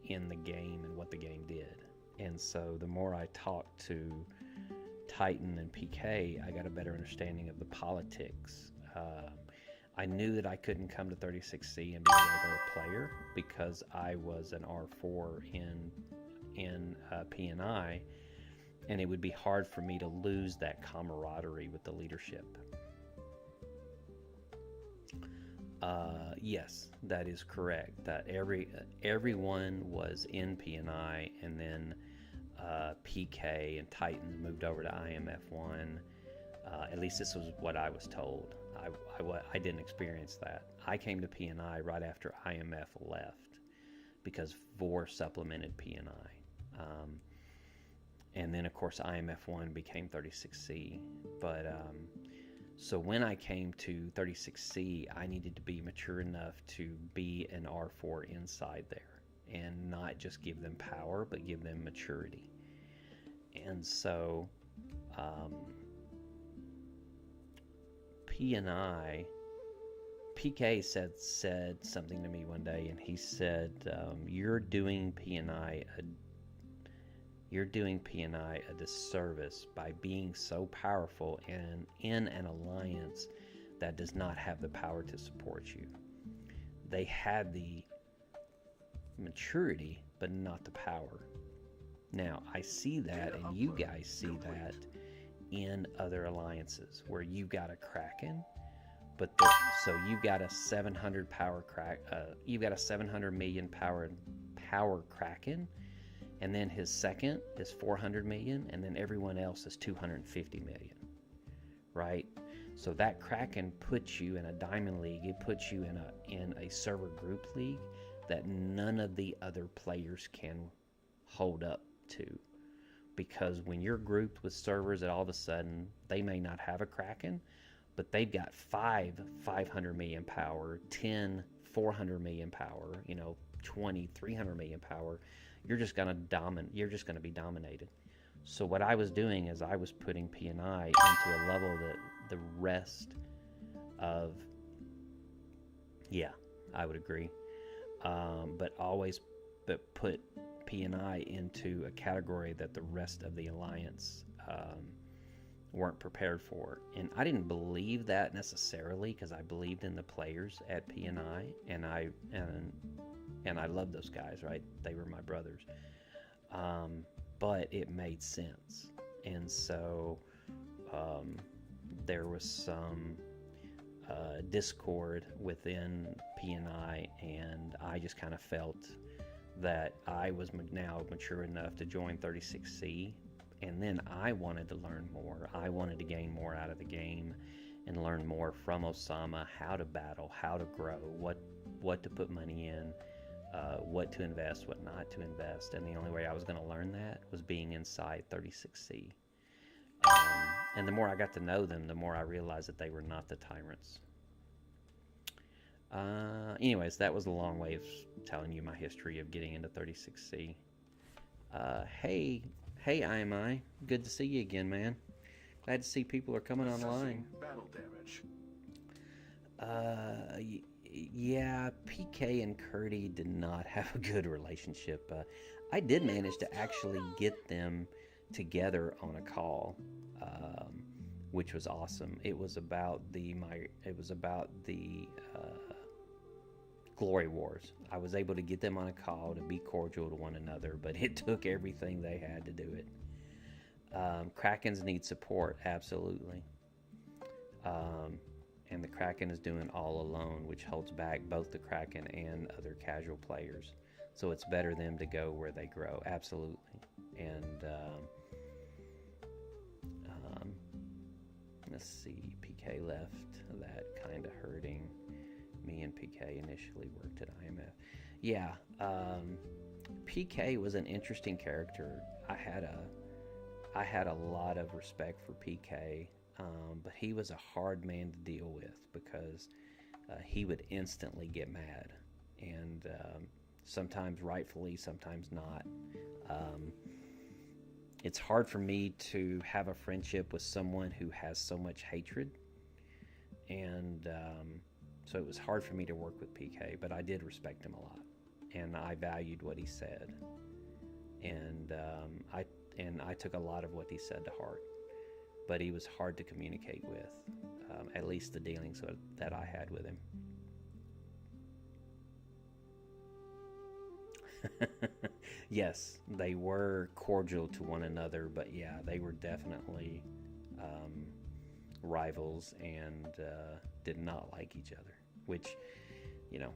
in the game and what the game did. And so the more I talked to Titan and PK, I got a better understanding of the politics. I knew that I couldn't come to 36C and be a regular player because I was an R4 in PNI, and it would be hard for me to lose that camaraderie with the leadership. Yes, that is correct. That everyone was in PNI, and then PK and Titans moved over to IMF1. At least this was what I was told. I didn't experience that. I came to PNI right after IMF left because VOR supplemented PNI. And then, of course, IMF1 became 36C. But so when I came to 36C, I needed to be mature enough to be an R4 inside there and not just give them power, but give them maturity. And so PK said something to me one day, and he said, "You're doing PNI a disservice by being so powerful and in an alliance that does not have the power to support you." They had the maturity, but not the power. Now, I see that, and you guys see that in other alliances where you've got a Kraken, but so you've got a 700 power you've got a 700 million power Kraken, and then his second is 400 million, and then everyone else is 250 million, right? So that Kraken puts you in a diamond league. It puts you in a server group league that none of the other players can hold up to. Because when you're grouped with servers that all of a sudden they may not have a Kraken, but they've got 500 million power, 10 400 million power, 20 300 million power, you're just going to be dominated. So what I was doing is I was putting PNI into a level that the rest of, I would agree, but put PNI into a category that the rest of the alliance weren't prepared for. And I didn't believe that necessarily, because I believed in the players at PNI, and I loved those guys, right? They were my brothers. But it made sense. And so there was some discord within PNI, and I just kind of felt that I was now mature enough to join 36C, and then I wanted to learn more. I wanted to gain more out of the game and learn more from Osama, how to battle, how to grow, what to put money in, what to invest, what not to invest. And the only way I was going to learn that was being inside 36C. And the more I got to know them, the more I realized that they were not the tyrants. Anyways, that was a long way of telling you my history of getting into 36C. Hey, IMI. Good to see you again, man. Glad to see people are coming online. Battle damage. Yeah, PK and Curdy did not have a good relationship. I did manage to actually get them together on a call, which was awesome. It was about the Glory Wars. I was able to get them on a call to be cordial to one another, but it took everything they had to do it. Krakens need support, absolutely. And the Kraken is doing all alone, which holds back both the Kraken and other casual players. So it's better them to go where they grow, absolutely. And let's see, PK left. That kind of hurting. Me and PK initially worked at IMF. Yeah, PK was an interesting character. I had a lot of respect for PK, but he was a hard man to deal with because he would instantly get mad, and sometimes rightfully, sometimes not. It's hard for me to have a friendship with someone who has so much hatred, and so it was hard for me to work with PK, but I did respect him a lot, and I valued what he said, and I took a lot of what he said to heart. But he was hard to communicate with, at least the dealings that I had with him. Yes, they were cordial to one another, but yeah, they were definitely rivals and did not like each other, which, you know,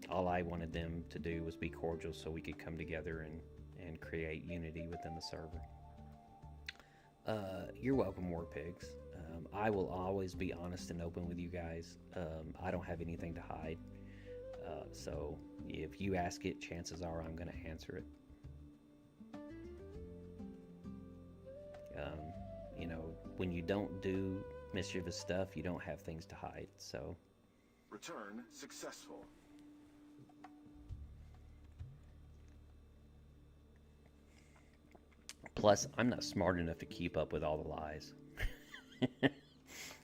all I wanted them to do was be cordial so we could come together and create unity within the server. You're welcome, War Pigs. I will always be honest and open with you guys. I don't have anything to hide. So if you ask it, chances are I'm going to answer it. You know, when you don't do mischievous stuff, you don't have things to hide. So Return successful. plus, I'm not smart enough to keep up with all the lies.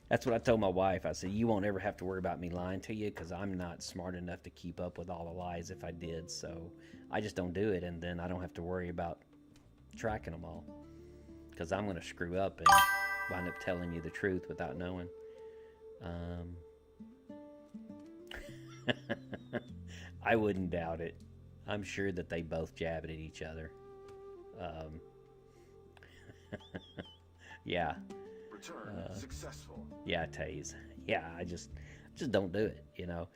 That's what I told my wife. I said, you won't ever have to worry about me lying to you because I'm not smart enough to keep up with all the lies if I did. So I just don't do it, and then I don't have to worry about tracking them all because I'm going to screw up and wind up telling you the truth without knowing. I wouldn't doubt it. I'm sure that they both jabbed at each other. Yeah. Return successful. Yeah, Taze. Yeah, I just don't do it, you know.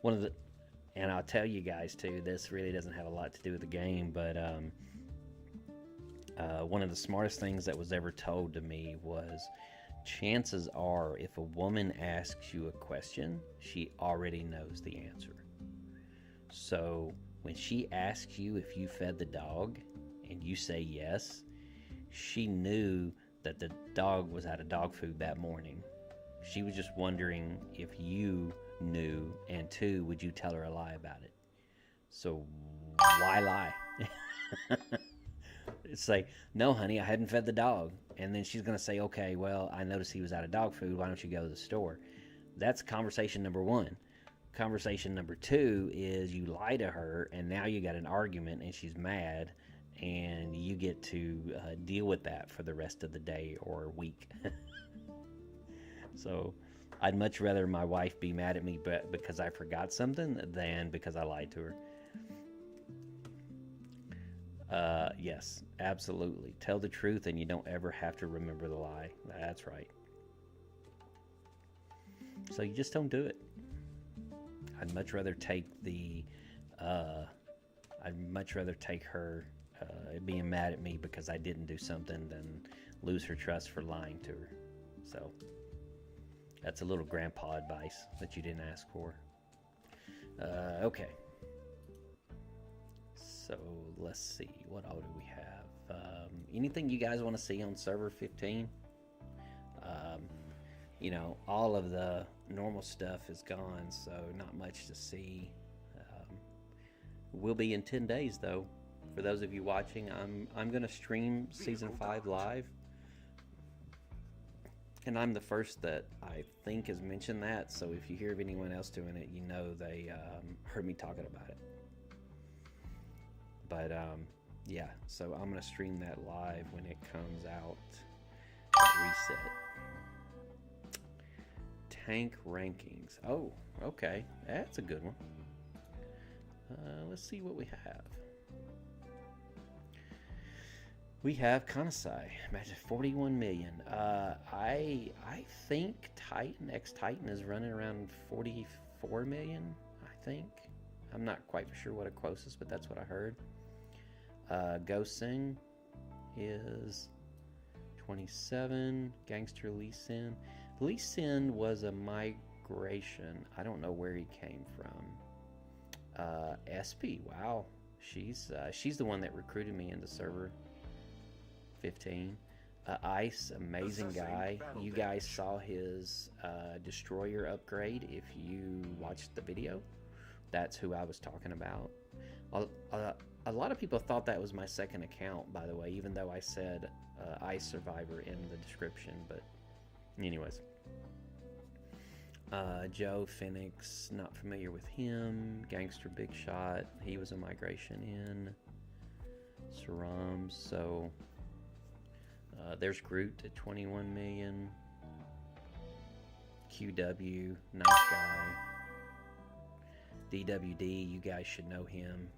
And I'll tell you guys too, this really doesn't have a lot to do with the game, but one of the smartest things that was ever told to me was, chances are if a woman asks you a question, she already knows the answer. So when she asks you if you fed the dog and you say yes, she knew that the dog was out of dog food that morning. She was just wondering if you knew, and two, would you tell her a lie about it? So why lie? It's like, no, honey, I hadn't fed the dog. And then she's going to say, okay, well, I noticed he was out of dog food. Why don't you go to the store? That's conversation number one. Conversation number two is you lie to her, and now you got an argument, and she's mad, and you get to deal with that for the rest of the day or week. So I'd much rather my wife be mad at me because I forgot something than because I lied to her. Yes, absolutely. Tell the truth and you don't ever have to remember the lie. That's right. So you just don't do it. I'd much rather take the I'd much rather take her being mad at me because I didn't do something than lose her trust for lying to her. So that's a little grandpa advice that you didn't ask for. Okay. So let's see, what all do we have? Anything you guys want to see on server 15? You know, all of the normal stuff is gone, so not much to see. We'll be in 10 days though. For those of you watching, I'm gonna stream season 5 live. And I'm the first that I think has mentioned that, so if you hear of anyone else doing it, you know they heard me talking about it. But yeah, so I'm gonna stream that live when it comes out at reset. Tank rankings. Oh, okay, that's a good one. Let's see what we have. We have Kanasai, imagine 41 million. I think Titan, X-Titan is running around 44 million, I think. I'm not quite sure what it closest, but that's what I heard. Go Sing is 27. Gangster Lee Sin. Lee Sin was a migration. I don't know where he came from. SP, wow. She's the one that recruited me into server 15. Ice, amazing guy. You guys saw his destroyer upgrade if you watched the video. That's who I was talking about. A lot of people thought that was my second account, by the way, even though I said Ice Survivor in the description. But anyways, Joe Phoenix, not familiar with him. Gangster Big Shot, he was a migration in. Saram, so there's Groot at 21 million. QW, nice guy. DWD, you guys should know him.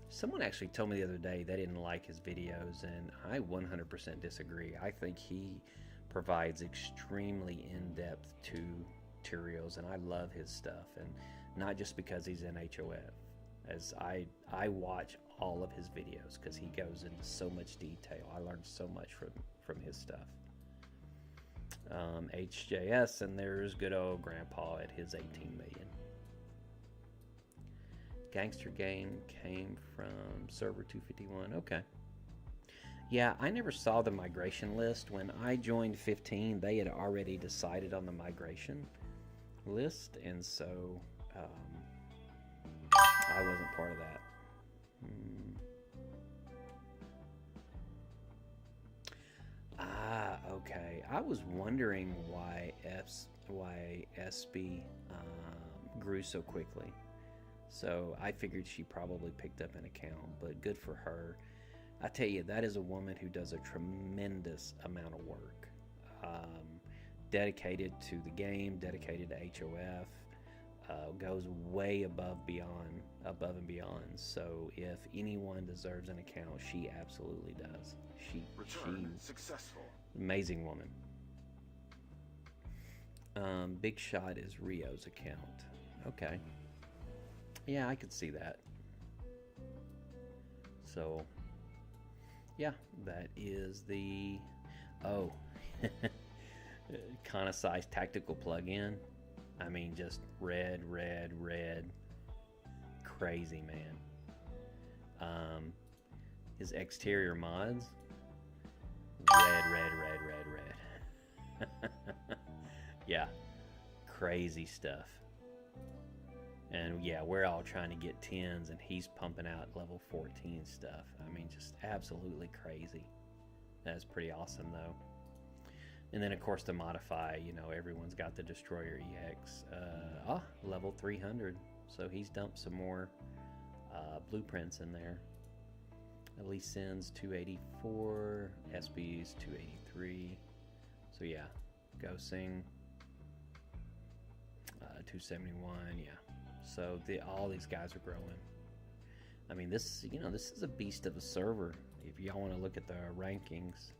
Someone actually told me the other day they didn't like his videos, and I 100% disagree. I think he provides extremely in-depth tutorials, and I love his stuff, and not just because he's in HOF. As I watch all of his videos because he goes into so much detail. I learned so much from his stuff. HJS, and there's good old grandpa at his 18 million. Gangster Game came from server 251. Okay. Yeah, I never saw the migration list. When I joined 15, they had already decided on the migration list, and so I wasn't part of that. Okay. I was wondering why SB grew so quickly. So I figured she probably picked up an account, but good for her. I tell you, that is a woman who does a tremendous amount of work. Dedicated to the game, dedicated to HOF, goes way above and beyond. So if anyone deserves an account, she absolutely does. Return successful. Amazing woman. Big Shot is Rio's account. Okay. Yeah, I could see that. So, yeah, that is the... Oh. Kanasai's tactical plug-in. I mean, just red. Crazy, man. His exterior mods. Red. Yeah. Crazy stuff. And yeah, we're all trying to get 10s, and he's pumping out level 14 stuff. I mean, just absolutely crazy. That's pretty awesome, though. And then, of course, to modify, you know, everyone's got the Destroyer EX. Level 300. So he's dumped some more blueprints in there. Elise Sins 284. SB's 283. So yeah, Go Sing 271. Yeah. So all these guys are growing. I mean, this is a beast of a server. If y'all want to look at the rankings,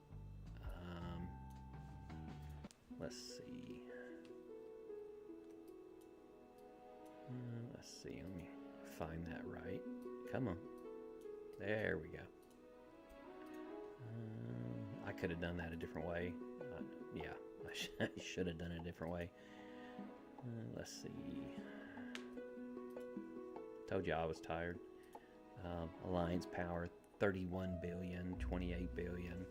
let's see. Let me find that right. Come on. There we go. I could have done that a different way. Yeah, I should have done it a different way. Let's see. Told you I was tired. Alliance power, 31 billion, 28 billion.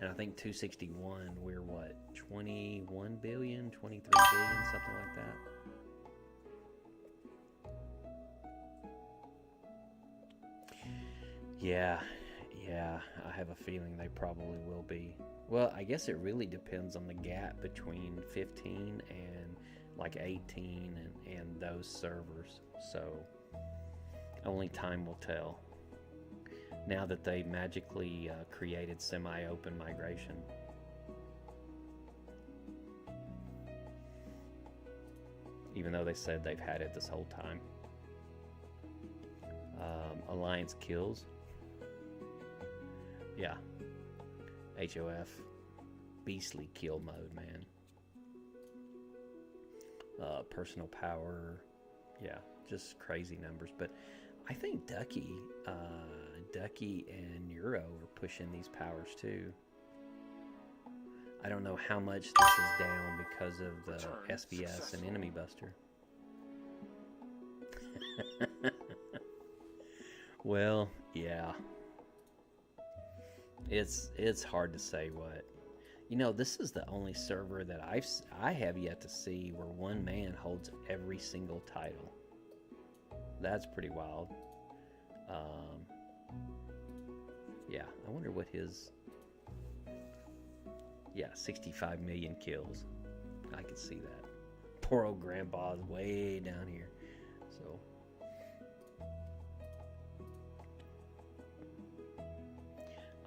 And I think 261, we're what? 21 billion, 23 billion, something like that. Yeah, I have a feeling they probably will be. Well, I guess it really depends on the gap between 15 and like 18 and those servers. So only time will tell. Now that they magically created semi-open migration. Even though they said they've had it this whole time. Alliance kills. Yeah. HOF. Beastly kill mode, man. Personal power. Yeah, just crazy numbers. But I think Ducky and Euro are pushing these powers too. I don't know how much this is down because of the SVS and Enemy Buster. Well, yeah. It's hard to say what. You know, this is the only server that I have yet to see where one man holds every single title. That's pretty wild. Yeah, I wonder what his... Yeah, 65 million kills. I can see that. Poor old grandpa's way down here. So...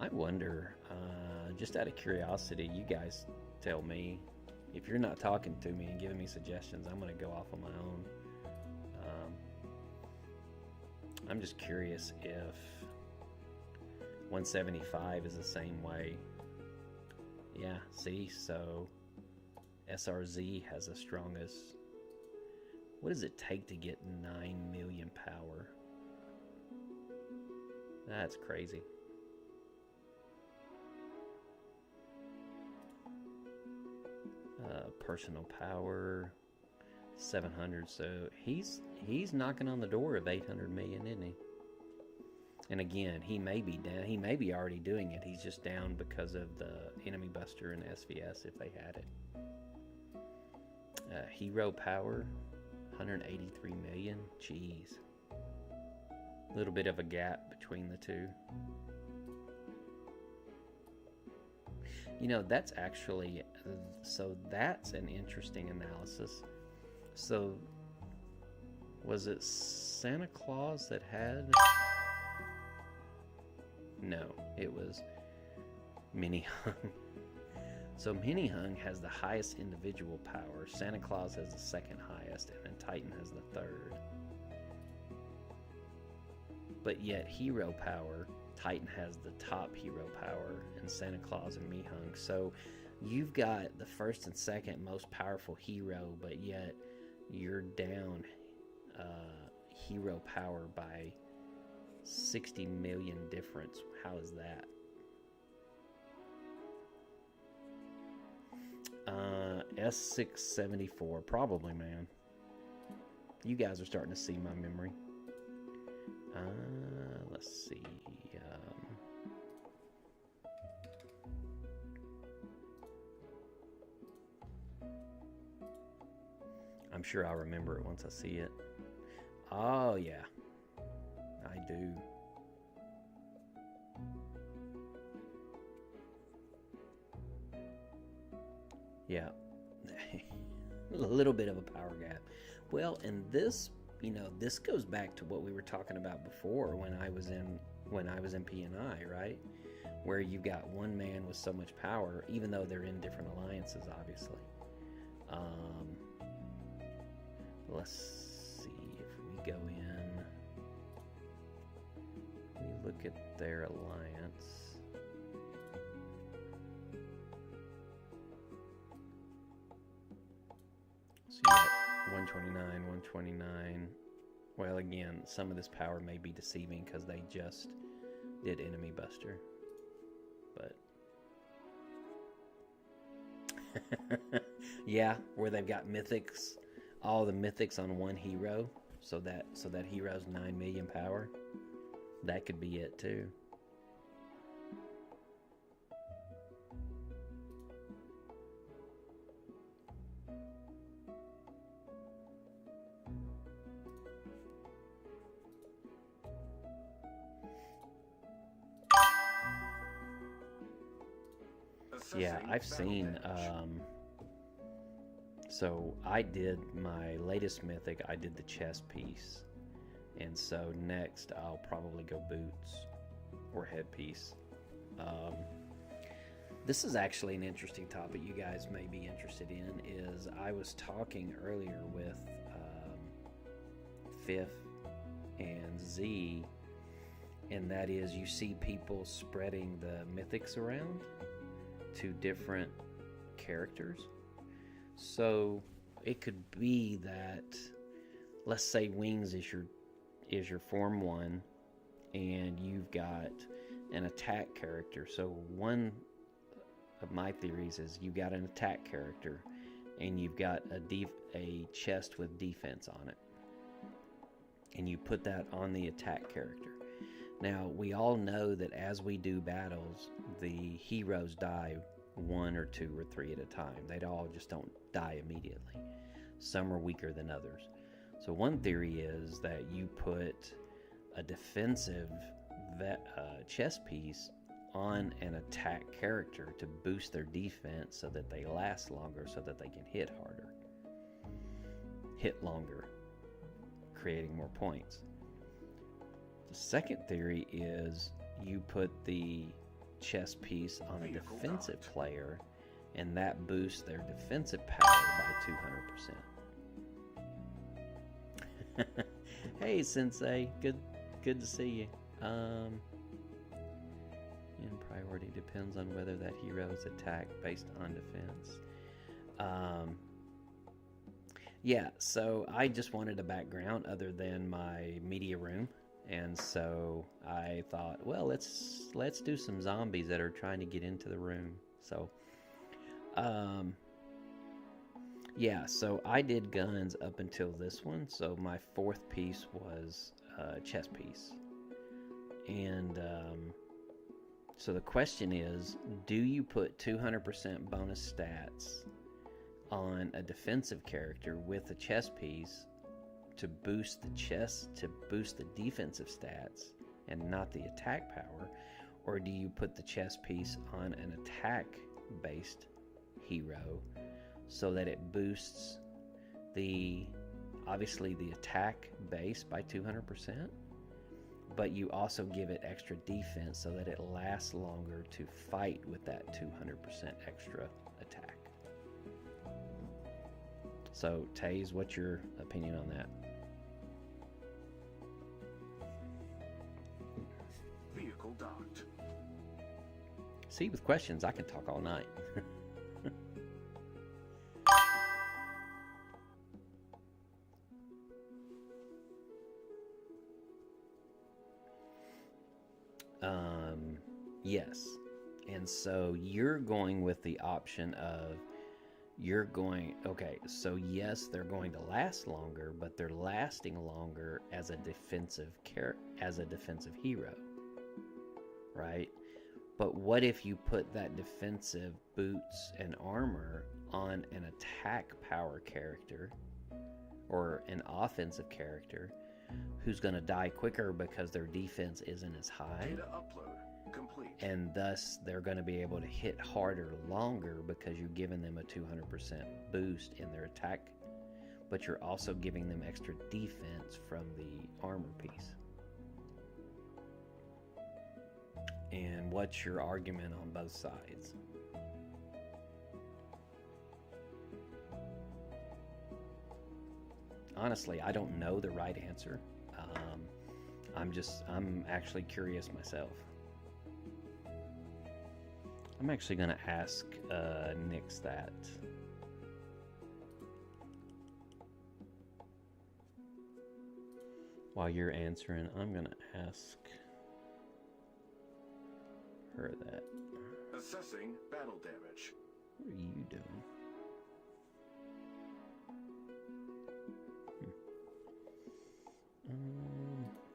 I wonder, just out of curiosity, you guys tell me. If you're not talking to me and giving me suggestions, I'm going to go off on my own. I'm just curious if 175 is the same way. Yeah, see, so SRZ has the strongest. What does it take to get 9 million power? That's crazy. Personal power 700, so he's knocking on the door of 800 million, isn't he? And again, he may be down, he may be already doing it. He's just down because of the Enemy Buster and SVS if they had it. Hero power 183 million. Jeez, a little bit of a gap between the two. You know, that's actually, so that's an interesting analysis. So, was it Santa Claus that had? No, it was Mini Hung. So Mini Hung has the highest individual power, Santa Claus has the second highest, and then Titan has the third. But yet hero power, Titan has the top hero power, and Santa Claus and Mihung. So you've got the first and second most powerful hero, but yet you're down hero power by 60 million difference. How is that? S674, probably, man. You guys are starting to see my memory. Let's see. I'm sure I'll remember it once I see it. Oh, yeah. I do. Yeah. A little bit of a power gap. Well, and this, you know, this goes back to what we were talking about before when I was in PNI, right? Where you've got one man with so much power, even though they're in different alliances, obviously. Let's see if we go in. We look at their alliance. So you got 129, 129, Well, again, some of this power may be deceiving because they just did Enemy Buster. But yeah, where they've got mythics, all the mythics on one hero, so that hero's 9 million power. That could be it too. Yeah, I've seen, so I did my latest mythic, I did the chest piece, and so next I'll probably go boots or headpiece. This is actually an interesting topic you guys may be interested in, is I was talking earlier with Fifth and Z, and that is you see people spreading the mythics around to different characters. So it could be that, let's say Wings is your form 1 and you've got an attack character. So one of my theories is you've got an attack character and you've got a chest with defense on it, and you put that on the attack character. Now, we all know that as we do battles, the heroes die 1 or 2 or 3 at a time. They all just don't die immediately. Some are weaker than others. So one theory is that you put a defensive chess piece on an attack character to boost their defense so that they last longer, so that they can hit harder, hit longer, creating more points. The second theory is you put the chess piece on a defensive player, and that boosts their defensive power by 200%. Hey Sensei, good to see you. In priority depends on whether that hero is attacked based on defense. Yeah, so I just wanted a background other than my media room. And so I thought, well, let's do some zombies that are trying to get into the room. So, yeah, so I did guns up until this one. So my 4th piece was a chess piece. And so the question is, do you put 200% bonus stats on a defensive character with a chess piece to boost the defensive stats and not the attack power? Or do you put the chess piece on an attack based hero so that it boosts obviously the attack base by 200%, but you also give it extra defense so that it lasts longer to fight with that 200% extra attack? So Taze, what's your opinion on that? Vehicle docked. See, with questions, I can talk all night. Yes. And so you're going with the option of okay, so yes, they're going to last longer, but they're lasting longer as a defensive hero, right? But what if you put that defensive boots and armor on an attack power character or an offensive character who's going to die quicker because their defense isn't as high? Data upload complete. And thus they're going to be able to hit harder longer because you're giving them a 200% boost in their attack, but you're also giving them extra defense from the armor piece. And what's your argument on both sides? Honestly, I don't know the right answer. I'm actually curious myself. I'm actually going to ask Nyx that. while you're answering, I'm gonna ask her that. Assessing battle damage. What are you doing?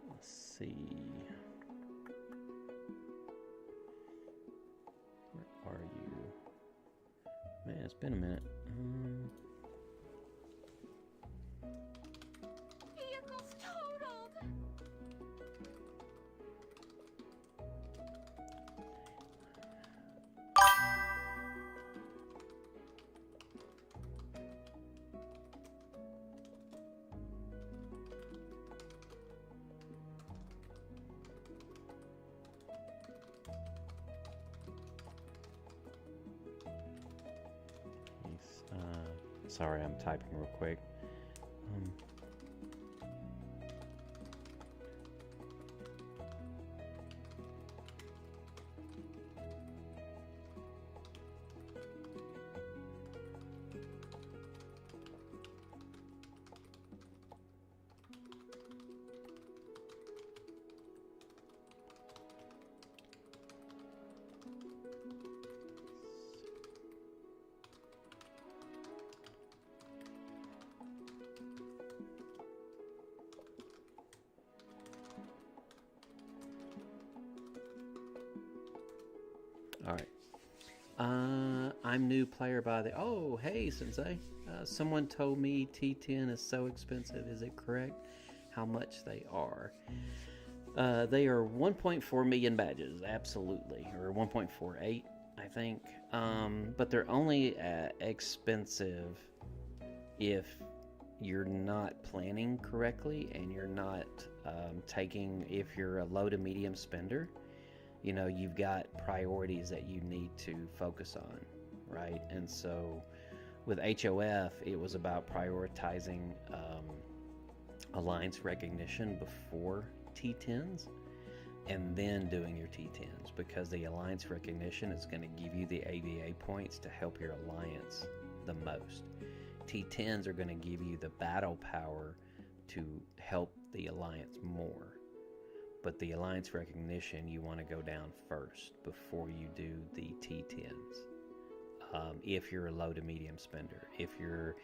Let's see. Where are you? Man, it's been a minute. Vehicle's totaled. Sorry, I'm typing real quick. All right. I'm new player by the... Oh, hey, Sensei. Someone told me T10 is so expensive. Is it correct? How much they are? They are 1.4 million badges, absolutely. Or 1.48, I think. But they're only expensive if you're not planning correctly and you're not taking... If you're a low to medium spender, you know, you've got priorities that you need to focus on, right? And so with HOF, it was about prioritizing alliance recognition before T10s and then doing your T10s, because the alliance recognition is going to give you the AVA points to help your alliance the most. T10s are going to give you the battle power to help the alliance more. But the alliance recognition, you want to go down first before you do the T10s. If you're a low to medium spender. If you're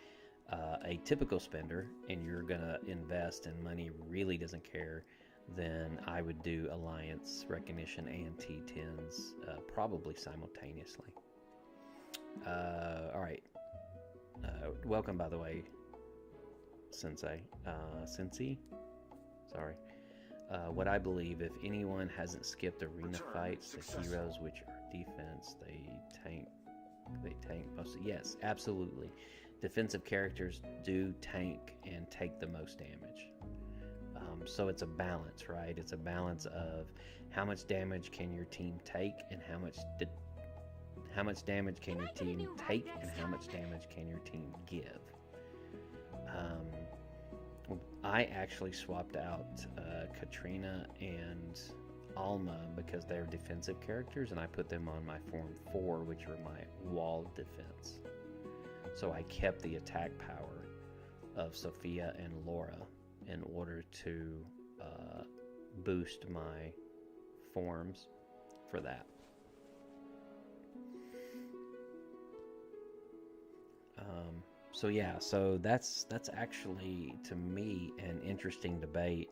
a typical spender and you're going to invest and money really doesn't care, then I would do alliance recognition and T10s probably simultaneously. All right. Welcome, by the way, Sensei. Sensei? Sorry. What I believe, if anyone hasn't skipped arena fights, the heroes, which are defense, they tank most. Yes, absolutely. Defensive characters do tank and take the most damage. So it's a balance, right? It's a balance of how much damage can your team take and how much damage can your team take and how much damage can your team give. I actually swapped out Katrina and Alma because they're defensive characters, and I put them on my Form 4, which are my wall defense. So I kept the attack power of Sophia and Laura in order to boost my forms for that. So yeah, so that's actually, to me, an interesting debate.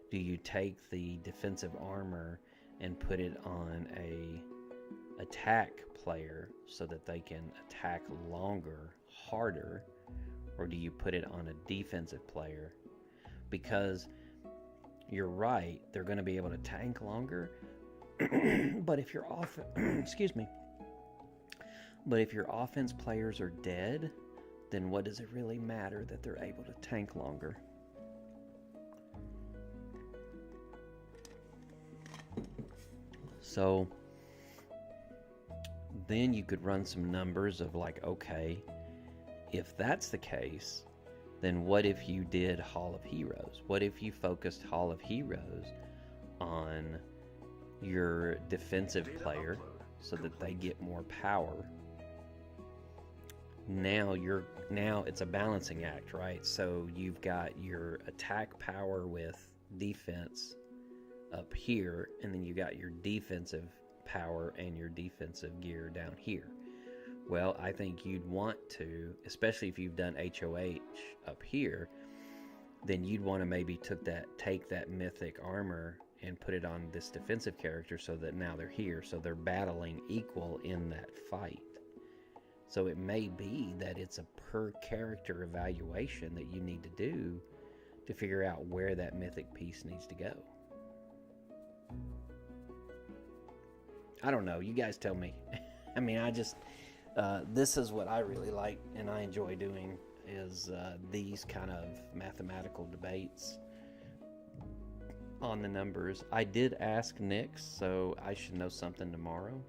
Do you take the defensive armor and put it on a attack player so that they can attack longer, harder, or do you put it on a defensive player? Because you're right, they're going to be able to tank longer, but if your excuse me, but if your offense players are dead, then what does it really matter that they're able to tank longer? So then you could run some numbers of like, okay, if that's the case, then what if you did Hall of Heroes? What if you focused Hall of Heroes on your defensive player so that they get more power? Now it's a balancing act, right? So you've got your attack power with defense up here, and then you got your defensive power and your defensive gear down here. Well, I think you'd want to, especially if you've done HOH up here, then you'd want to maybe take that mythic armor and put it on this defensive character so that now they're here, so they're battling equal in that fight. So it may be that it's a per character evaluation that you need to do to figure out where that mythic piece needs to go. I don't know. You guys tell me. I mean, this is what I really like and I enjoy doing, is these kind of mathematical debates on the numbers. I did ask Nick, so I should know something tomorrow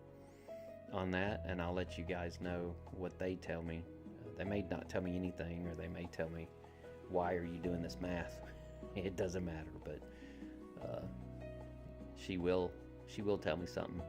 on that, and I'll let you guys know what they tell me. They may not tell me anything, or they may tell me, why are you doing this math? It doesn't matter, but she will tell me something.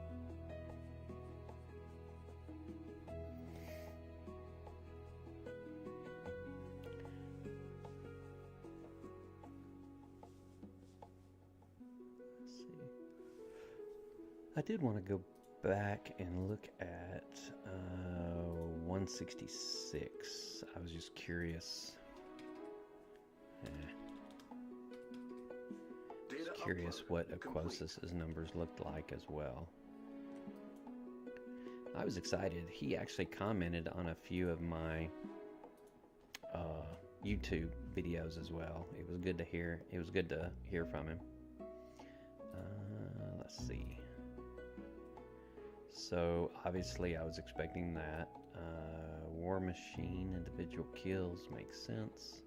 I did want to go back and look at 166. I was just curious. Just curious what Aquosis's numbers looked like as well. I was excited. He actually commented on a few of my YouTube videos as well. It was good to hear. It was good to hear from him. Let's see. So obviously I was expecting that. War Machine individual kills makes sense.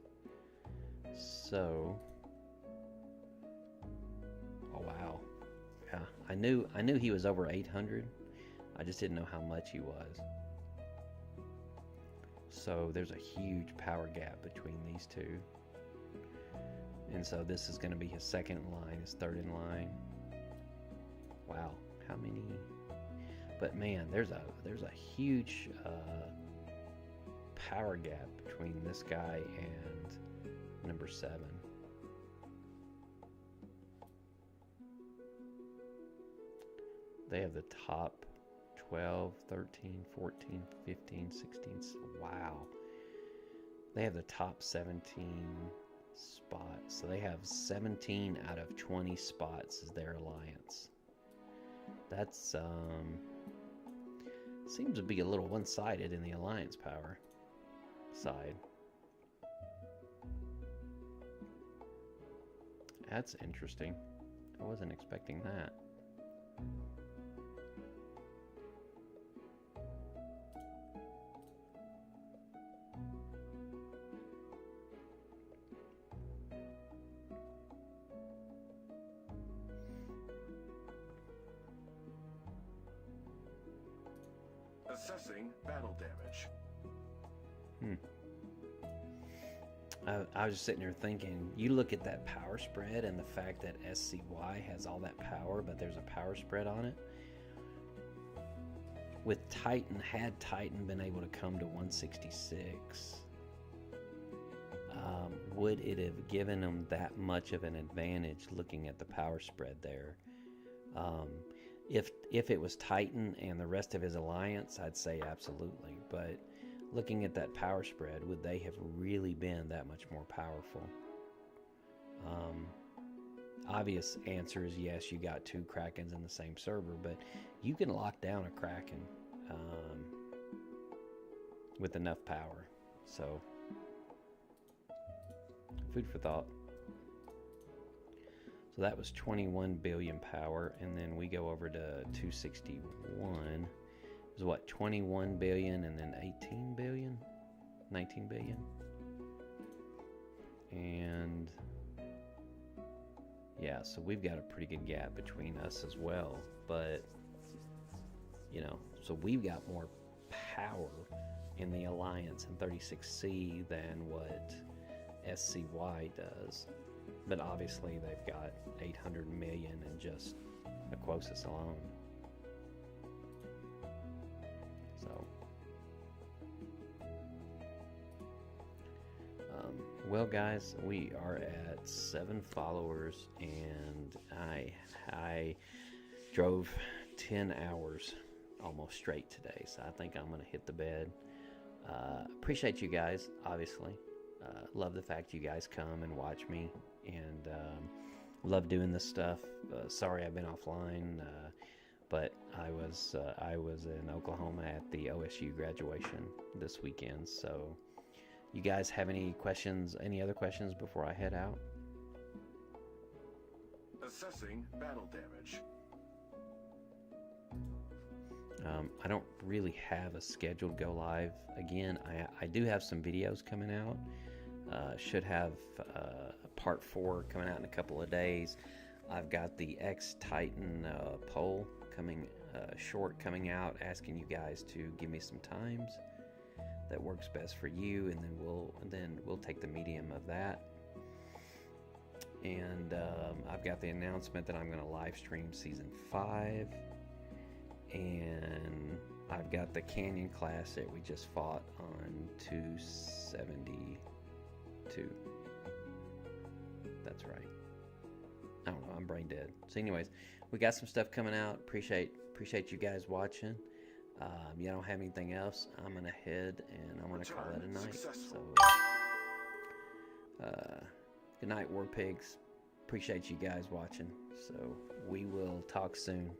So, oh wow, yeah, I knew he was over 800. I just didn't know how much he was. So there's a huge power gap between these two. And so this is going to be his second in line, his third in line. Wow, how many? But man, there's a huge power gap between this guy and number 7. They have the top 12, 13, 14, 15, 16. Wow. They have the top 17 spots. So they have 17 out of 20 spots as their alliance. That's seems to be a little one-sided in the alliance power side. That's interesting. I wasn't expecting that. Assessing battle damage. I was just sitting there thinking, you look at that power spread and the fact that SCY has all that power, but there's a power spread on it. With Titan, had Titan been able to come to 166, would it have given them that much of an advantage looking at the power spread there? If it was Titan and the rest of his alliance, I'd say absolutely. But looking at that power spread, would they have really been that much more powerful? Obvious answer is yes, you got 2 Krakens in the same server, but you can lock down a Kraken with enough power. So, food for thought. So that was 21 billion power, and then we go over to 261. It was what, 21 billion and then 18 billion? 19 billion? And yeah, so we've got a pretty good gap between us as well. But, you know, so we've got more power in the Alliance in 36C than what SCY does. But obviously they've got 800 million in just Aquosis alone. So well, guys, we are at 7 followers, and I drove 10 hours almost straight today, so I think I'm going to hit the bed. Appreciate you guys, obviously. Love the fact you guys come and watch me, and love doing this stuff. Sorry I've been offline, but I was in Oklahoma at the OSU graduation this weekend. So, you guys have any questions? Any other questions before I head out? Assessing battle damage. I don't really have a scheduled go live. Again, I do have some videos coming out. Should have part 4 coming out in a couple of days. I've got the X-Titan poll coming coming out, asking you guys to give me some times that works best for you, and then we'll take the medium of that. And I've got the announcement that I'm going to live stream season 5. And I've got the Canyon class that we just fought on 272. That's right. I don't know, I'm brain dead. So anyways, we got some stuff coming out. Appreciate you guys watching. You don't have anything else, I'm gonna head and I'm gonna call it a night. So good night, War Pigs. Appreciate you guys watching. So we will talk soon.